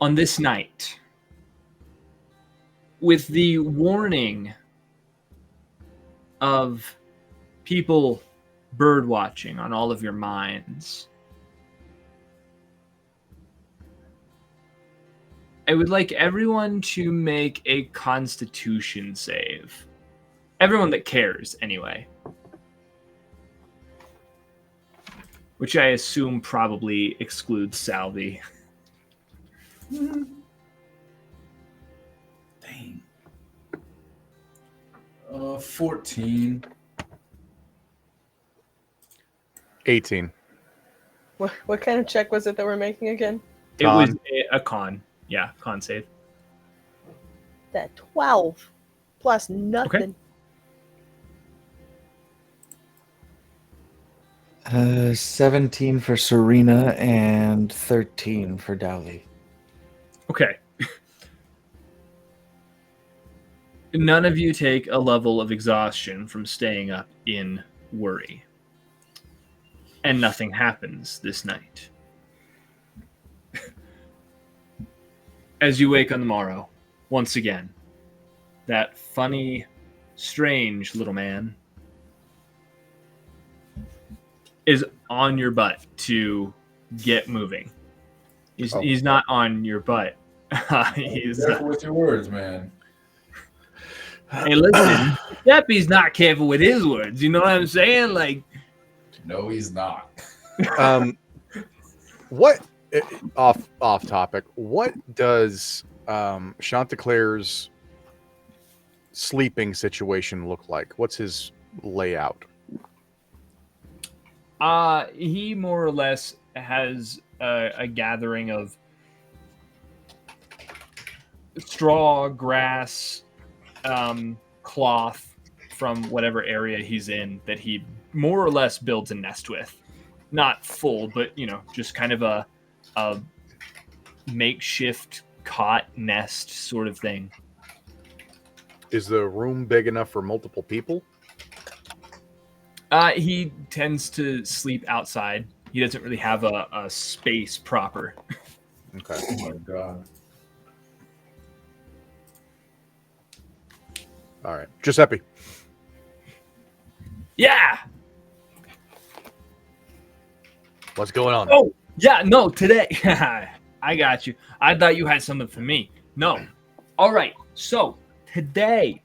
On this night, with the warning of people bird watching on all of your minds, I would like everyone to make a Constitution save. Everyone that cares, anyway. Which I assume probably excludes Salvi. Dang. 14. 18. What kind of check was it that we're making again? It was a con. Yeah, con save. That 12 plus nothing. Okay. 17 for Serena and 13 for Dowley. Okay. None of you take a level of exhaustion from staying up in worry. And nothing happens this night. As you wake on the morrow, once again, that funny, strange little man is on your butt to get moving. He's not on your butt. He's careful with your words, man. Hey, listen, Deppy's not careful with his words. You know what I'm saying? Like, no, he's not. What off topic? What does Chanticleer's sleeping situation look like? What's his layout? He more or less has a gathering of straw, grass, cloth from whatever area he's in that he more or less builds a nest with. Not full, but just kind of a makeshift cot nest sort of thing. Is the room big enough for multiple people? He tends to sleep outside. He doesn't really have a space proper. Okay. Oh my god. All right. Giuseppe. Yeah. What's going on? Oh, yeah. No, today. I got you. I thought you had something for me. No. All right. So today,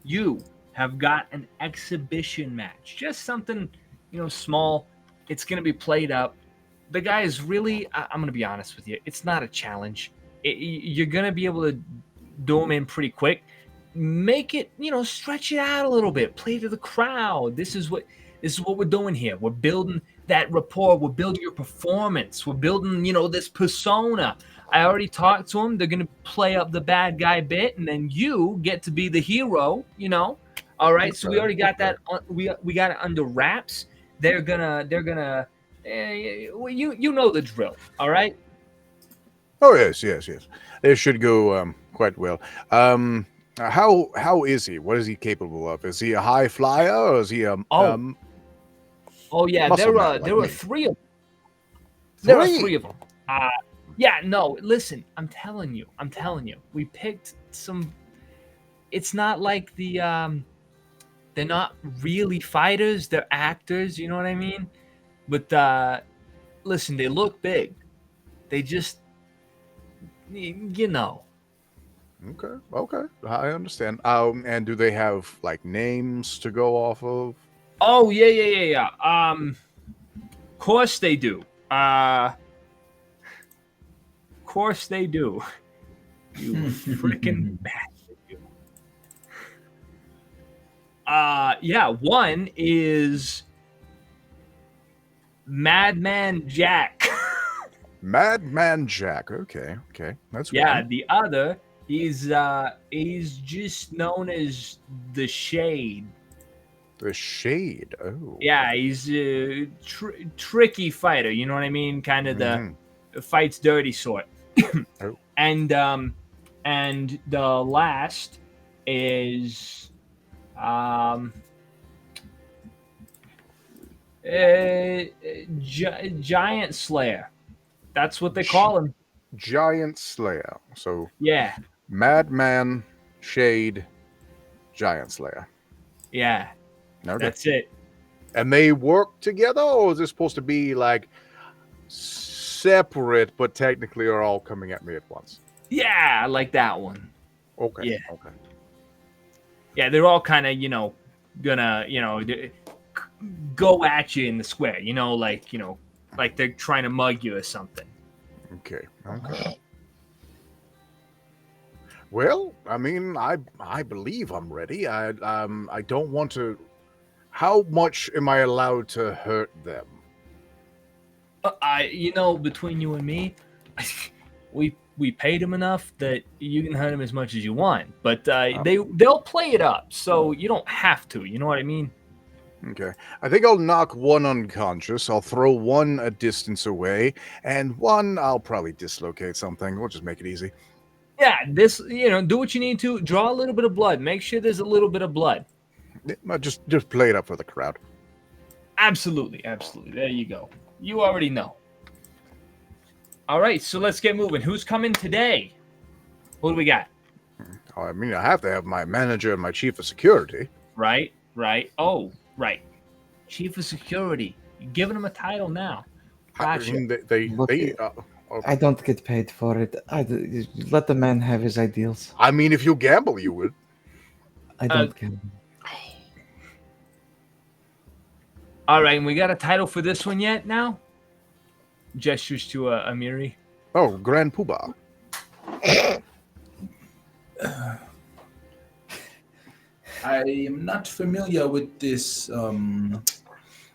you have got an exhibition match. Just something, small. It's going to be played up. The guy is really, I'm going to be honest with you, it's not a challenge. You're going to be able to do him in pretty quick. Make it, stretch it out a little bit. Play to the crowd. This is what we're doing here. We're building that rapport. We're building your performance. We're building, this persona. I already talked to him. They're going to play up the bad guy bit, and then you get to be the hero, All right, so we already got that. We got it under wraps. They're gonna. You know the drill. All right. Oh yes. It should go quite well. How is he? What is he capable of? Is he a high flyer or is he a? Oh yeah, muscle there man are like me? 3 of them. There are Three? 3 of them. Yeah, no, listen, I'm telling you. We picked some. It's not like they're not really fighters. They're actors. You know what I mean? But listen, they look big. They just, Okay, I understand. And do they have like names to go off of? Oh yeah. Course they do. Course they do. You freaking bastard. You. Yeah. One is Madman Jack. Madman Jack. Okay, that's Yeah. one. The other, he's just known as the Shade. The Shade. Oh. Yeah, he's a tricky fighter. You know what I mean? Kind of Mhm. the fights dirty sort. Oh. And the last is Giant Slayer. That's what they call him. Giant Slayer. So Yeah, Madman, Shade, Giant Slayer. yeah. Okay. That's it. And they work together, or is this supposed to be like separate, but technically are all coming at me at once? Yeah, I like that one. Okay. Yeah. Okay. Yeah, they're all kind of, gonna, go at you in the square, like they're trying to mug you or something. Okay. Well, I mean, I believe I'm ready. I don't want to. How much am I allowed to hurt them? Between you and me, we paid him enough that you can hunt him as much as you want, but they'll play it up, so you don't have to. You know what I mean? Okay. I think I'll knock one unconscious. I'll throw one a distance away, and one I'll probably dislocate something. We'll just make it easy. Yeah, do what you need to. Draw a little bit of blood. Make sure there's a little bit of blood. Just play it up for the crowd. Absolutely. There you go. You already know. All right, so let's get moving. Who's coming today? What do we got? I mean, I have to have my manager and my chief of security. Right. Oh, right. Chief of security. You're giving him a title now. Gotcha. I mean, I don't get paid for it. Let the man have his ideals. I mean, if you gamble, you would. I don't gamble. All right, and we got a title for this one yet now? Gestures to Amiri. Oh, Grand Poobah. I am not familiar with this.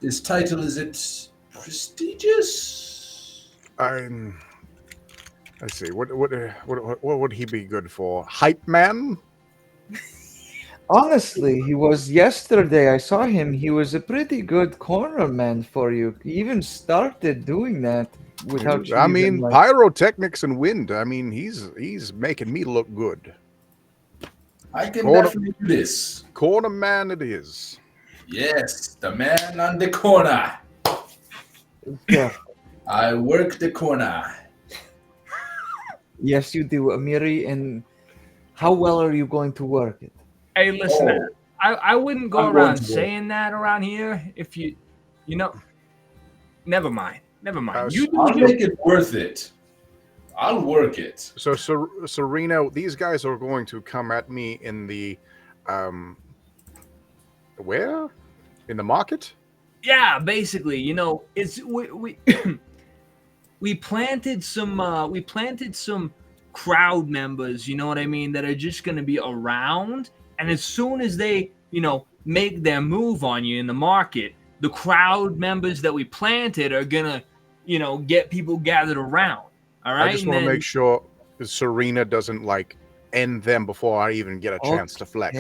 This title, is it prestigious? Let's see. What would he be good for? Hype man? Honestly, he was yesterday. I saw him. He was a pretty good corner man for you. He even started doing that without. I mean, pyrotechnics and wind. I mean, he's making me look good. I can definitely do this. Corner man, it is. Yes, the man on the corner. Yeah. I work the corner. Yes, you do, Amiri. And how well are you going to work it? Hey, listen, I wouldn't go around saying that around here. If you never mind. I'll make it worth it. I'll work it. So, Serena, these guys are going to come at me in the, where? In the market? Yeah, basically, it's we we planted some crowd members, you know what I mean, that are just going to be around. And as soon as they, make their move on you in the market, the crowd members that we planted are going to, get people gathered around. All right. I just want to make sure Serena doesn't end them before I even get a chance to flex.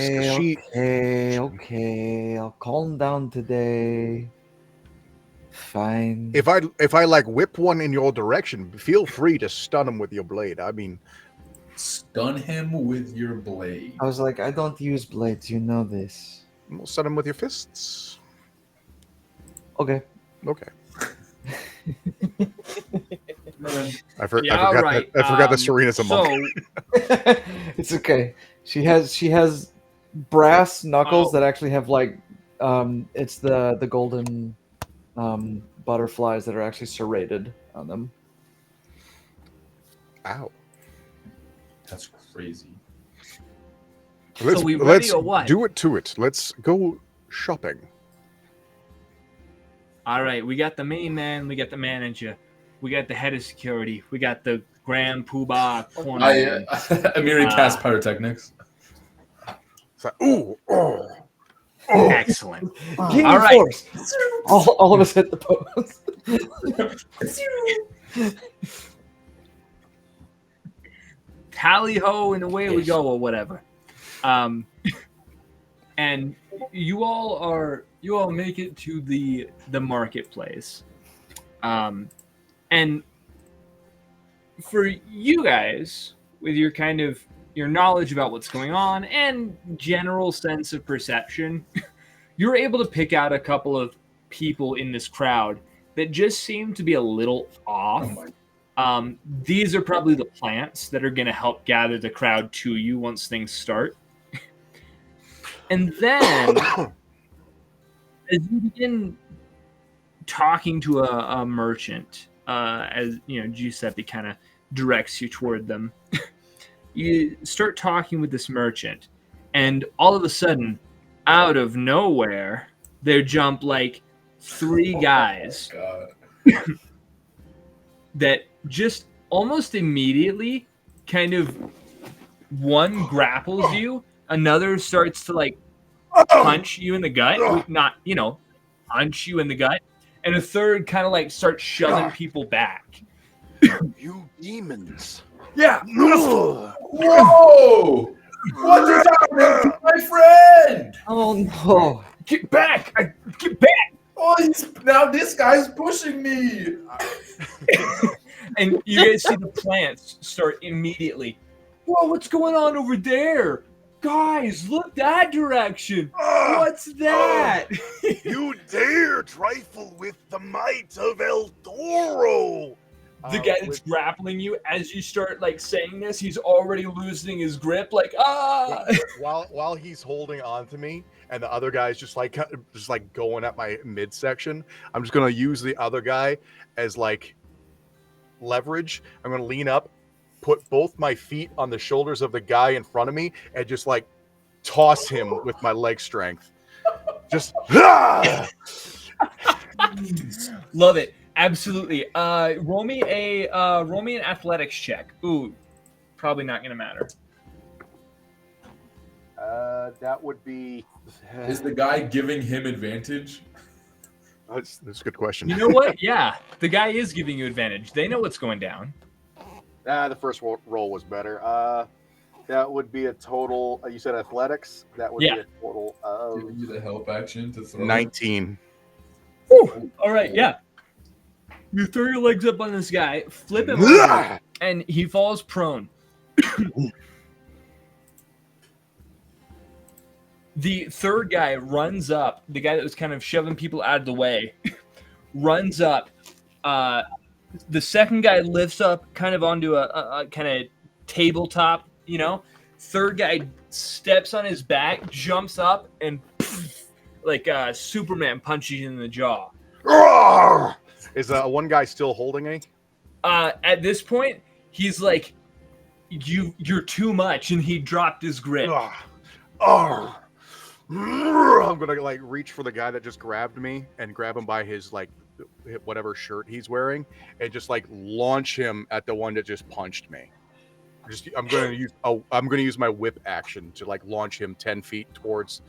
Okay. I'll calm down today. Fine. If I whip one in your direction, feel free to stun him with your blade. I mean, stun him with your blade. I was like, I don't use blades. You know this. We'll stun him with your fists. Okay. I forgot that Serena's a monk. It's okay. She has brass knuckles that actually have it's the golden butterflies that are actually serrated on them. Ow. That's crazy. So we ready or what? Do it to it. Let's go shopping. All right, we got the main man, we got the manager, we got the head of security, we got the Grand Poobah corner. Amiri cast pyrotechnics. Ooh, excellent. Give all right, force. All of us hit the post. Tally ho, and away we go, or whatever. And you all make it to the marketplace. And for you guys, with your your knowledge about what's going on and general sense of perception, you're able to pick out a couple of people in this crowd that just seem to be a little off. These are probably the plants that are going to help gather the crowd to you once things start. And then, as you begin talking to a merchant, as Giuseppe kind of directs you toward them, you start talking with this merchant, and all of a sudden, out of nowhere, there jump three guys that just almost immediately one grapples you. Another starts to punch you in the gut, not punch you in the gut, and a third kind of like starts shoving people back. You demons. Yeah. Ugh. Whoa! What is happening to my friend? Oh no! Get back! Get back! Oh, now this guy's pushing me. And you guys see the plants start immediately. Whoa, what's going on over there? Guys, look that direction. What's that? You dare trifle with the might of El Toro. The guy that's grappling you, as you start like saying this, he's already losing his grip. Like, ah! While he's holding on to me, and the other guy's just like going at my midsection, I'm just gonna use the other guy as like leverage. I'm gonna lean up, put both my feet on the shoulders of the guy in front of me, and just like toss him with my leg strength. Just Love it. Absolutely. Roll me an athletics check. Ooh, probably not gonna matter. that would be. Is the guy giving him advantage? That's a good question. You know what? Yeah, the guy is giving you advantage. They know what's going down. The first roll was better. That would be a total. You said athletics. That would be a total of Give you the help action to throw. 19. Whew. All right, yeah. You throw your legs up on this guy, flip him over, and he falls prone. The third guy runs up, the guy that was kind of shoving people out of the way, runs up. The second guy lifts up kind of onto a kind of tabletop, you know. Third guy steps on his back, jumps up, and like Superman punches you in the jaw. Is one guy still holding me? At this point, he's like, you're too much, and he dropped his grip. I'm gonna like reach for the guy that just grabbed me and grab him by his like whatever shirt he's wearing and just like launch him at the one that just punched me. I'm gonna use my whip action to like launch him 10 feet towards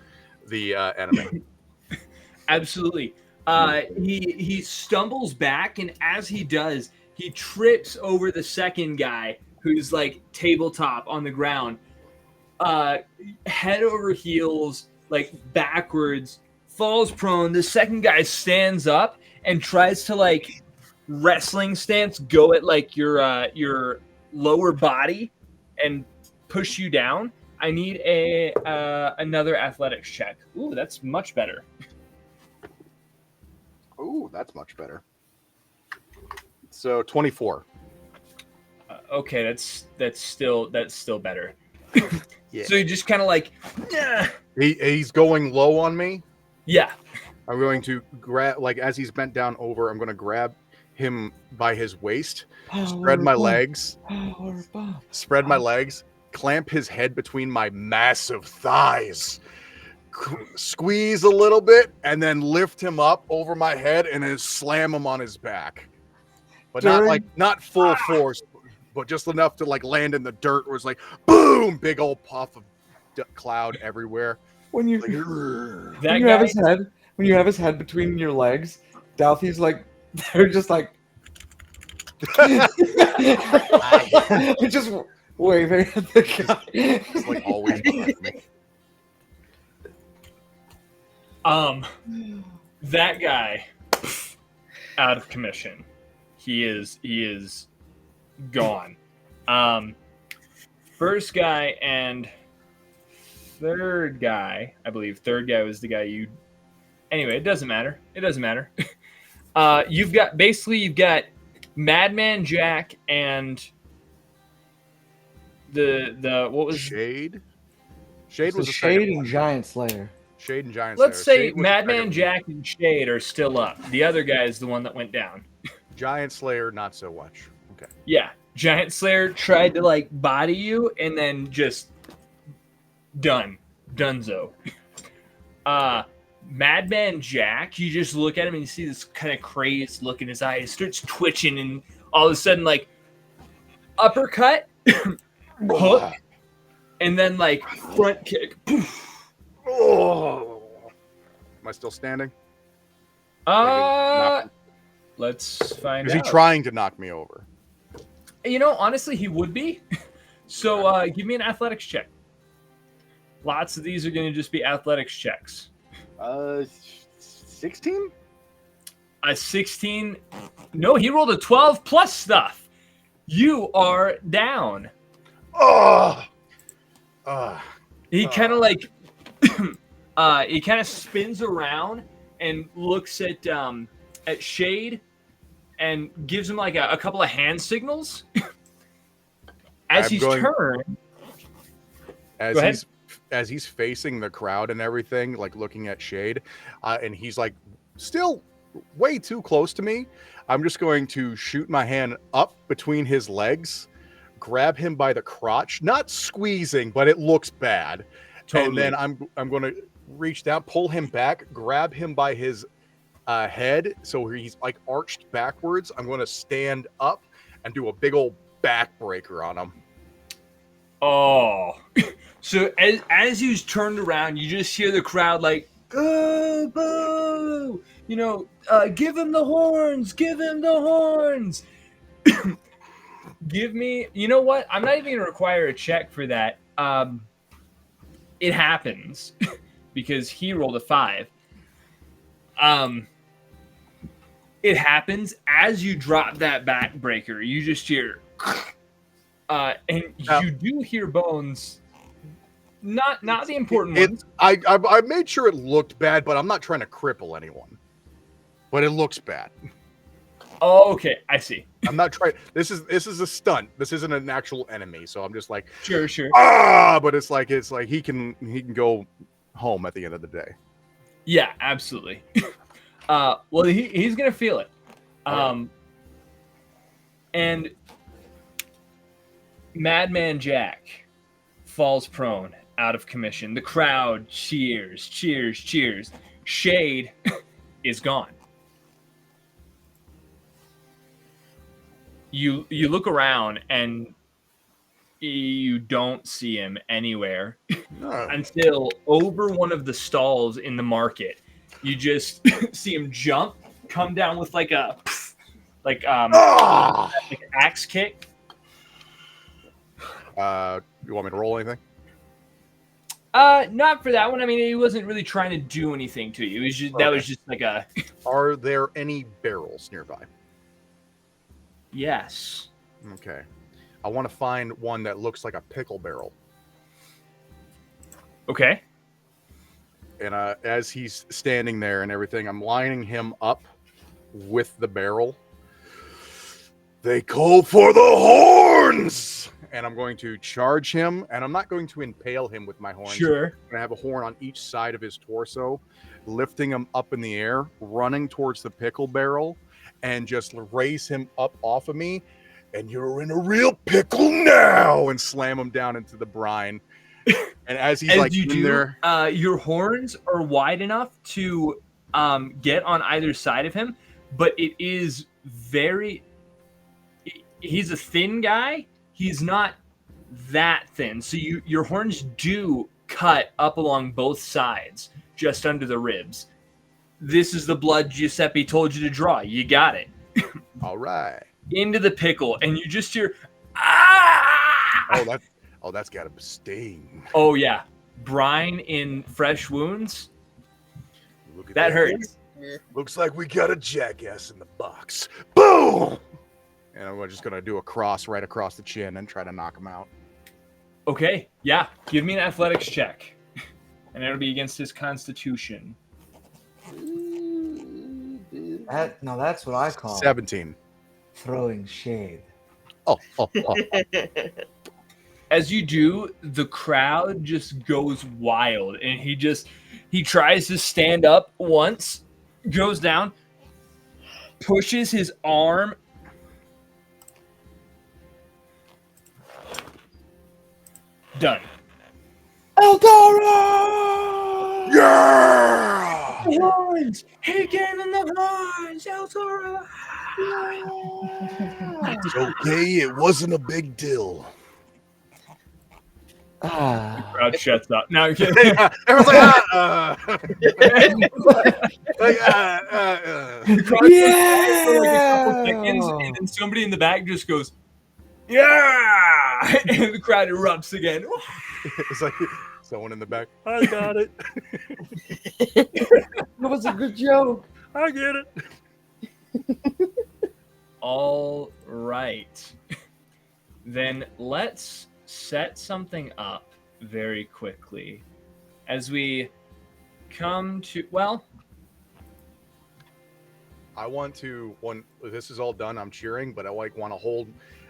the enemy. Absolutely. He stumbles back, and as he does, he trips over the second guy who's like tabletop on the ground, head over heels, like backwards, falls prone. The second guy stands up and tries to like wrestling stance, go at like your lower body and push you down. I need another athletics check. Ooh, that's much better. Ooh, that's much better. So 24. Okay, that's still better. Yeah. So you just kind of like, yeah. He's going low on me. Yeah. I'm going to grab, like as he's bent down over, I'm going to grab him by his waist, spread my legs, clamp his head between my massive thighs, squeeze a little bit, and then lift him up over my head and then slam him on his back. But not full force, but just enough to like land in the dirt where it's like boom, big old puff of cloud everywhere. When you That when you have his head between your legs, Dalthy's like they're just like just waving at the guy. It's like always behind me. That guy out of commission. He is gone. First guy and third guy, I believe. Third guy was the guy you. Anyway, it doesn't matter. You've got Madman Jack and the what was Shade? Shade was the Shade and Giant Slayer. Shade and Giant Let's Slayer. say Madman Jack and Shade are still up. The other guy is the one that went down. Giant Slayer, not so much. Okay. Yeah, Giant Slayer tried to like body you and then just Dunzo. Madman Jack, you just look at him and you see this kind of crazed look in his eye. He starts twitching and all of a sudden like uppercut, hook, and then like front kick. Oh. Am I still standing? Let's find Is out. he trying to knock me over? You know, honestly, he would be. So give me an athletics check. Lots of these are going to just be athletics checks. 16? A 16. No, he rolled a 12 plus stuff. You are down. Oh! He kind of like he kind of spins around and looks at Shade and gives him like a couple of hand signals. As he's turned, as he's facing the crowd and everything, like looking at Shade, and he's like still way too close to me. I'm just going to shoot my hand up between his legs, grab him by the crotch, not squeezing, but it looks bad. Totally. And then I'm going to reach down, pull him back, grab him by his head, so he's like arched backwards. I'm going to stand up and do a big old backbreaker on him. Oh, so as he's turned around, you just hear the crowd like, "Oh, boo!" You know, give him the horns, give him the horns. Give me, you know what? I'm not even going to require a check for that. It happens because he rolled a 5. It happens as you drop that backbreaker. You just hear, and you do hear bones. Not the important ones. I made sure it looked bad, but I'm not trying to cripple anyone. But it looks bad. Oh, okay, I see. I'm not trying. This is a stunt. This isn't an actual enemy, so I'm just like, sure. But it's like he can go home at the end of the day. Yeah, absolutely. Well, he's gonna feel it. And Madman Jack falls prone, out of commission. The crowd cheers. Shade is gone. You look around and you don't see him anywhere until over one of the stalls in the market. You just see him jump, come down with like an axe kick. You want me to roll anything? Not for that one. I mean, he wasn't really trying to do anything to you. It was just, okay. That was just like a. Are there any barrels nearby? Yes. Okay. I want to find one that looks like a pickle barrel. Okay. And as he's standing there and everything, I'm lining him up with the barrel. They call for the horns! And I'm going to charge him, and I'm not going to impale him with my horns. Sure. I'm going to have a horn on each side of his torso, lifting him up in the air, running towards the pickle barrel, and just raise him up off of me. And you're in a real pickle now! And slam him down into the brine. And as he's in there, your horns are wide enough to get on either side of him, but it is very. He's a thin guy. He's not that thin, so your horns do cut up along both sides, just under the ribs. This is the blood Giuseppe told you to draw. You got it. All right. Into the pickle, and you just hear, ah! Oh, that's got a sting. Oh, yeah. Brine in fresh wounds. That hurts. Looks like we got a jackass in the box. Boom! And I'm just going to do a cross right across the chin and try to knock him out. Okay, yeah. Give me an athletics check. And it'll be against his constitution. That's what I call 17. Throwing shade. Oh. As you do, the crowd just goes wild, and he tries to stand up once, goes down, pushes his arm. Done. Eldora! Yeah! The horns! He gave him the horns! Eldora! It's okay, it wasn't a big deal. The crowd shuts up. No, I'm kidding. Everyone's like, The crowd goes quiet for like a couple seconds, and then somebody in the back just goes, "Yeah!" and the crowd erupts again. It's like someone in the back. I got it. That was a good joke. I get it. All right. Then let's set something up very quickly as we come to, well, I want to, when this is all done, I'm cheering, but I want to hold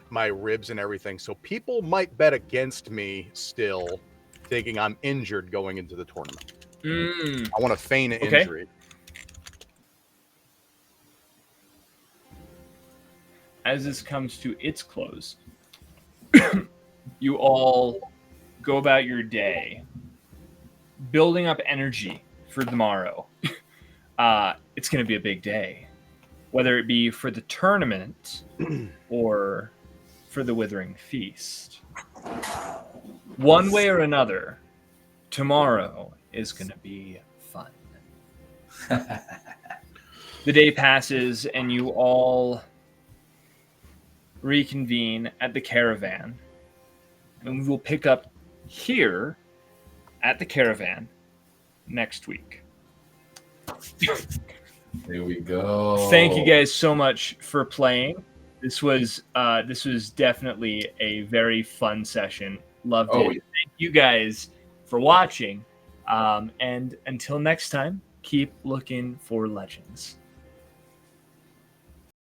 my ribs and everything. So people might bet against me still, thinking I'm injured going into the tournament. I want to feign an injury. As this comes to its close, you all go about your day, building up energy for tomorrow. It's going to be a big day, whether it be for the tournament or for the Withering Feast. One way or another, tomorrow is going to be fun. The day passes and you all reconvene at the caravan, and we will pick up here at the caravan next week. Here we go. Thank you guys so much for playing. This was definitely a very fun session. Loved it. Yeah. Thank you guys for watching. And until next time, keep looking for legends.